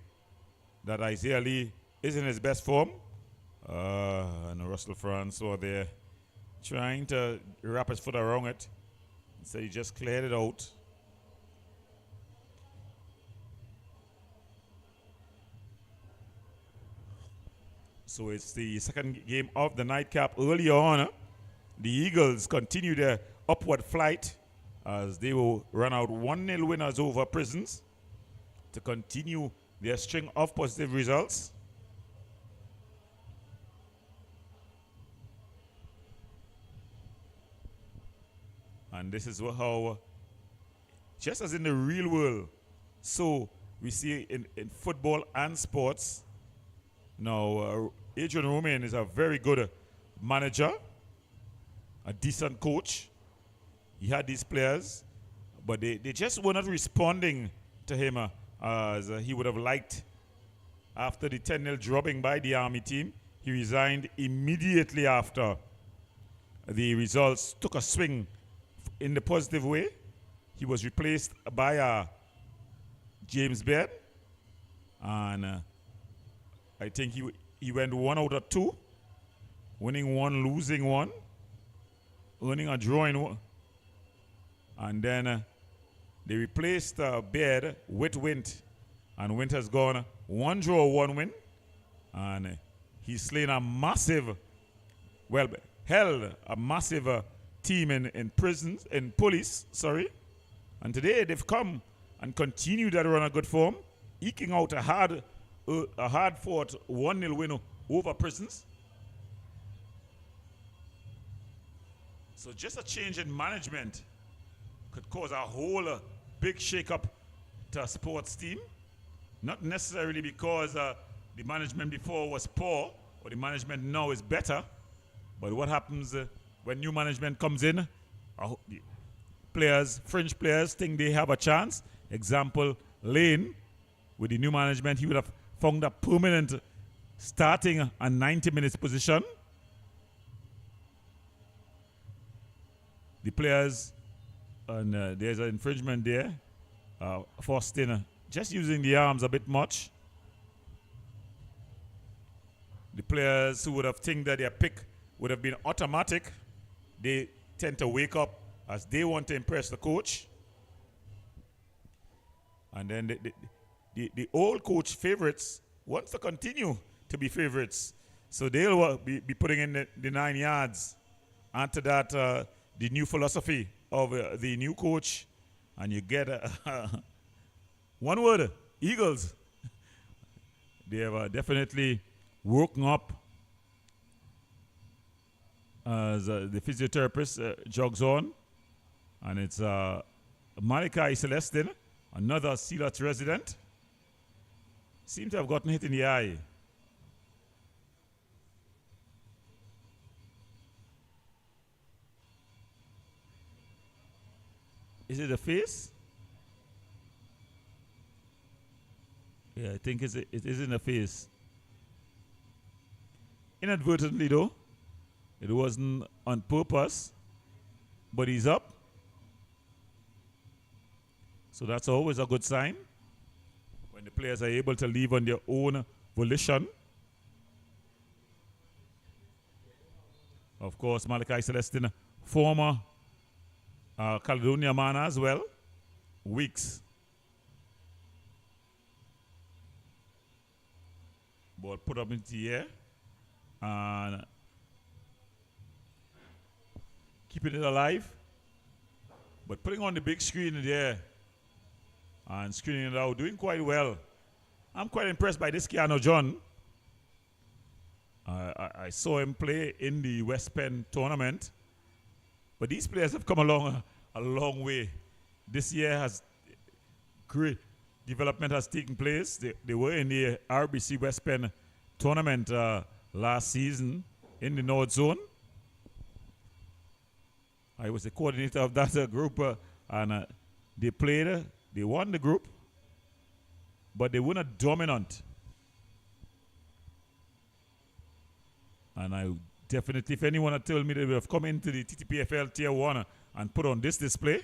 that Isaiah Lee is in his best form. And Russell Francois there trying to wrap his foot around it. So he just cleared it out. So it's the second game of the nightcap. Early on, the Eagles continue their upward flight as they will run out 1-0 winners over Prisons to continue their string of positive results. And this is how, just as in the real world, so we see in football and sports. Now, Adrian Romain is a very good manager, a decent coach. He had these players, but they just were not responding to him as he would have liked. After the 10-0 drubbing by the Army team, he resigned immediately after the results took a swing in the positive way. He was replaced by James Baird, and I think he went 1 out of 2, winning 1, losing 1, earning a draw in 1. And then they replaced Baird with Wint, and Wint has gone 1 draw, 1 win, and he's slain a massive, held a massive team in prisons, in police, sorry. And today they've come and continued that run of good form, eking out a hard-fought 1-0 win over Prisons. So just a change in management could cause a whole big shake-up to a sports team. Not necessarily because the management before was poor or the management now is better, but what happens when new management comes in, players, fringe players think they have a chance. Example, Lane, with the new management, he would have found a permanent starting a 90 minutes position. The players, and there's an infringement there. Faustin just using the arms a bit much. The players who would have think that their pick would have been automatic, they tend to wake up as they want to impress the coach. And then the old coach favorites want to continue to be favorites. So they'll be putting in the 9 yards. After that, the new philosophy of the new coach. And you get one word, Eagles. They have definitely woken up as the physiotherapist jogs on. And it's Malachi Celestin, another Sealat resident. Seems to have gotten hit in the eye. Is it the face? Yeah, I think it is in the face. Inadvertently, though. It wasn't on purpose. But he's up. So that's always a good sign when the players are able to leave on their own volition. Of course, Malachi Celestin, former Caledonia man as well. Weeks. Ball put up into the air. And keeping it alive. But putting on the big screen there and screening it out, doing quite well. I'm quite impressed by this Keanu John. I saw him play in the West Penn tournament. But these players have come along a long way. This year has great development has taken place. They were in the RBC West Penn tournament last season in the North Zone. I was the coordinator of that group, and they played. They won the group, but they weren't dominant. And I definitely, if anyone had told me they would have come into the TTPFL Tier 1 and put on this display,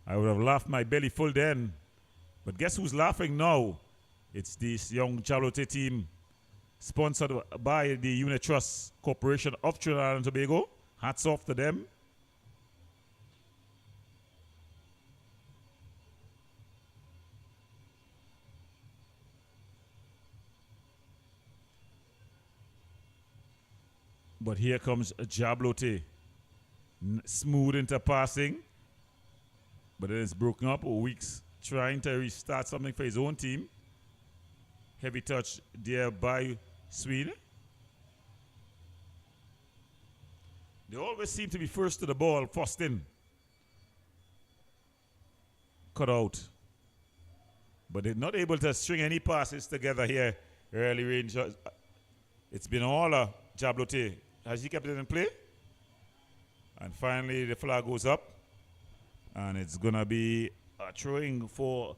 I would have laughed my belly full then. But guess who's laughing now? It's this young JABLOTEH team sponsored by the Unit Trust Corporation of Trinidad and Tobago. Hats off to them. But here comes JABLOTEH. Smooth into passing. But then it's broken up. Weeks trying to restart something for his own team. Heavy touch there by Sweden. They always seem to be first to the ball, first in. Cut out. But they're not able to string any passes together here. Early range. It's been all JABLOTEH. Has he kept it in play? And finally the flag goes up. And it's going to be a throwing for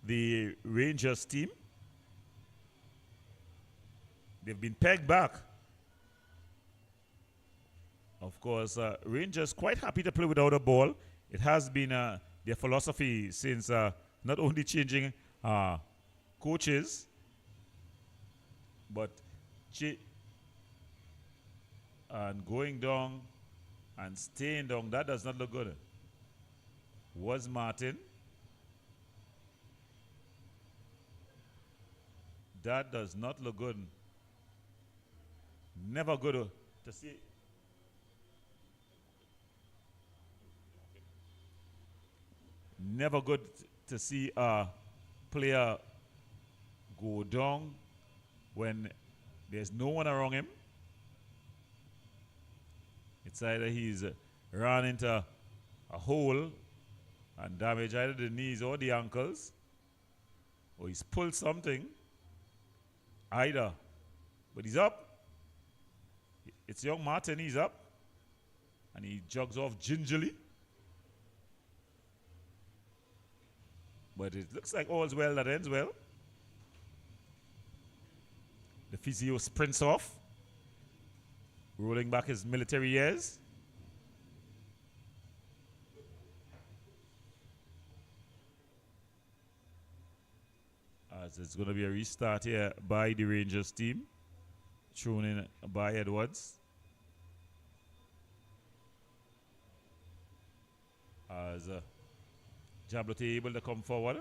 the Rangers team. They've been pegged back. Of course, Rangers quite happy to play without a ball. It has been their philosophy since not only changing coaches, but and going down and staying down. That does not look good. Was Martin. That does not look good. Never good to see. Never good to see a player go down when there's no one around him. It's either he's run into a hole and damaged either the knees or the ankles, or he's pulled something. Either. But he's up. It's young Martin, he's up. And he jogs off gingerly. But it looks like all's well that ends well. The physio sprints off, rolling back his military years. As it's going to be a restart here by the Rangers team. Thrown in by Edwards. As JABLOTEH able to come forward.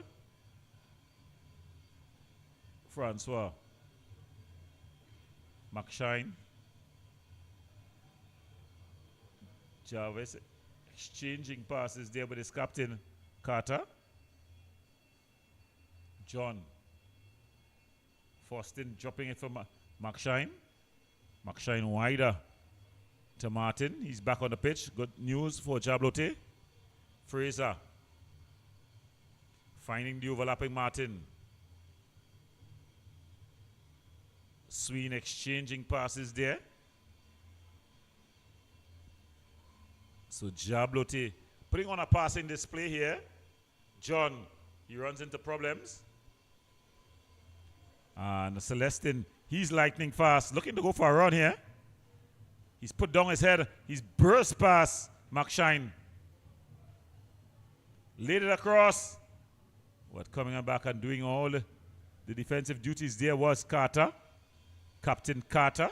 Francois McShine. Jarvis exchanging passes there with his captain Carter. John Faustin dropping it for McShine. McShine wider to Martin. He's back on the pitch. Good news for JABLOTEH. Fraser finding the overlapping Martin. Sween exchanging passes there. So JABLOTEH putting on a passing display here. John, he runs into problems. And Celestin, he's lightning fast, looking to go for a run here. He's put down his head. He's burst past McShine. Laid it across. What coming back and doing all the defensive duties there was Carter. Captain Carter.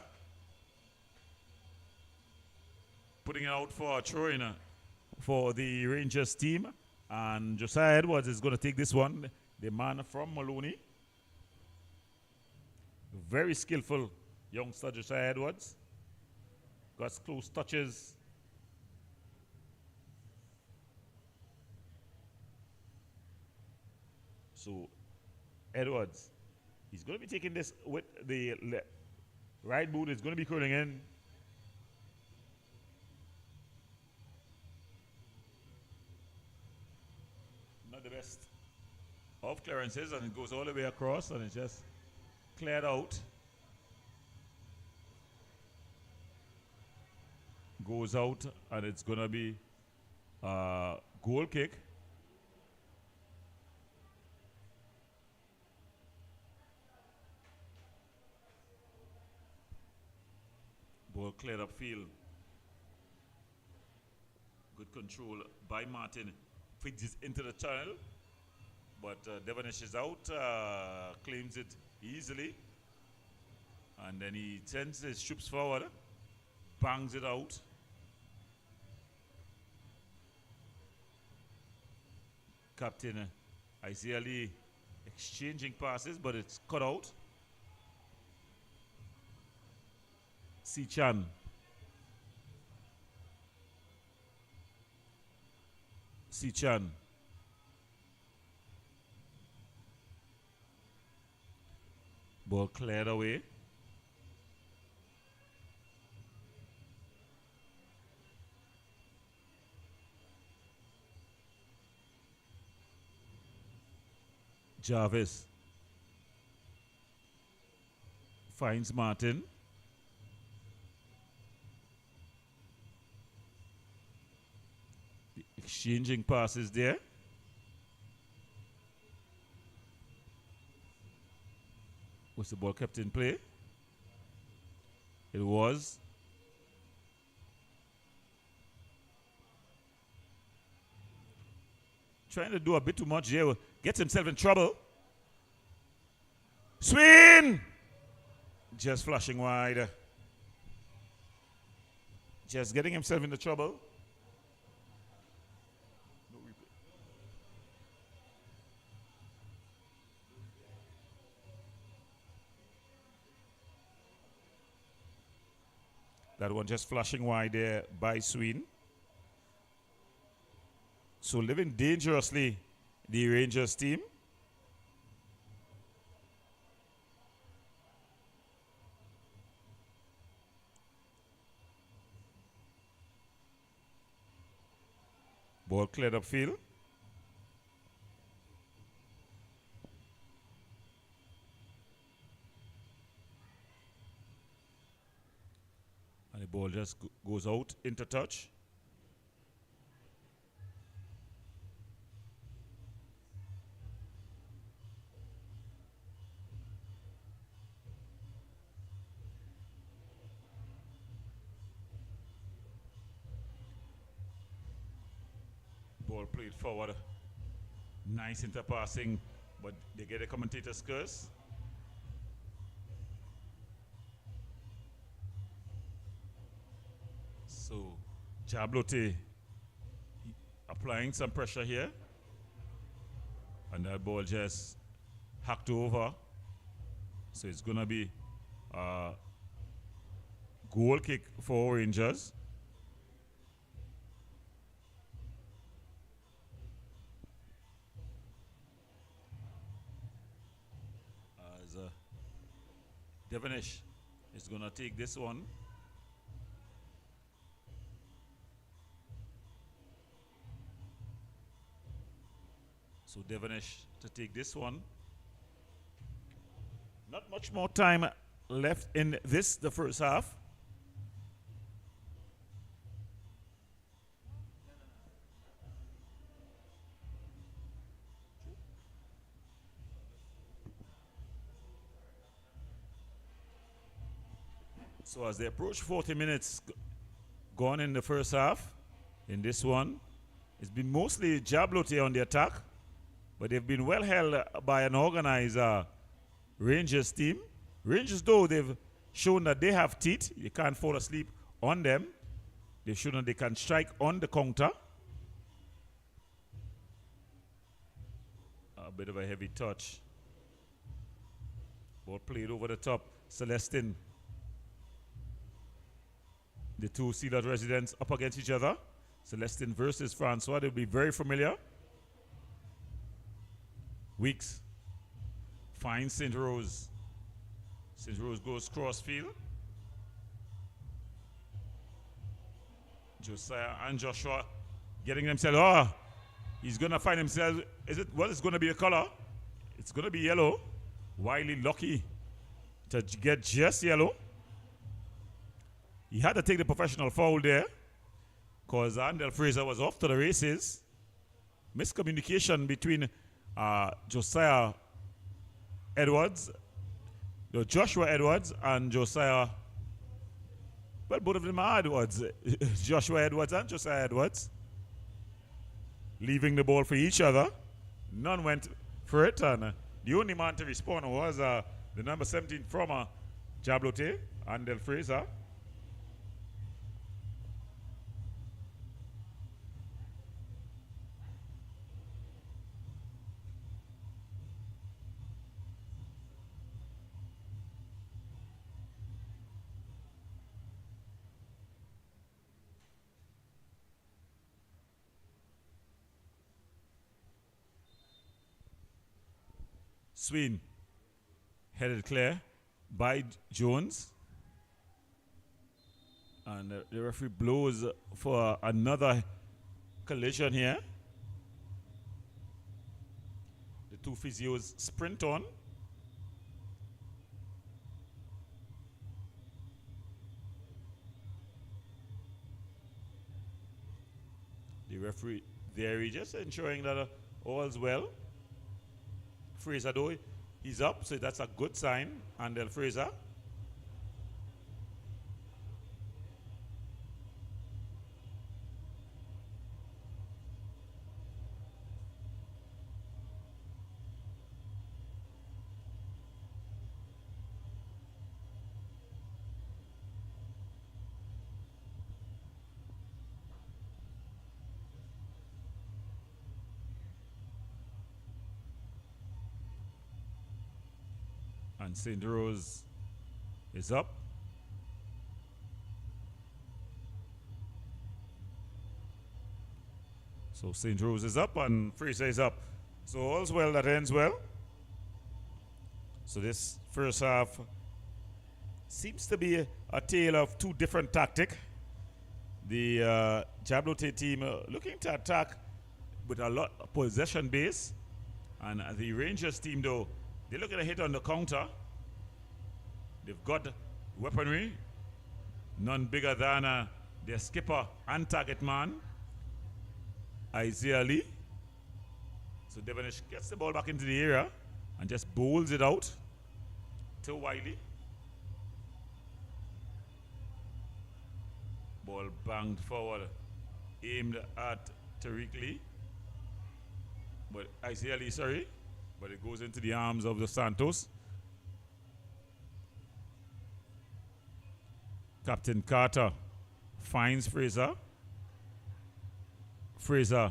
Putting it out for a throw-in for the Rangers team. And Josiah Edwards is going to take this one. The man from Maloney. Very skillful youngster Josiah Edwards. Got close touches. So Edwards He's going to be taking this with the right boot. It's going to be curling in. Not the best of clearances, and it goes all the way across, and it's just cleared out. Goes out, and it's going to be a goal kick. Ball cleared up field. Good control by Martin. Feeds it into the channel, but Devonish is out, claims it easily, and then he sends his troops forward, bangs it out. Captain Isaiah Lee exchanging passes, but it's cut out. Sichan. Sichan. Ball cleared away. Jarvis finds Martin. Exchanging passes there. Was the ball kept in play? It was. Trying to do a bit too much here. Gets himself in trouble. Swing! Just flashing wide. Just getting himself into trouble. That one just flashing wide there by Sween. So living dangerously, the Rangers team. Ball cleared up field. And the ball just goes out into touch. Ball played forward. Nice interpassing, but they get a commentator's curse. So Jabloteh applying some pressure here. And that ball just hacked over. So it's going to be a goal kick for Rangers. As Devonish is going to take this one. So Devonish to take this one. Not much more time left in this, the first half. So as they approach 40 minutes gone in the first half, in this one, it's been mostly Jabloteh on the attack. But they've been well held by an organized Rangers team. Rangers, though, they've shown that they have teeth. You can't fall asleep on them. They've shown that they can strike on the counter. A bit of a heavy touch. Ball played over the top. Celestin. The two Sealot residents up against each other. Celestin versus Francois. They'll be very familiar. Weeks finds St. Rose. St. Rose goes crossfield. Josiah and Joshua getting themselves. Oh, he's going to find himself. What is going to be the color? It's going to be yellow. Wiley lucky to get just yellow. He had to take the professional foul there because Andel Fraser was off to the races. Miscommunication between Joshua Edwards and Josiah. Well, both of them are Edwards. Joshua Edwards and Josiah Edwards. Leaving the ball for each other. None went for it. And the only man to respond was the number 17 from JABLOTEH, Andel Fraser. Sween headed clear by Jones. And the referee blows for another collision here. The two physios sprint on. The referee there, he just ensuring that all's well. Fraser though, he's up, so that's a good sign. Andel Fraser. And St. Rose is up. So St. Rose is up and Fraser is up. So all's well that ends well. So this first half seems to be a tale of two different tactics. The JABLOTEH team looking to attack with a lot of possession base. And the Rangers team though, they're looking to hit on the counter. They've got weaponry, none bigger than their skipper and target man, Isaiah Lee. So Devonish gets the ball back into the area and just bowls it out to Wiley. Ball banged forward, aimed at Tariq Lee. But Isaiah Lee, sorry. But it goes into the arms of the Santos. Captain Carter finds Fraser. Fraser.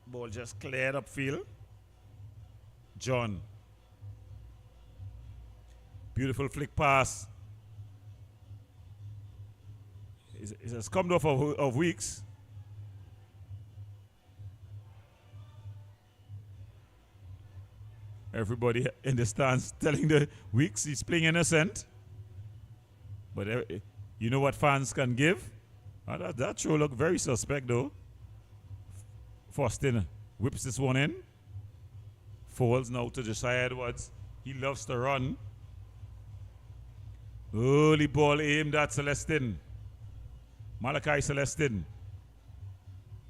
Ball just cleared upfield. John. Beautiful flick pass. It has come off of Weeks. Everybody in the stands telling the Weeks he's playing innocent. But you know what fans can give? That sure look very suspect though. Faustin whips this one in. Falls now to Josiah Edwards. He loves to run. Early ball aimed at Celestin. Malachi Celestin.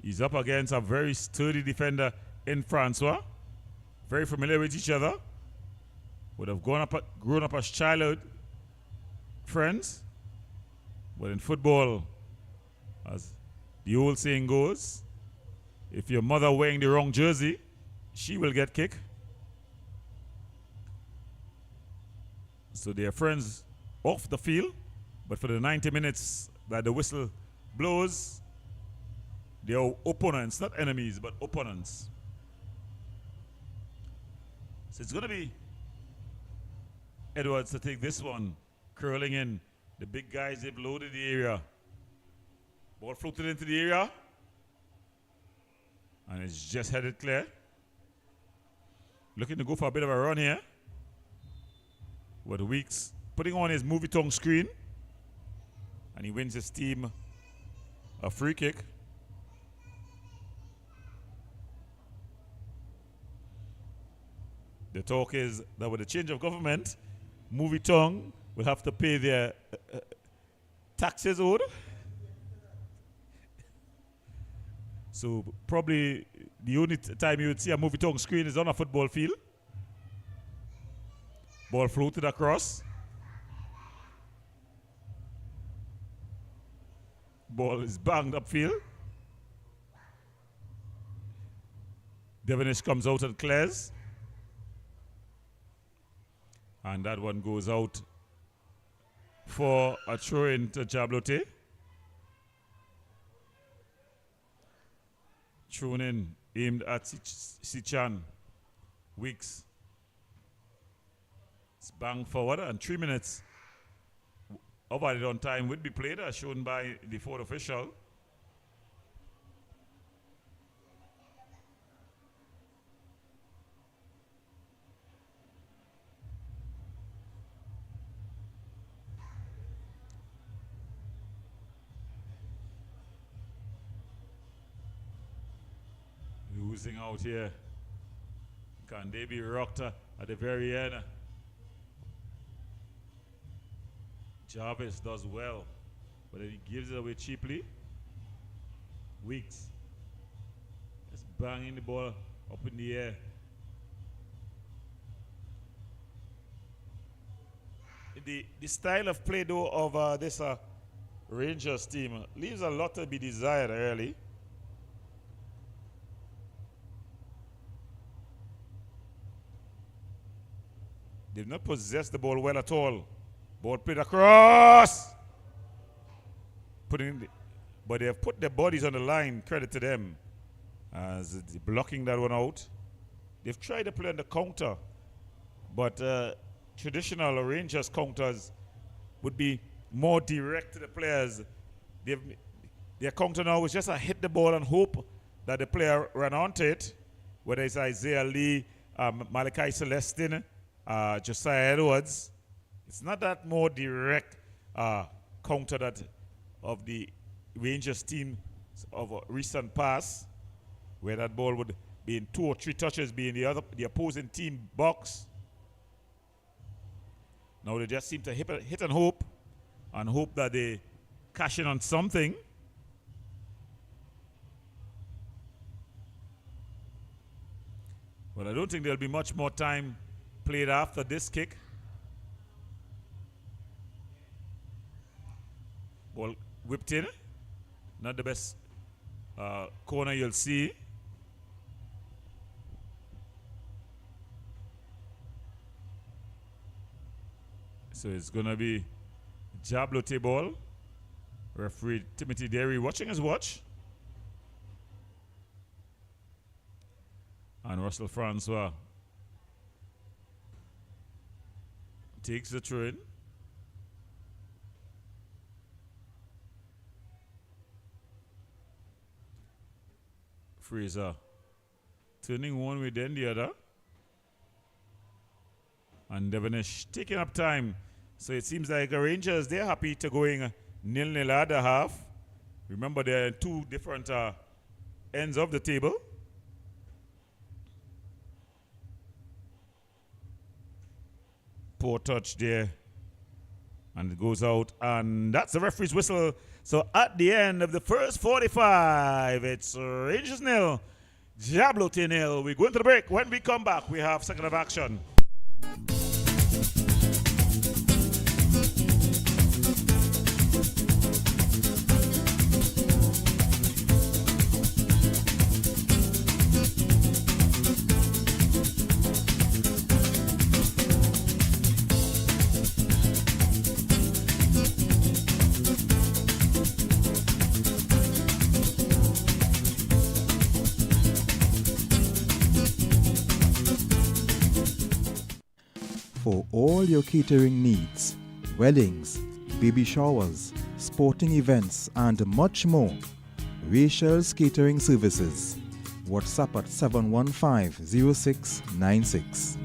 He's up against a very sturdy defender in Francois. Very familiar with each other. Would have grown up as childhood friends. But in football, as the old saying goes, if your mother wearing the wrong jersey, she will get kicked. So they are friends off the field, but for the 90 minutes that the whistle blows, they are opponents, not enemies, but opponents. So it's going to be Edwards to take this one, curling in. The big guys, they've loaded the area. Ball floated into the area. And it's just headed clear. Looking to go for a bit of a run here. With Weeks putting on his movie tongue screen. And he wins his team a free kick. The talk is that with the change of government, movie tongue will have to pay their taxes owed. So probably the only time you would see a movie tongue screen is on a football field. Ball floated across. Ball is banged upfield. Devonish comes out and clears. And that one goes out for a throw in to JABLOTEH. Thrown in, aimed at Sichan. Weeks. It's banged forward, and 3 minutes of added on time would be played, as shown by the fourth official. Losing out here. Can they be rocked at the very end? Jarvis does well, but then he gives it away cheaply. Weeks. Just banging the ball up in the air. The style of play though of this Rangers team leaves a lot to be desired early. They've not possessed the ball well at all. Ball played across. But they have put their bodies on the line. Credit to them as blocking that one out. They've tried to play on the counter, but traditional Rangers counters would be more direct to the players. Their counter now is just a hit the ball and hope that the player ran onto it, whether it's Isaiah Lee, Malachi Celestin, Josiah Edwards. It's not that more direct counter that of the Rangers team of a recent past, where that ball would be in 2 or 3 touches, be in the opposing team box. Now they just seem to hit and hope that they cash in on something. But I don't think there'll be much more time played after this kick. Ball whipped in. Not the best corner you'll see. So it's going to be JABLOTEH ball. Referee Timothy Derry watching his watch. And Russell Francois takes the throw in. Fraser turning one way, then the other. And Devonish taking up time. So it seems like the Rangers, they're happy to going 0-0 at the half. Remember, they're in 2 different ends of the table. Poor touch there. And it goes out. And that's the referee's whistle. So at the end of the first 45, it's Rangers 0, JABLOTEH 0. We go into the break. When we come back, we have second of action. For all your catering needs, weddings, baby showers, sporting events, and much more, Rachel's Catering Services. WhatsApp at 715-0696.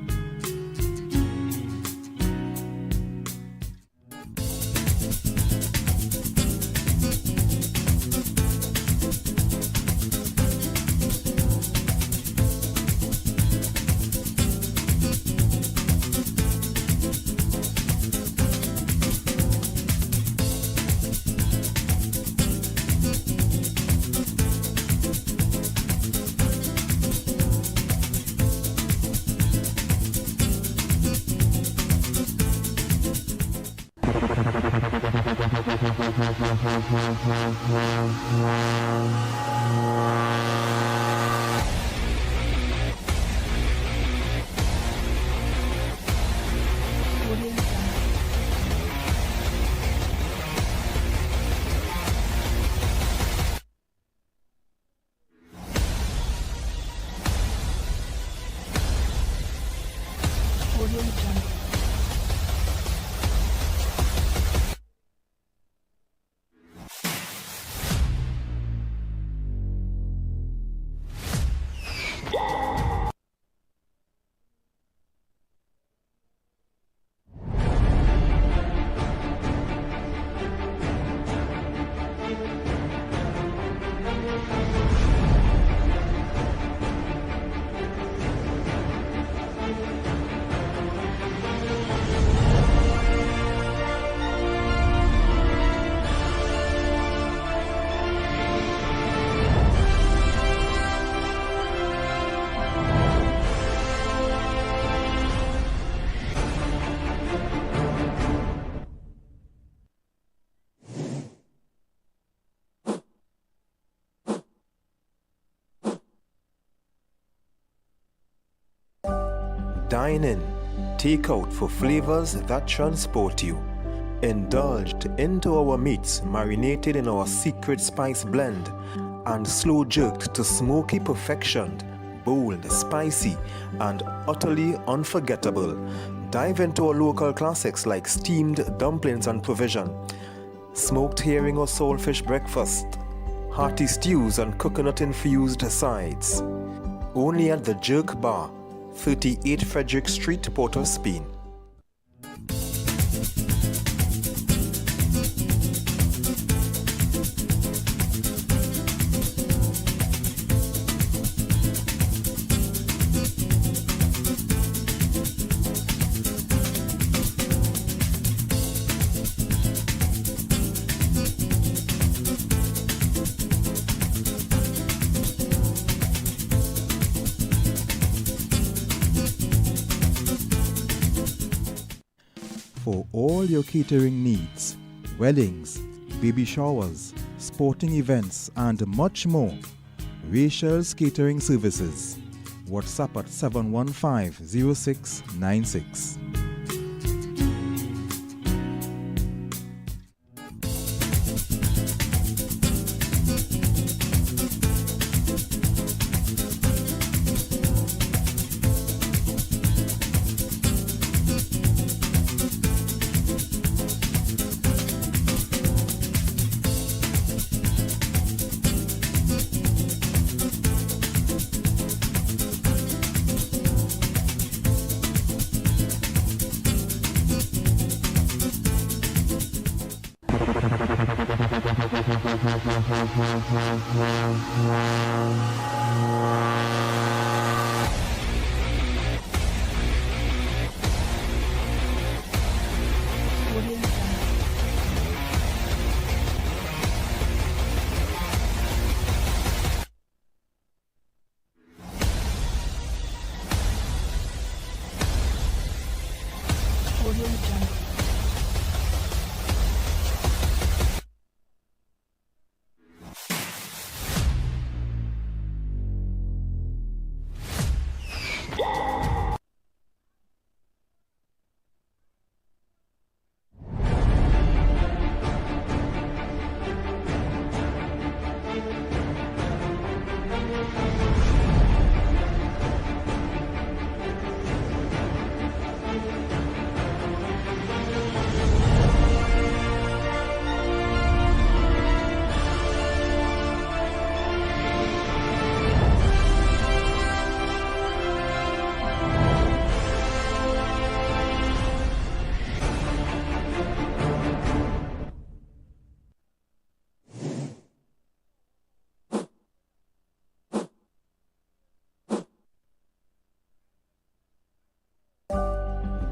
Dine in, take out for flavors that transport you. Indulged into our meats marinated in our secret spice blend and slow jerked to smoky perfection, bold, spicy, and utterly unforgettable. Dive into our local classics like steamed dumplings and provision, smoked herring or saltfish breakfast, hearty stews and coconut-infused sides. Only at the Jerk Bar, 38 Frederick Street, Port of Spain. For all your catering needs, weddings, baby showers, sporting events, and much more, Rachel's Catering Services. WhatsApp at 715-0696.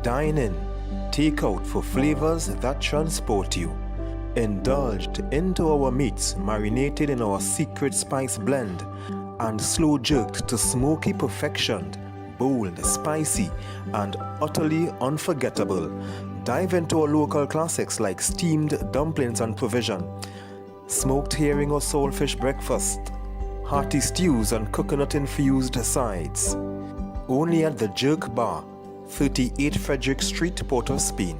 Dine in, take out for flavors that transport you. Indulged into our meats marinated in our secret spice blend and slow jerked to smoky perfection, bold, spicy, and utterly unforgettable. Dive into our local classics like steamed dumplings and provision, smoked herring or saltfish breakfast, hearty stews and coconut-infused sides. Only at the Jerk Bar, 38 Frederick Street, Port of Spain.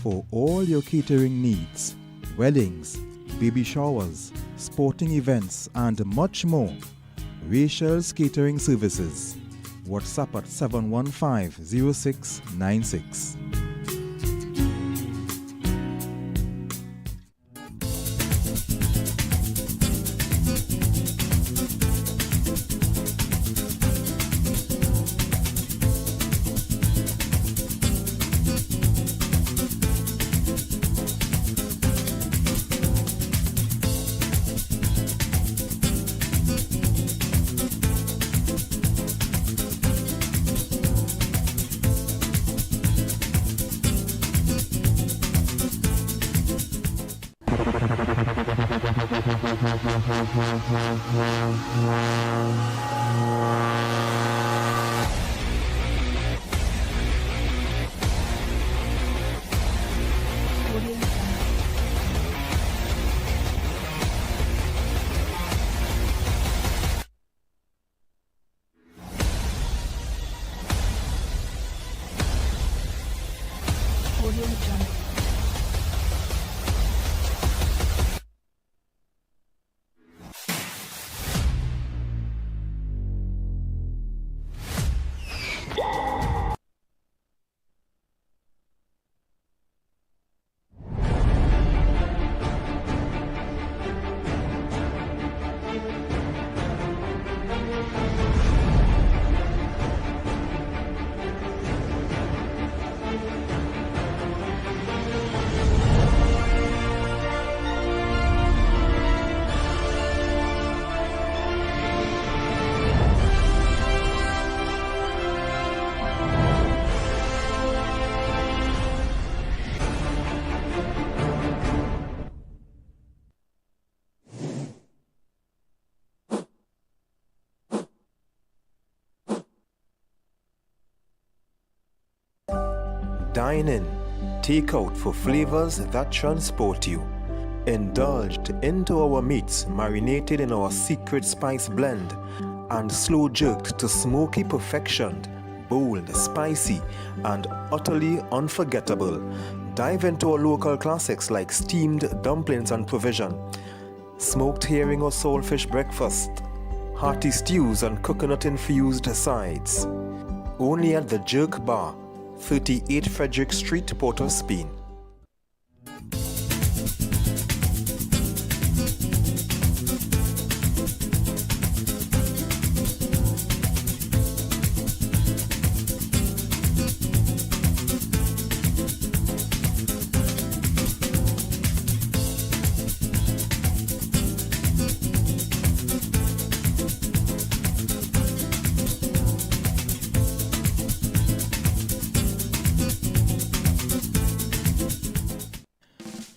For all your catering needs, weddings, baby showers, sporting events, and much more, Rachel's Catering Services. WhatsApp at 715-0696. Dine in, take out for flavors that transport you. Indulged into our meats marinated in our secret spice blend and slow jerked to smoky perfection, bold, spicy, and utterly unforgettable. Dive into our local classics like steamed dumplings and provision, smoked herring or saltfish breakfast, hearty stews and coconut-infused sides. Only at the Jerk Bar, 38 Frederick Street, Port of Spain.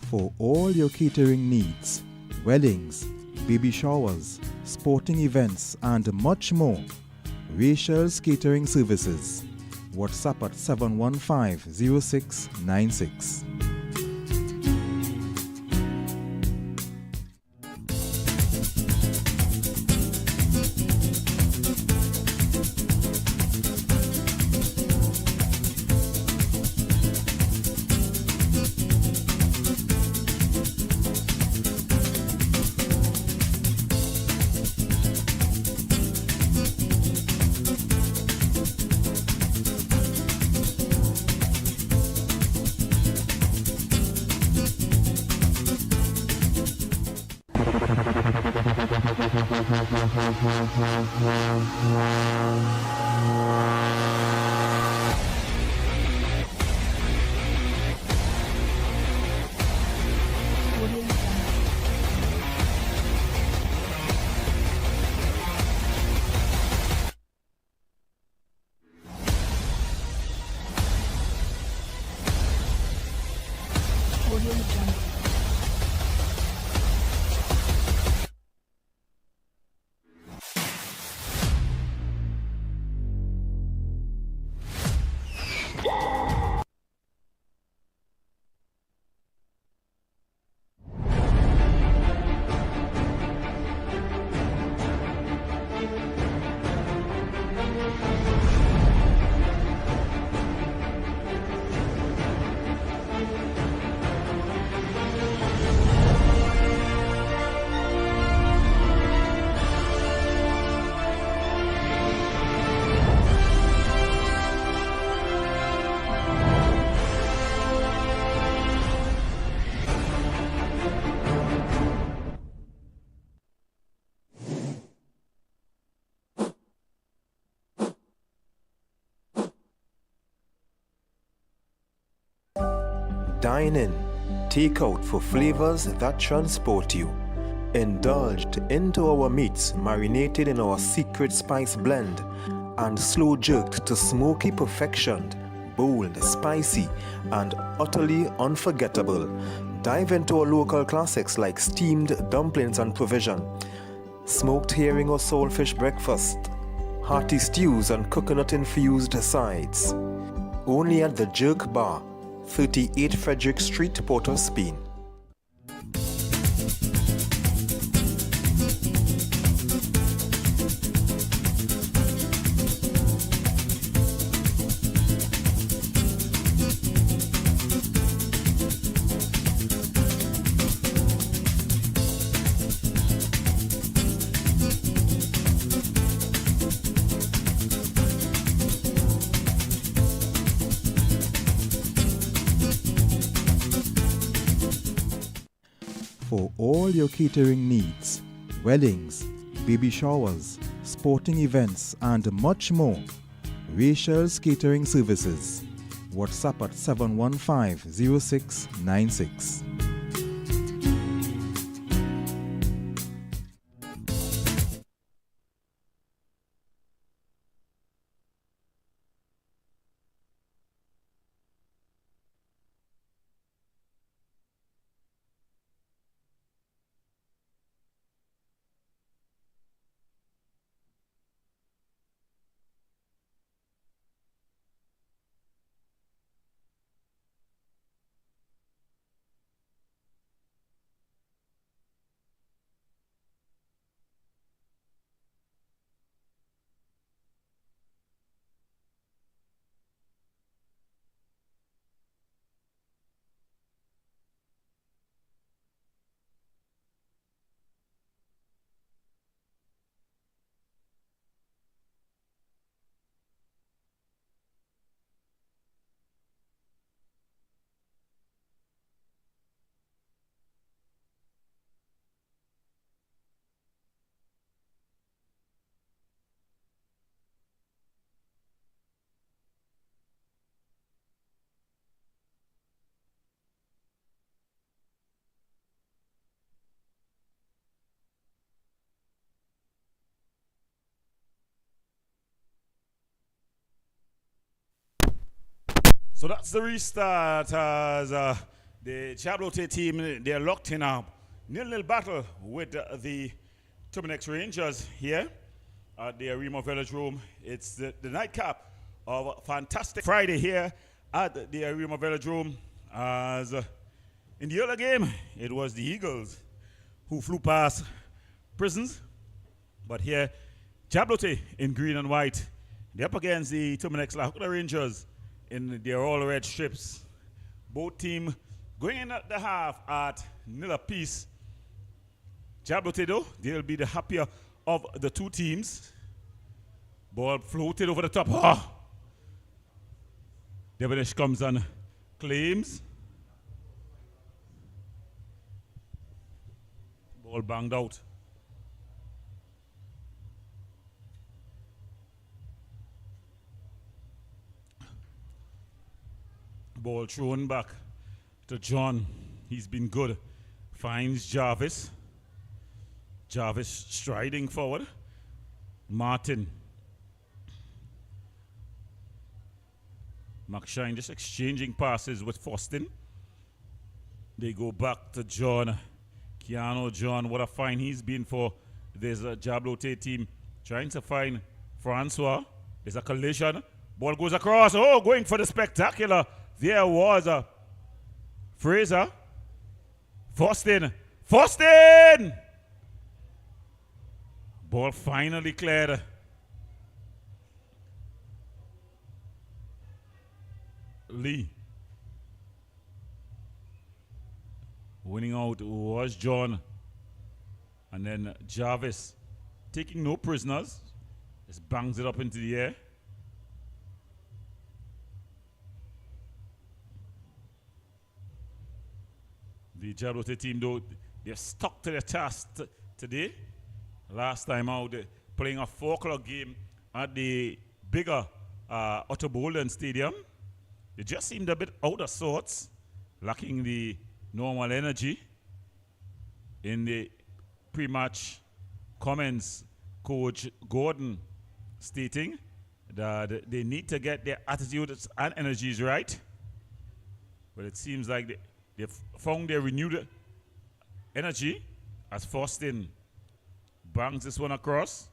For all your catering needs, weddings, baby showers, sporting events, and much more, Rachel's Catering Services. WhatsApp at 715-0696. Dine in, take out for flavors that transport you. Indulged into our meats marinated in our secret spice blend and slow jerked to smoky perfection, bold, spicy, and utterly unforgettable. Dive into our local classics like steamed dumplings and provision, smoked herring or saltfish breakfast, hearty stews and coconut-infused sides. Only at the Jerk Bar, 38 Frederick Street, Port of Spain. For all your catering needs, weddings, baby showers, sporting events, and much more, Rachel's Catering Services. WhatsApp at 715-0696. So that's the restart as the JABLOTEH team, they're locked in a nil-nil battle with the Terminex Rangers here at the Arima Velodrome. It's the nightcap of a fantastic Friday here at the Arima Velodrome. As in the other game, it was the Eagles who flew past Prisons. But here, JABLOTEH in green and white, they're up against the Terminex Lahokla Rangers in their all red strips. Both teams going in at the half at nil apiece. JABLOTEH though, they'll be the happier of the two teams. Ball floated over the top. Oh. Devonish comes and claims. Ball banged out. Ball thrown back to John. He's been good. Finds Jarvis. Jarvis striding forward. Martin. McShine just exchanging passes with Faustin. They go back to John. Keanu John, what a find he's been for this JABLOTEH team. Trying to find Francois. There's a collision. Ball goes across. Oh, going for the spectacular. There was Fraser. Faustin. Faustin! Ball finally cleared. Lee. Winning out was John. And then Jarvis taking no prisoners. Just bangs it up into the air. The JABLOTEH team, though, they're stuck to their task today. Last time out, playing a 4 o'clock game at the bigger Otto Bolen Stadium. They just seemed a bit out of sorts, lacking the normal energy. In the pre-match comments, Coach Gordon stating that they need to get their attitudes and energies right. But it seems like they've found their renewed energy as Faustin bangs this one across.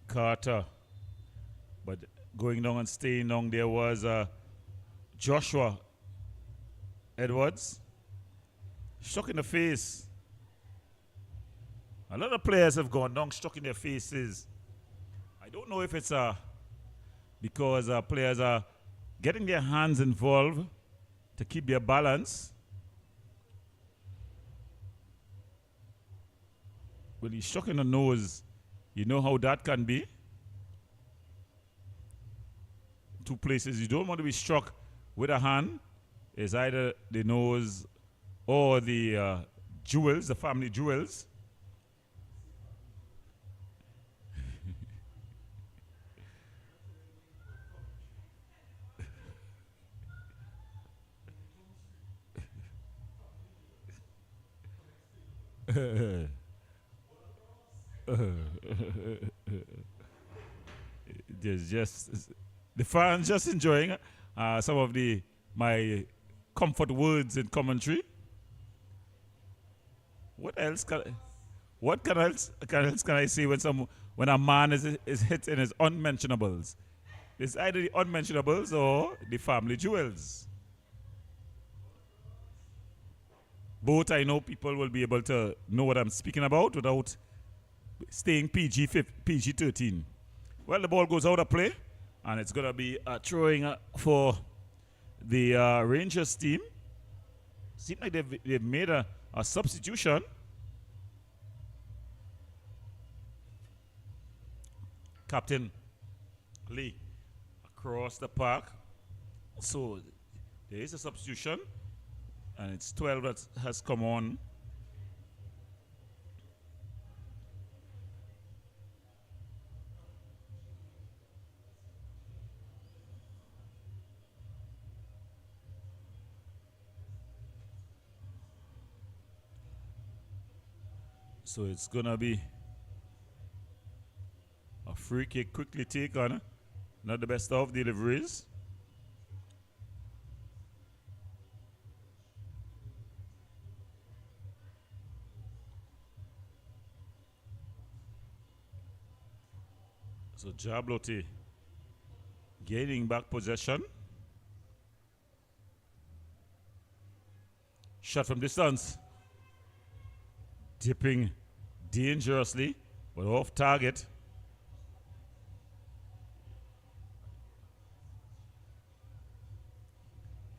Carter. But going down and staying down, there was Joshua Edwards. Struck in the face. A lot of players have gone down, struck in their faces. I don't know if it's because players are getting their hands involved to keep their balance. When he's struck in the nose, you know how that can be. Two places you don't want to be struck with a hand is either the nose or the jewels, the family jewels. There's just the fans just enjoying some of my comfort words in commentary. What else can I say when a man is hit in his unmentionables? It's either the unmentionables or the family jewels. Both I know people will be able to know what I'm speaking about without staying PG-13. Well, the ball goes out of play, and it's going to be throwing for the Rangers team. Seems like they've made a substitution. Captain Lee across the park. So there is a substitution, and it's 12 that has come on. So it's going to be a free kick quickly taken. Not the best of deliveries. So JABLOTEH gaining back possession. Shot from distance. Dipping dangerously, but off target.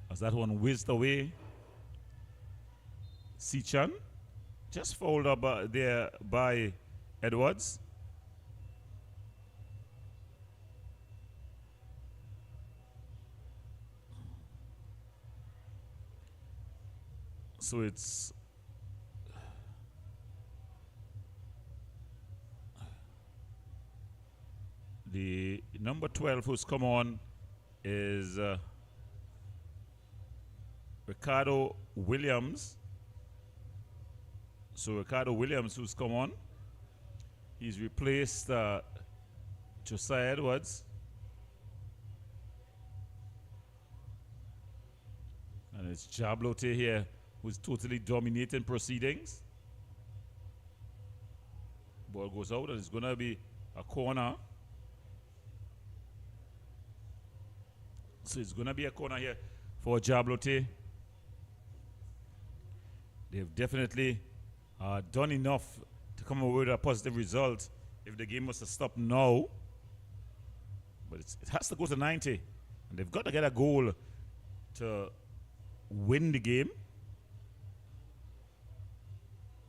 As that one whizzed away. Sichan just fouled up there by Edwards. So it's the number 12 who's come on is Ricardo Williams. So Ricardo Williams who's come on. He's replaced Josiah Edwards. And it's JABLOTEH here who's totally dominating proceedings. Ball goes out and it's going to be a corner. So it's going to be a corner here for JABLOTEH. They've definitely done enough to come away with a positive result if the game was to stop now. But it has to go to 90. And they've got to get a goal to win the game.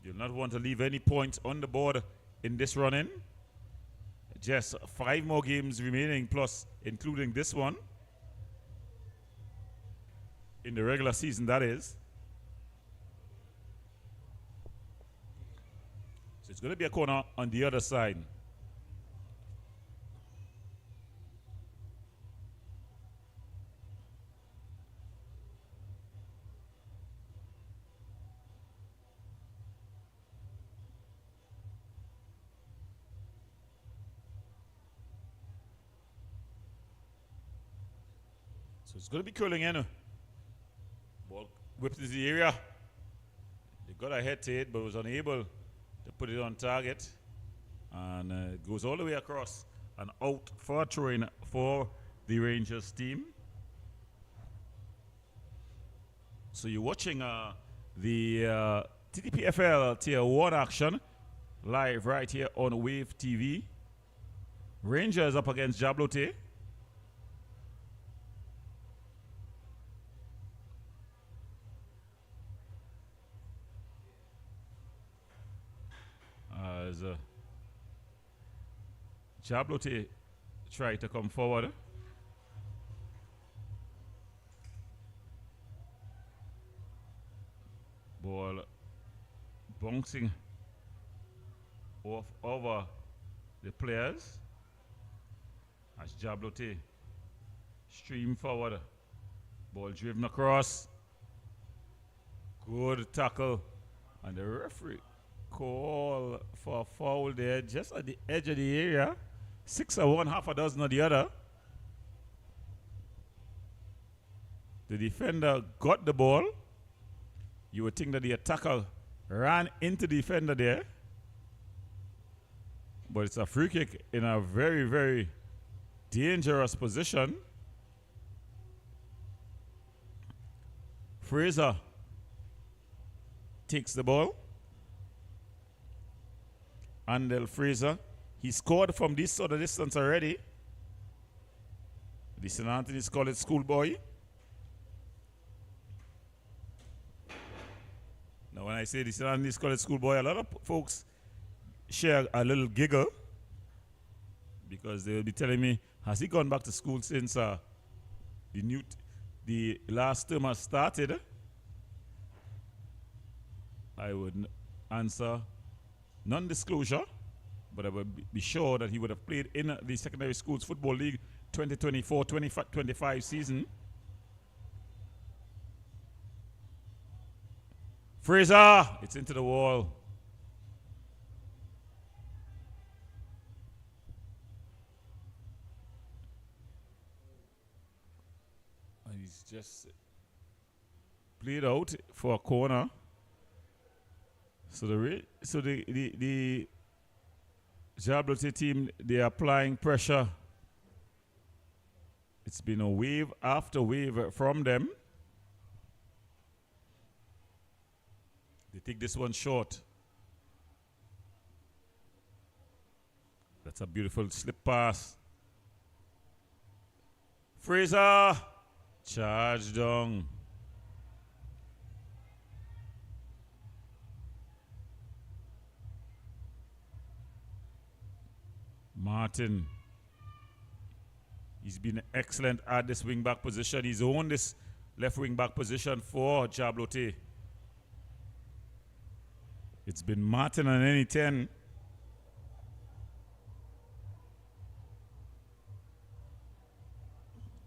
You'll not want to leave any points on the board in this run-in. Just 5 more games remaining, plus including this one. In the regular season, that is. So it's going to be a corner on the other side. So it's going to be curling in. Ball whipped into the area. They got a head to it, but was unable to put it on target. And it goes all the way across and out for a throw-in for the Rangers team. So you're watching the TTPFL Tier 1 action live right here on Wave TV. Rangers up against JABLOTEH. As JABLOTEH try to come forward. Ball bouncing off over the players as JABLOTEH stream forward. Ball driven across. Good tackle. And the referee call for a foul there just at the edge of the area. 6 or 1, half a dozen of the other. The defender got the ball. You would think that the attacker ran into the defender there. But it's a free kick in a very, very dangerous position. Fraser takes the ball. Andel Fraser. He scored from this sort of distance already. The St. Anthony's College schoolboy. Now when I say the St. Anthony's College schoolboy, a lot of folks share a little giggle because they'll be telling me, has he gone back to school since the last term has started? I would answer non-disclosure, but I would be sure that he would have played in the Secondary Schools Football League 2024-25 season. Fraser, it's into the wall. And he's just played out for a corner. So the JABLOTEH team, they are applying pressure. It's been a wave after wave from them. They take this one short. That's a beautiful slip pass. Fraser, charge down. Martin. He's been excellent at this wing back position. He's owned this left wing back position for JABLOTEH. It's been Martin on any 10.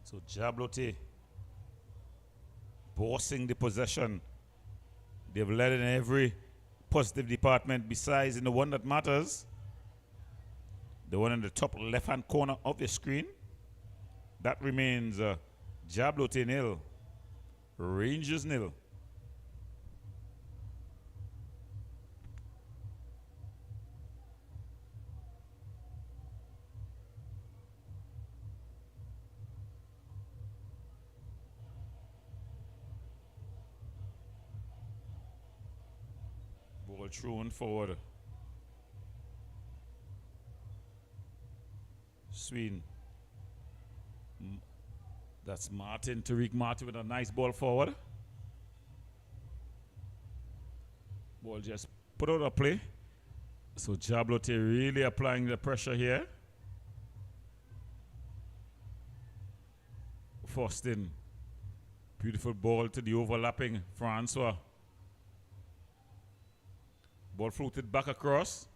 So JABLOTEH bossing the possession. They've led in every positive department besides in the one that matters. The one in the top left-hand corner of the screen. That remains JABLOTEH nil, Rangers nil. Ball thrown forward. Sween. That's Martin, Tariq Martin with a nice ball forward. Ball just put out a play. So JABLOTEH really applying the pressure here. Faustin. Beautiful ball to the overlapping Francois. Ball floated back across.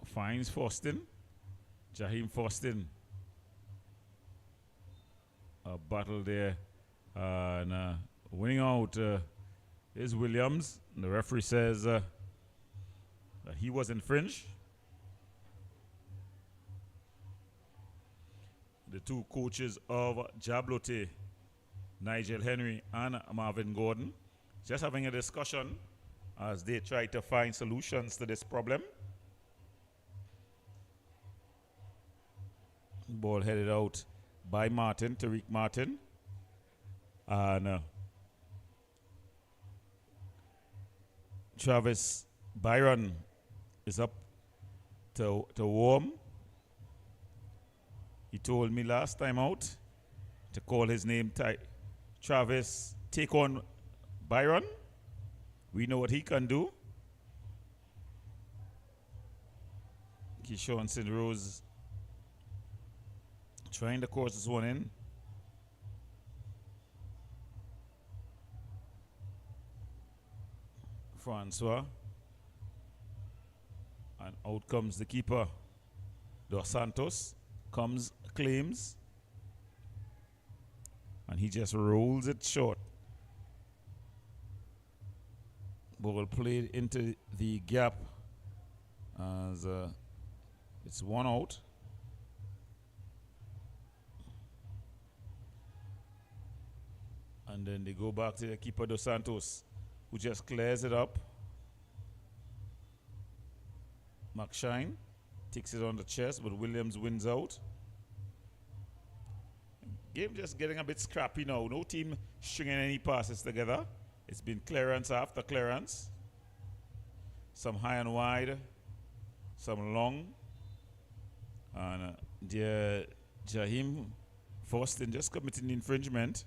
Finds Faustin. Jaheim Faustin. A battle there. And winning out is Williams. And the referee says that he was infringed. The two coaches of JABLOTEH, Nigel Henry and Marvin Gordon, just having a discussion as they try to find solutions to this problem. Ball headed out by Martin, Tariq Martin. And Travis Byron is up to warm. He told me last time out to call his name Travis, take on Byron. We know what he can do. Keyshawn St. Rose trying to course this one in. Francois. And out comes the keeper. Dos Santos comes, claims. And he just rolls it short. Ball played into the gap as it's one out. And then they go back to the keeper Dos Santos, who just clears it up. McShine takes it on the chest, but Williams wins out. Game just getting a bit scrappy now. No team stringing any passes together. It's been clearance after clearance. Some high and wide, some long. And Jaheim Faustin just committing infringement.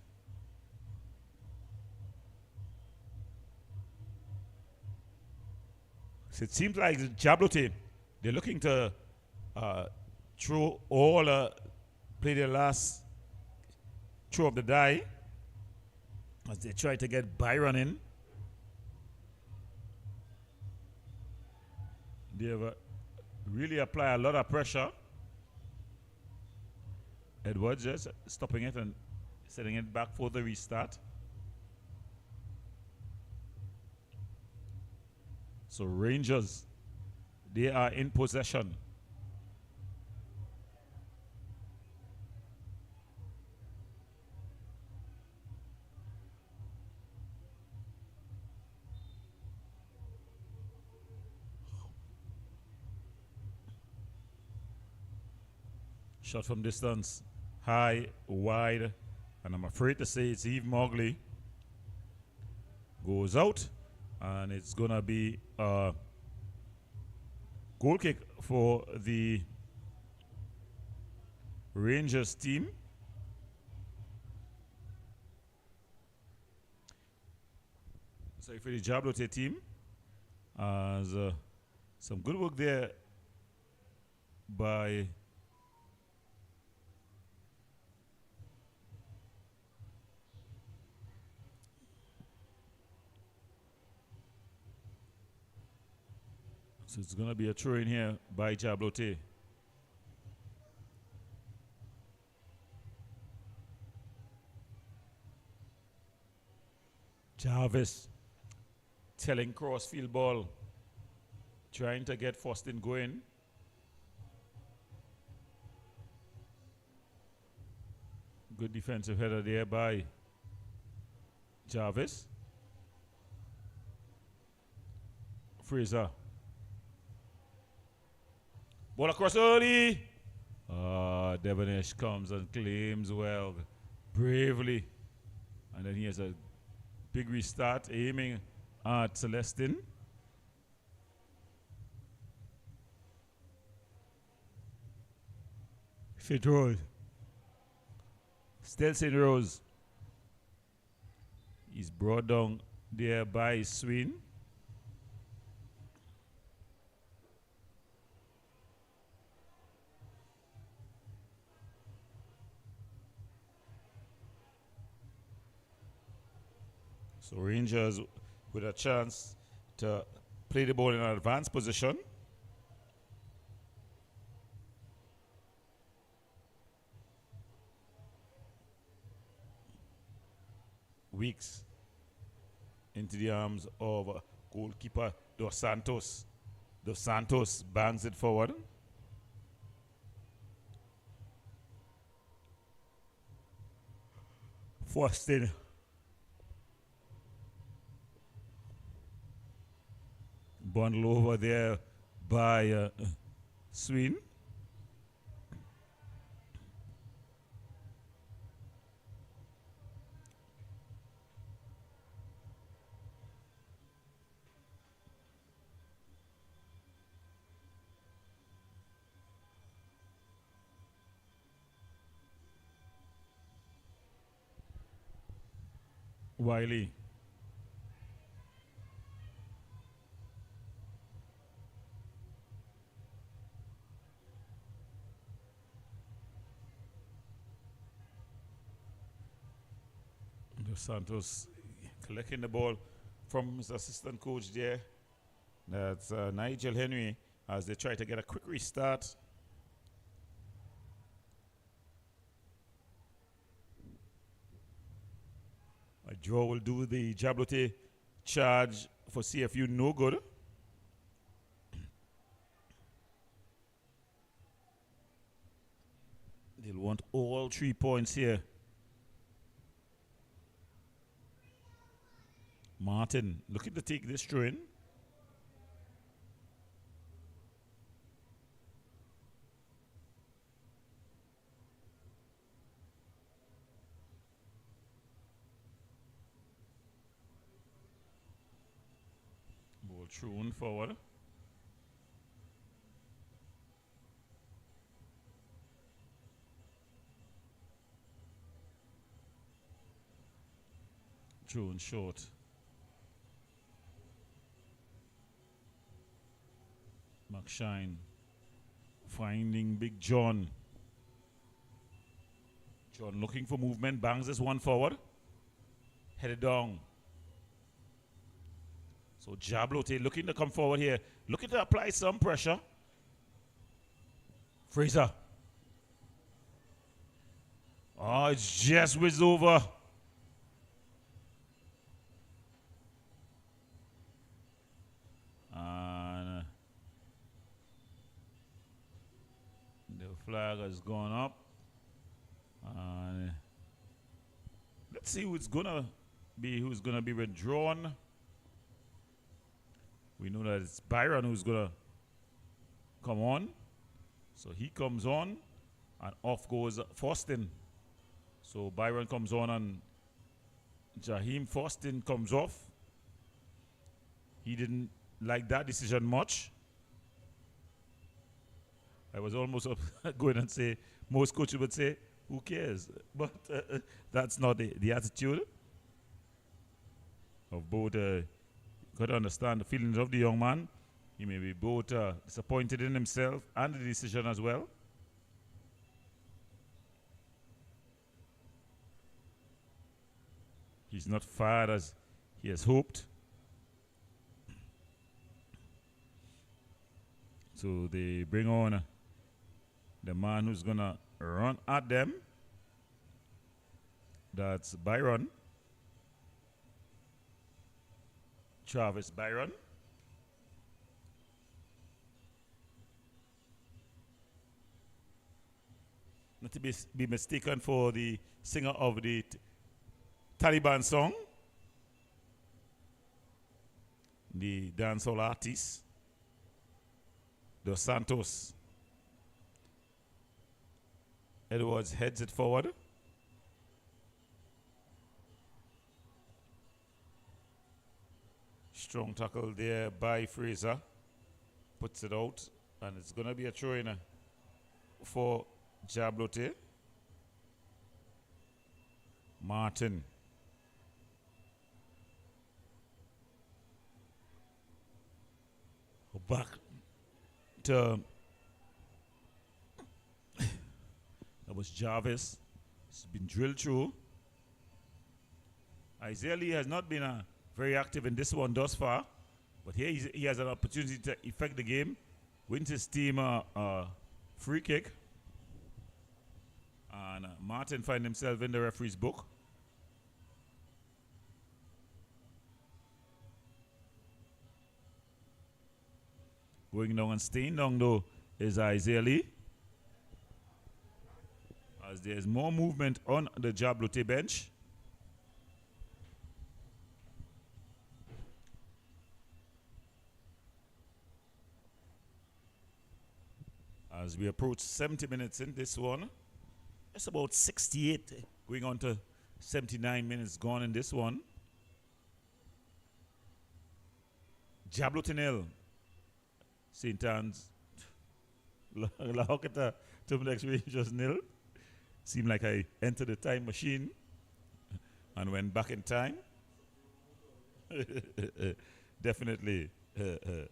So it seems like JABLOTEH, they're looking to throw all, play their last throw of the die as they try to get Byron in. They have really apply a lot of pressure. Edwards just stopping it and setting it back for the restart. So Rangers, they are in possession. Shot from distance, high, wide, and I'm afraid to say it's Eve Mogley. Goes out, and it's gonna be a goal kick for the Rangers team. Sorry, for the JABLOTEH team. As some good work there by so it's going to be a throw in here by JABLOTEH. Jarvis telling crossfield ball, trying to get Fostin going. Good defensive header there by Jarvis. Fraser. Ball across early. Devonish comes and claims well, bravely. And then he has a big restart, aiming at Celestin. St. Rose. Still St. Rose. He's brought down there by Swin. So Rangers with a chance to play the ball in an advanced position. Weeks into the arms of goalkeeper Dos Santos. Dos Santos bangs it forward. Fostin. Bundle over there by Swin. Wiley. Dos Santos collecting the ball from his assistant coach there. That's Nigel Henry as they try to get a quick restart. A draw will do the Jabloteh charge for CFU no good. They'll want all 3 points here. Martin looking to take this throw in. Ball thrown forward. Thrown short. McShine finding Big John. John looking for movement, bangs this one forward. Headed down. So Jabloteh looking to come forward here. Looking to apply some pressure. Fraser. Oh, it's just whizzed over. And the flag has gone up. And let's see who's gonna be withdrawn. We know that it's Byron who's gonna come on. So he comes on and off goes Fostin. So Byron comes on and Jaheim Fostin comes off. He didn't like that decision much. I was almost going and say, most coaches would say, who cares? But that's not the attitude of both. Got to understand the feelings of the young man. He may be both disappointed in himself and the decision as well. He's not fired as he has hoped. So they bring on the man who's going to run at them. That's Byron. Travis Byron. Not to be mistaken for the singer of the Taliban song, the dancehall artist, Dos Santos. Edwards heads it forward. Strong tackle there by Fraser. Puts it out, and it's going to be a throw-in for JABLOTEH. Martin. Back to that was Jarvis. It's been drilled through. Isaiah Lee has not been very active in this one thus far, but here he has an opportunity to affect the game. Wins his team a free kick. And Martin finds himself in the referee's book. Going down and staying down though is Isaiah Lee. As there's more movement on the JABLOTEH bench. As we approach 70 minutes in this one, it's about 68 going on to 79 minutes gone in this one. JABLOTEH nil. St. Anne's La Hocketa Terminal Rangers nil. Seemed like I entered the time machine and went back in time. Definitely. But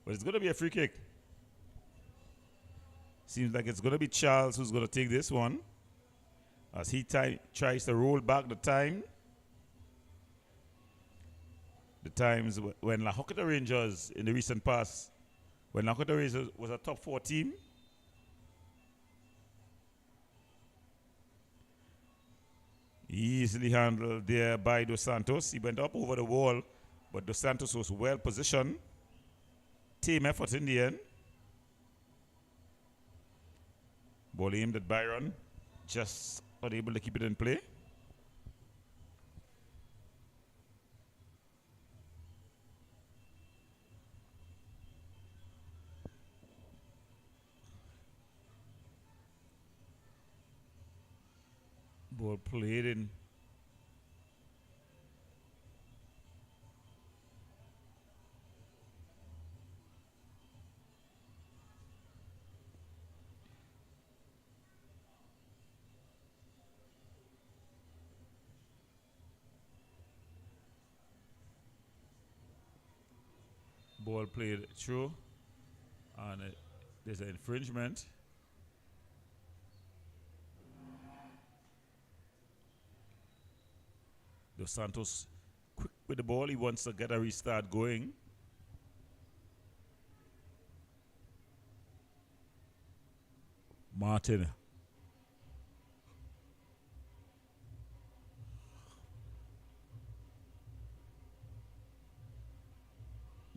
it's going to be a free kick. Seems like it's going to be Charles who's going to take this one. As he tries to roll back the time. The times when La Hocketa Rangers in the recent past, when La Hocketa Rangers was a top 4 team. Easily handled there by Dos Santos. He went up over the wall, but Dos Santos was well positioned. Team effort in the end. Ball aimed at Byron, just unable to keep it in play. Ball played in. Ball played through, and there's an infringement. Dos Santos quick with the ball. He wants to get a restart going. Martin.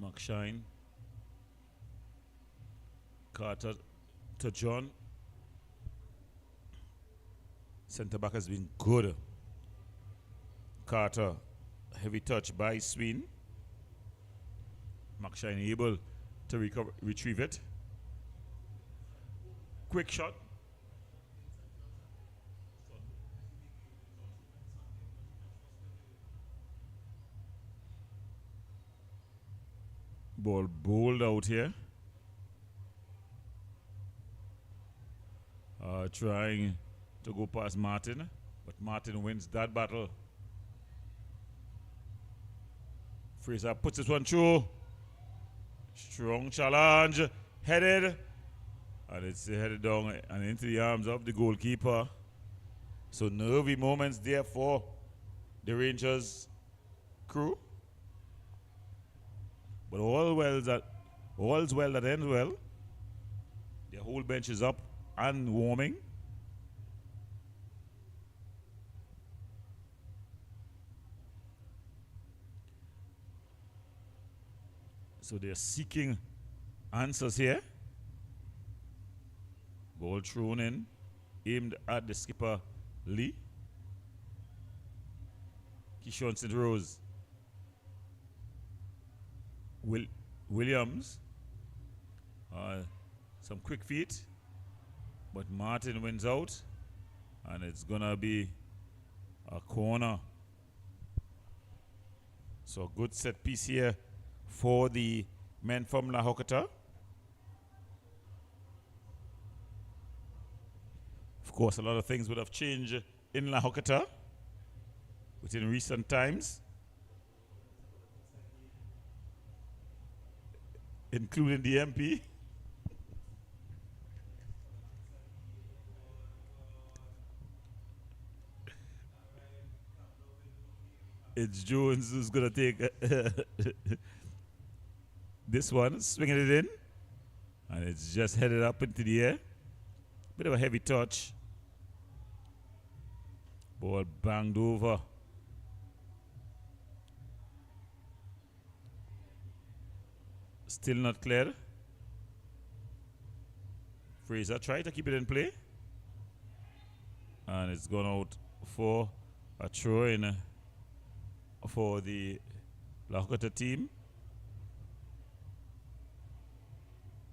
McShine. Carter to John. Centre back has been good. Carter, heavy touch by Sween. McShine able to retrieve it. Quick shot. Ball bowled out here. Trying to go past Martin, but Martin wins that battle. Fraser puts this one through. Strong challenge. Headed. And it's headed down and into the arms of the goalkeeper. So nervy moments there for the Rangers crew. But all's well that ends well. The whole bench is up and warming. So they're seeking answers here. Ball thrown in, aimed at the skipper Lee. Kishon St. Rose. Williams. Some quick feet. But Martin wins out. And it's going to be a corner. So a good set piece here for the men from La Hokata. Of course, a lot of things would have changed in La Hokata within recent times, including the MP. It's Jones who's going to take this one, swinging it in, and it's just headed up into the air. Bit of a heavy touch. Ball banged over. Still not clear. Fraser tried to keep it in play. And it's gone out for a throw in for the Lahokota team.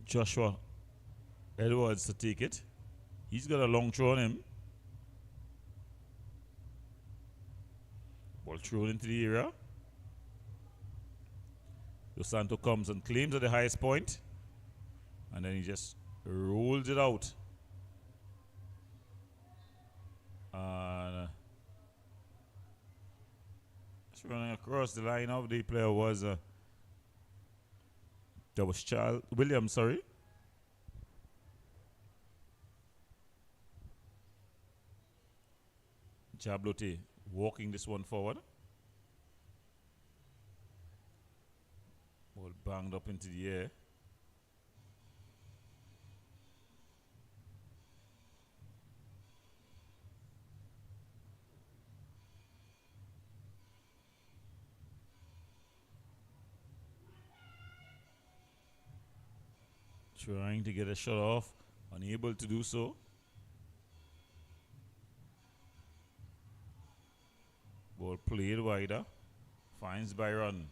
Joshua Edwards to take it. He's got a long throw on him. Ball thrown into the area. Dos Santos comes and claims at the highest point, and then he just rolls it out. And running across the line of the player was that was Charles Williams, sorry. Jablote walking this one forward. Ball banged up into the air. Trying to get a shot off, unable to do so. Ball played wider, finds Byron.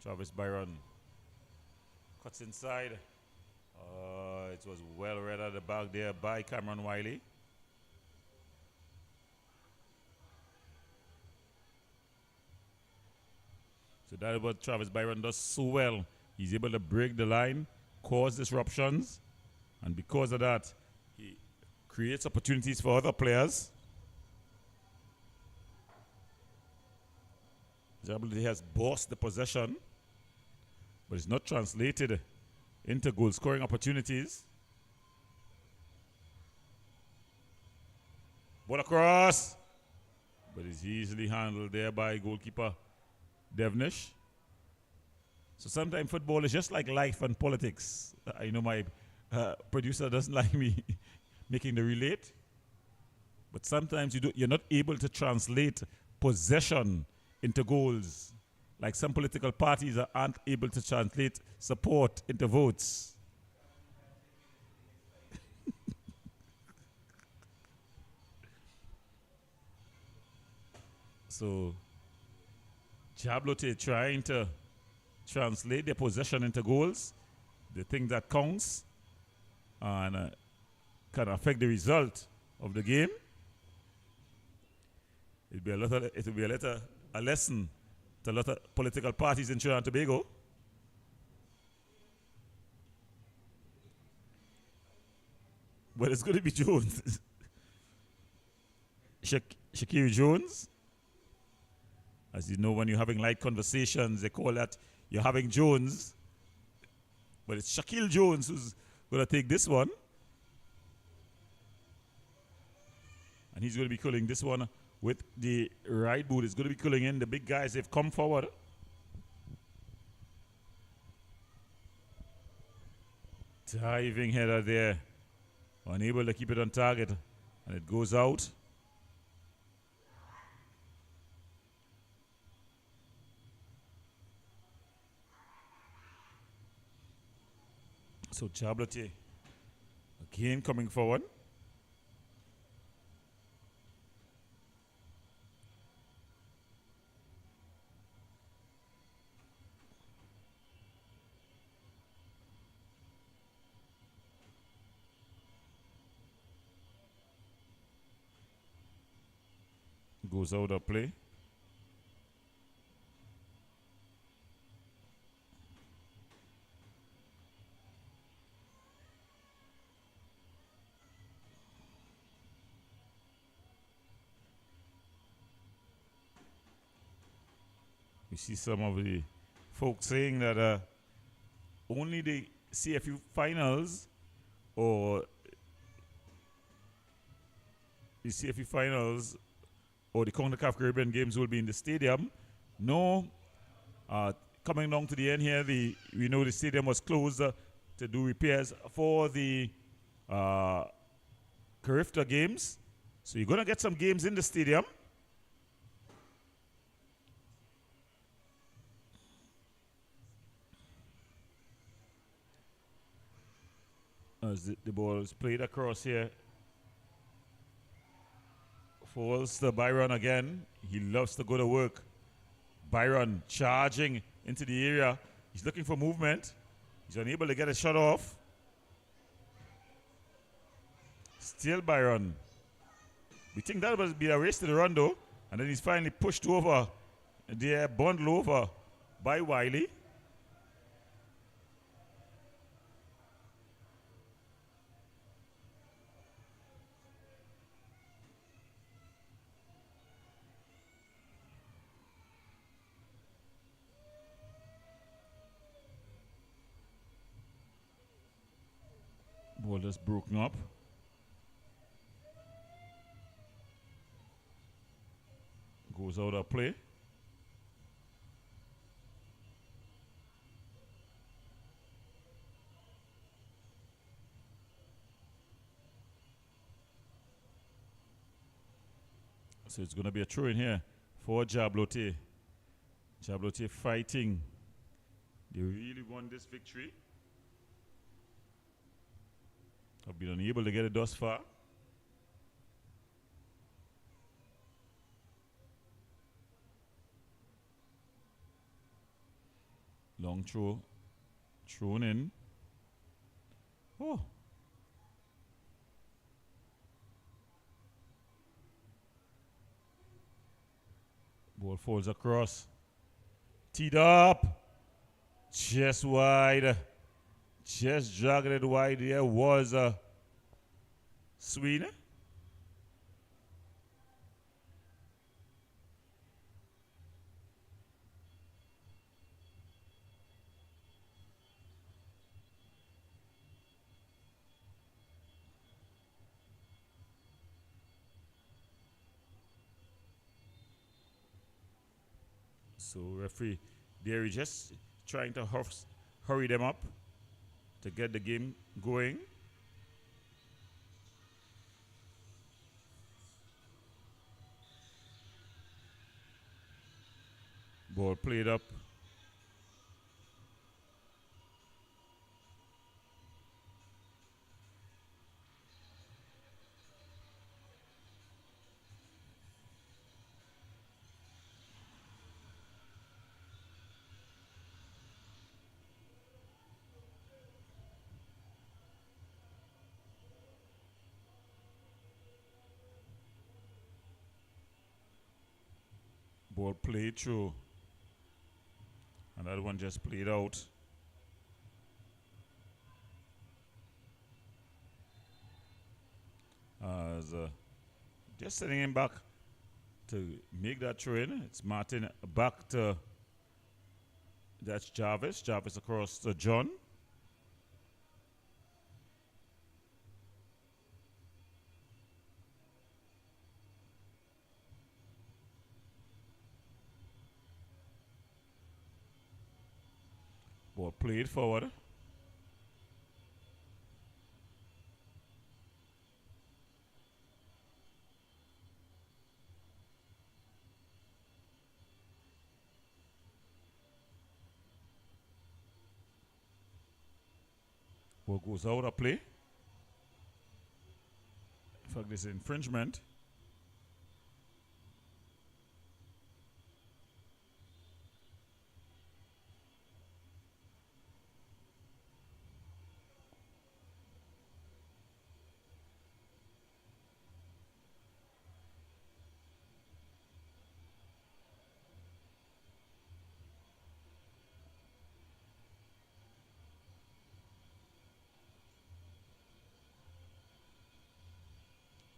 Travis Byron cuts inside. It was well read at the back there by Cameron Wiley. So that is what Travis Byron does so well. He's able to break the line, cause disruptions, and because of that, he creates opportunities for other players. Jablote has bossed the possession, but it's not translated into goal scoring opportunities. Ball across, but it's easily handled there by goalkeeper Devnish. So sometimes football is just like life and politics. I know my producer doesn't like me making the relate, but sometimes you're not able to translate possession into goals, like some political parties aren't able to translate support into votes. So Jablote trying to translate their possession into goals, the thing that counts, and can affect the result of the game. It'll be a lesson to a lot of political parties in Trinidad and Tobago. But it's going to be Jones. Shakiri Jones. As you know, when you're having light conversations, they call that you're having Jones. But it's Shaquille Jones who's going to take this one. And he's going to be culling this one with the right boot. It's going to be culling in. The big guys, they've come forward. Diving header there. Unable to keep it on target. And it goes out. So JABLOTEH again coming forward. Goes out of play. We see some of the folks saying that only the CFU finals or the CFU finals or the CONCACAF Caribbean games will be in the stadium. No, coming down to the end here, we know the stadium was closed to do repairs for the Carifta games. So you're going to get some games in the stadium. As the ball is played across here. Falls to Byron again. He loves to go to work. Byron charging into the area. He's looking for movement. He's unable to get a shot off. Still Byron. We think that will be a race to the run though. And then he's finally pushed over. There, bundled over by Wiley. Ball just broken up. Goes out of play. So it's going to be a throw in here for JABLOTEH. JABLOTEH fighting. They really won this victory. Have been unable to get it thus far. Long throw. Thrown in. Oh. Ball falls across. Teed up. Just wide. Just dragging it wide. There was a Sweeney. So referee there is just trying to hurry them up to get the game going. Ball played up. Ball played through. Another one just played out. As just sending him back to make that throw in. It's Martin back to, that's Jarvis. Jarvis across to John. Ball played forward. Ball goes out of play. In fact, this is infringement.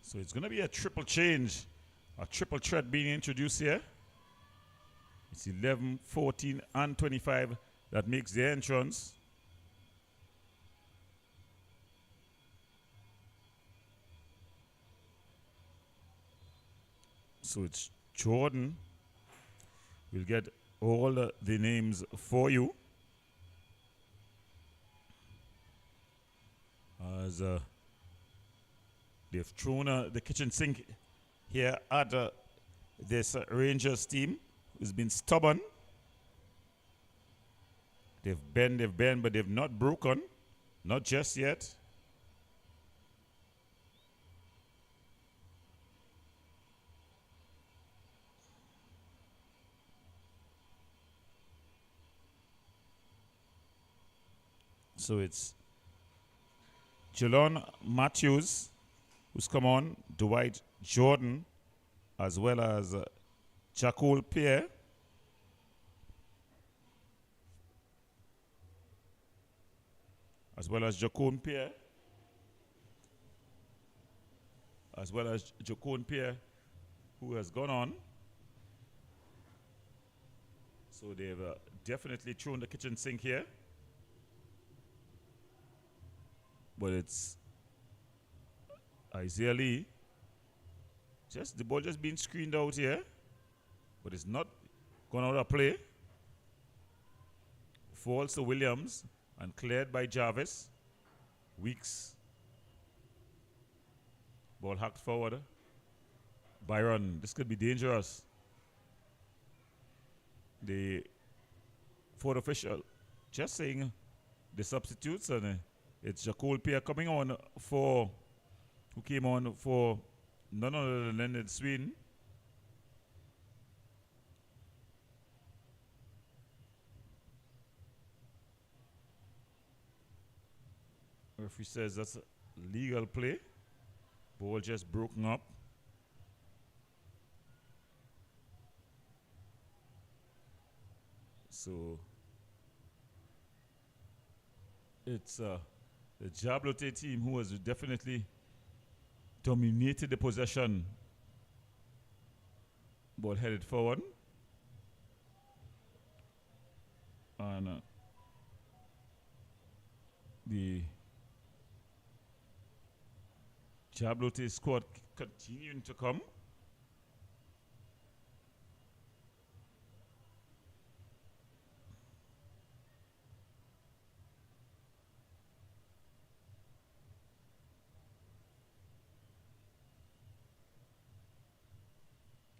So it's going to be a triple change, a triple threat being introduced here. It's 11, 14, and 25 that makes the entrance. So it's Jordan. We'll get all the names for you. As they've thrown the kitchen sink here at this Rangers team, who's been stubborn. They've bent, but they've not broken. Not just yet. So it's Jelon Matthews who's come on, Dwight Jordan, as well as Jacole Pierre. As well as Jacone Pierre. As well as Jacone Pierre, who has gone on. So they've definitely thrown the kitchen sink here. But it's Isaiah Lee. The ball just being screened out here. But it's not gone out of play. Falls to Williams and cleared by Jarvis. Weeks. Ball hacked forward. Byron, this could be dangerous. The fourth official just saying the substitutes, and it's Jacole Pierre coming on for, who came on for none other than Leonard Sweden. Referee says that's a legal play. Ball just broken up. So it's the JABLOTEH team who has definitely dominated the possession. Ball headed forward. And the JABLOTEH squad continuing to come.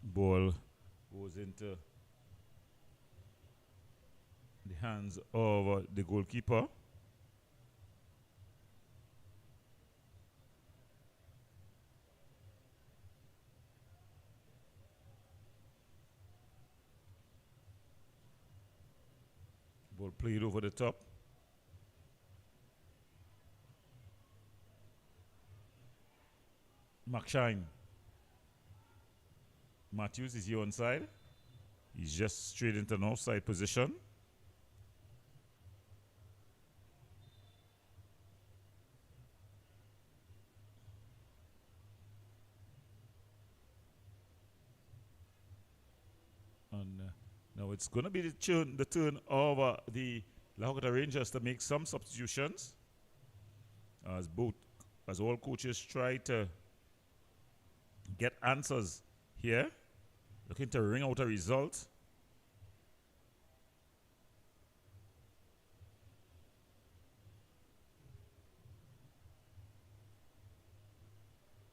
Ball goes into the hands of the goalkeeper. Ball played over the top. McShine. Matthews is here on side. He's just straight into an offside position. And now it's going to be the turn of the Lahokota Rangers to make some substitutions, as all coaches try to get answers here, looking to wring out a result.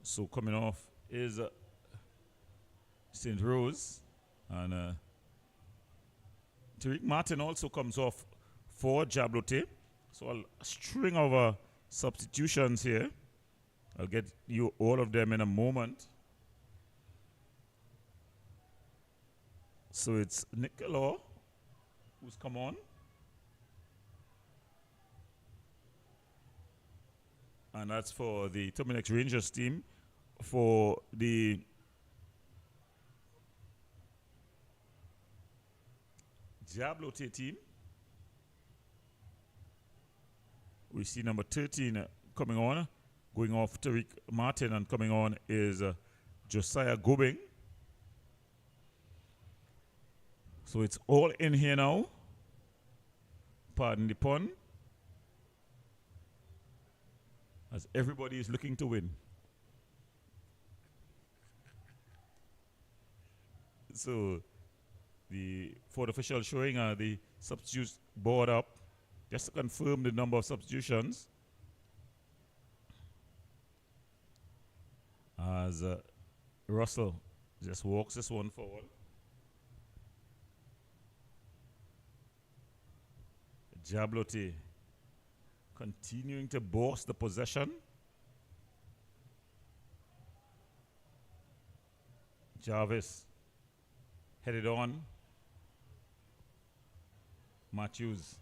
So coming off is St. Rose, and Tariq Martin also comes off for JABLOTEH. So a string of substitutions here. I'll get you all of them in a moment. So it's Nicola who's come on. And that's for the Terminex Rangers team. For the JABLOTEH team, we see number 13 coming on, going off Tariq Martin, and coming on is Josiah Gobing. So it's all in here now. Pardon the pun. As everybody is looking to win. So the fourth official showing the substitutes board up just to confirm the number of substitutions. As Russell just walks this one forward. JABLOTEH continuing to boss the possession. Jarvis headed on. Matthews.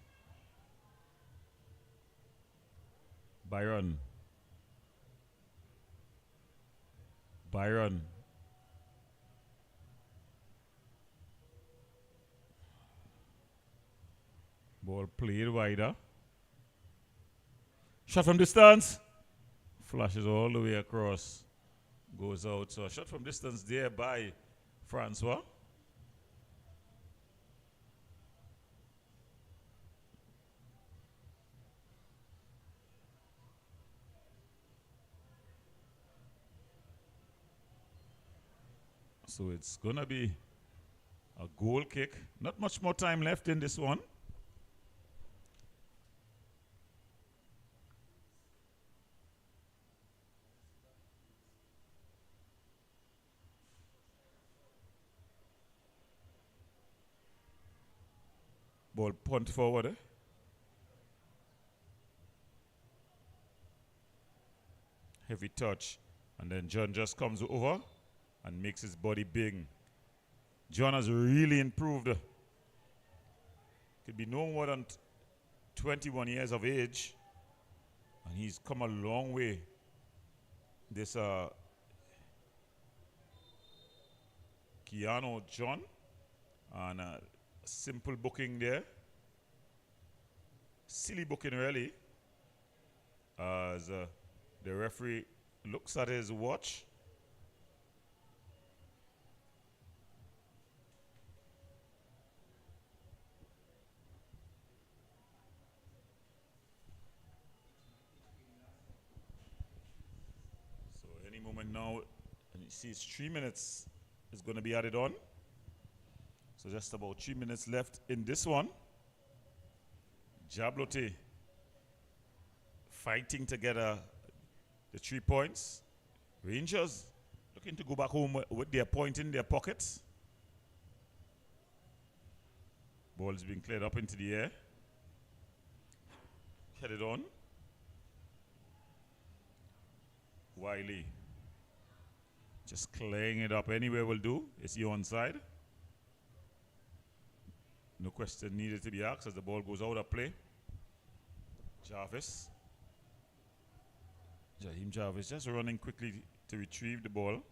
Byron. Ball played wider. Shot from distance. Flashes all the way across. Goes out. So a shot from distance there by Francois. So it's going to be a goal kick. Not much more time left in this one. Ball punt forward. Heavy touch. And then John just comes over and makes his body big. John has really improved. Could be no more than 21 years of age. And he's come a long way. This Keanu John. And simple booking there. Silly booking really. As the referee looks at his watch. So any moment now, and you see it's 3 minutes is going to be added on. So just about 3 minutes left in this one. JABLOTEH fighting to get the 3 points. Rangers looking to go back home with their point in their pockets. Ball is being cleared up into the air. Headed on. Wiley just clearing it up anywhere will do. Is he onside? No question needed to be asked as the ball goes out of play. Jarvis. Jaheim Jarvis just running quickly to retrieve the ball.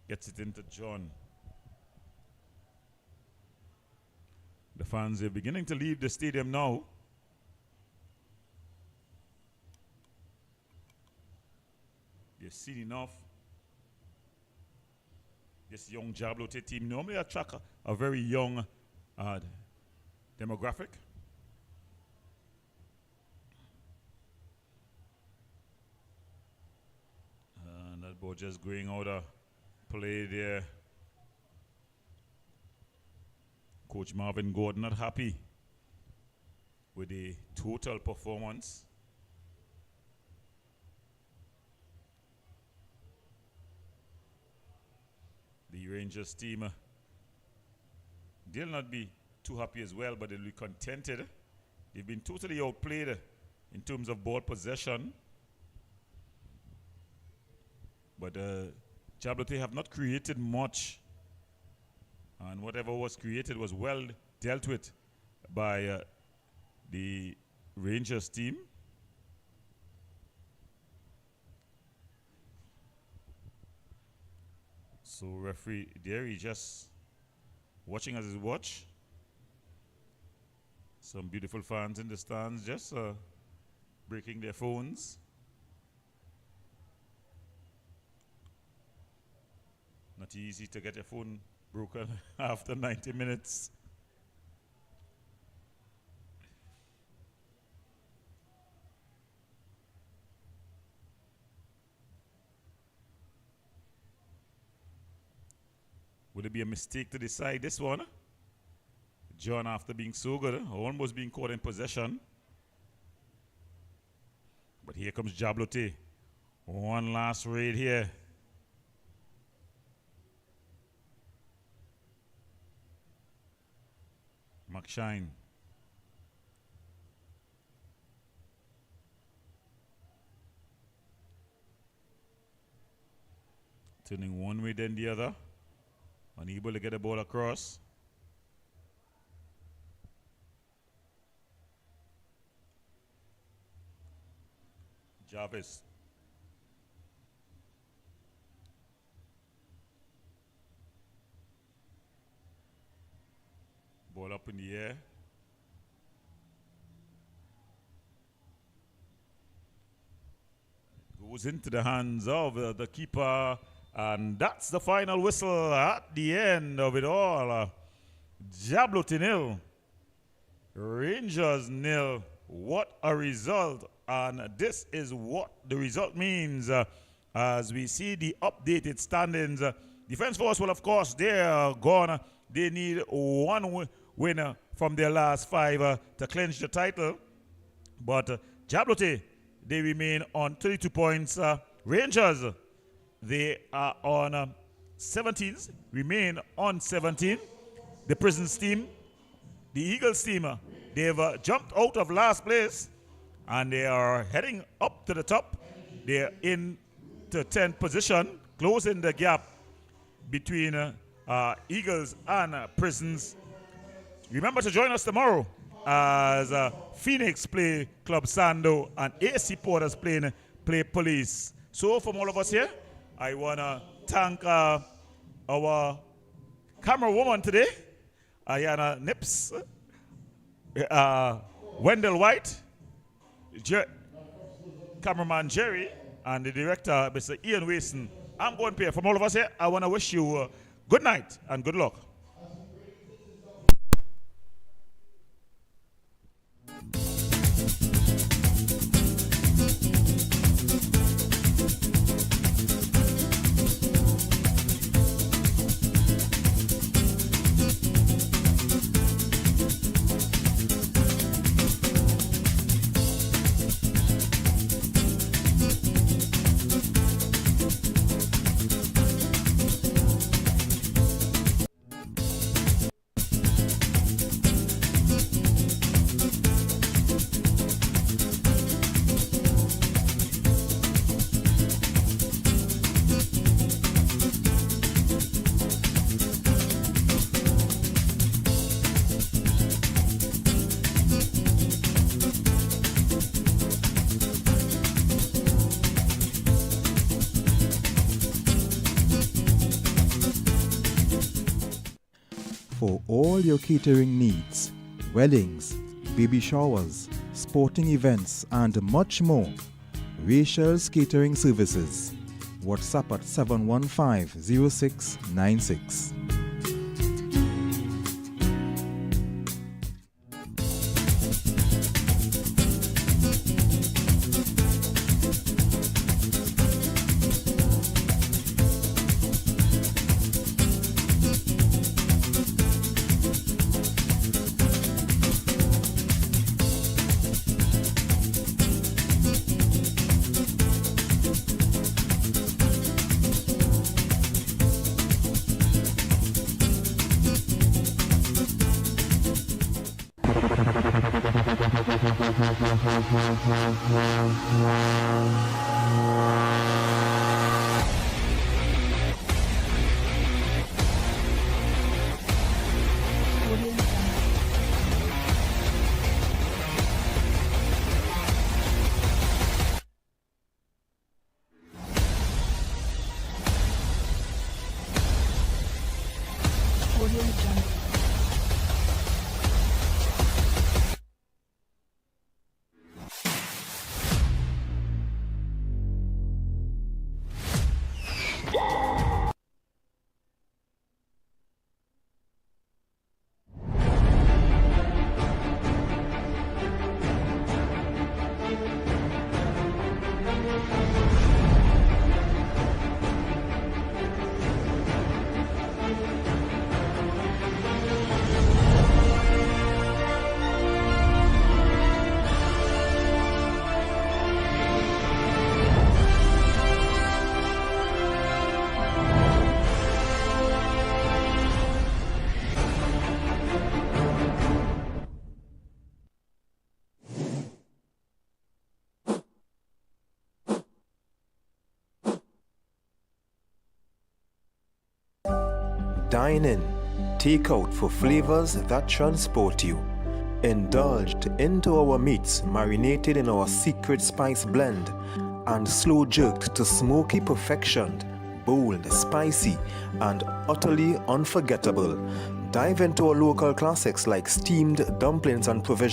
Gets it into John. The fans are beginning to leave the stadium now. They've seen enough. This young JABLOTEH team normally attract a very young demographic. And that ball just going out of play there. Coach Marvin Gordon not happy with the total performance. The Rangers team, they'll not be too happy as well, but they'll be contented. They've been totally outplayed in terms of ball possession. But JABLOTEH have not created much. And whatever was created was well dealt with by the Rangers team. So referee there, he just watching as his watch. Some beautiful fans in the stands just breaking their phones. Not easy to get your phone broken after 90 minutes. Would it be a mistake to decide this one? John, after being so good, almost being caught in possession. But here comes JABLOTEH. One last raid here. McShine. Turning one way then the other. Unable to get the ball across. Jarvis. Ball up in the air. Goes into the hands of the keeper. And that's the final whistle at the end of it all. JABLOTEH 0, Rangers 0. What a result. And this is what the result means as we see the updated standings. Defense Force, well, of course, they are gone. They need one winner from their last 5 to clinch the title. But JABLOTEH, they remain on 32 points. Rangers, they are on 17th, remain on 17. The Prisons team, the Eagles team, they've jumped out of last place and they are heading up to the top. They're in the 10th position, closing the gap between Eagles and Prisons. Remember to join us tomorrow as Phoenix play Club Sando and AC Porters play Police. So from all of us here, I want to thank our camera woman today, Ayana Nips, Wendell White, cameraman Jerry, and the director, Mr. Ian Wason. I'm going to pay. From all of us here, I want to wish you good night and good luck. For all your catering needs, weddings, baby showers, sporting events, and much more, Rachel's Catering Services. WhatsApp at 715-0696. Audio Jungle. Dine in, take out for flavors that transport you. Indulged into our meats marinated in our secret spice blend and slow jerked to smoky perfection, bold, spicy, and utterly unforgettable. Dive into our local classics like steamed dumplings and provisions.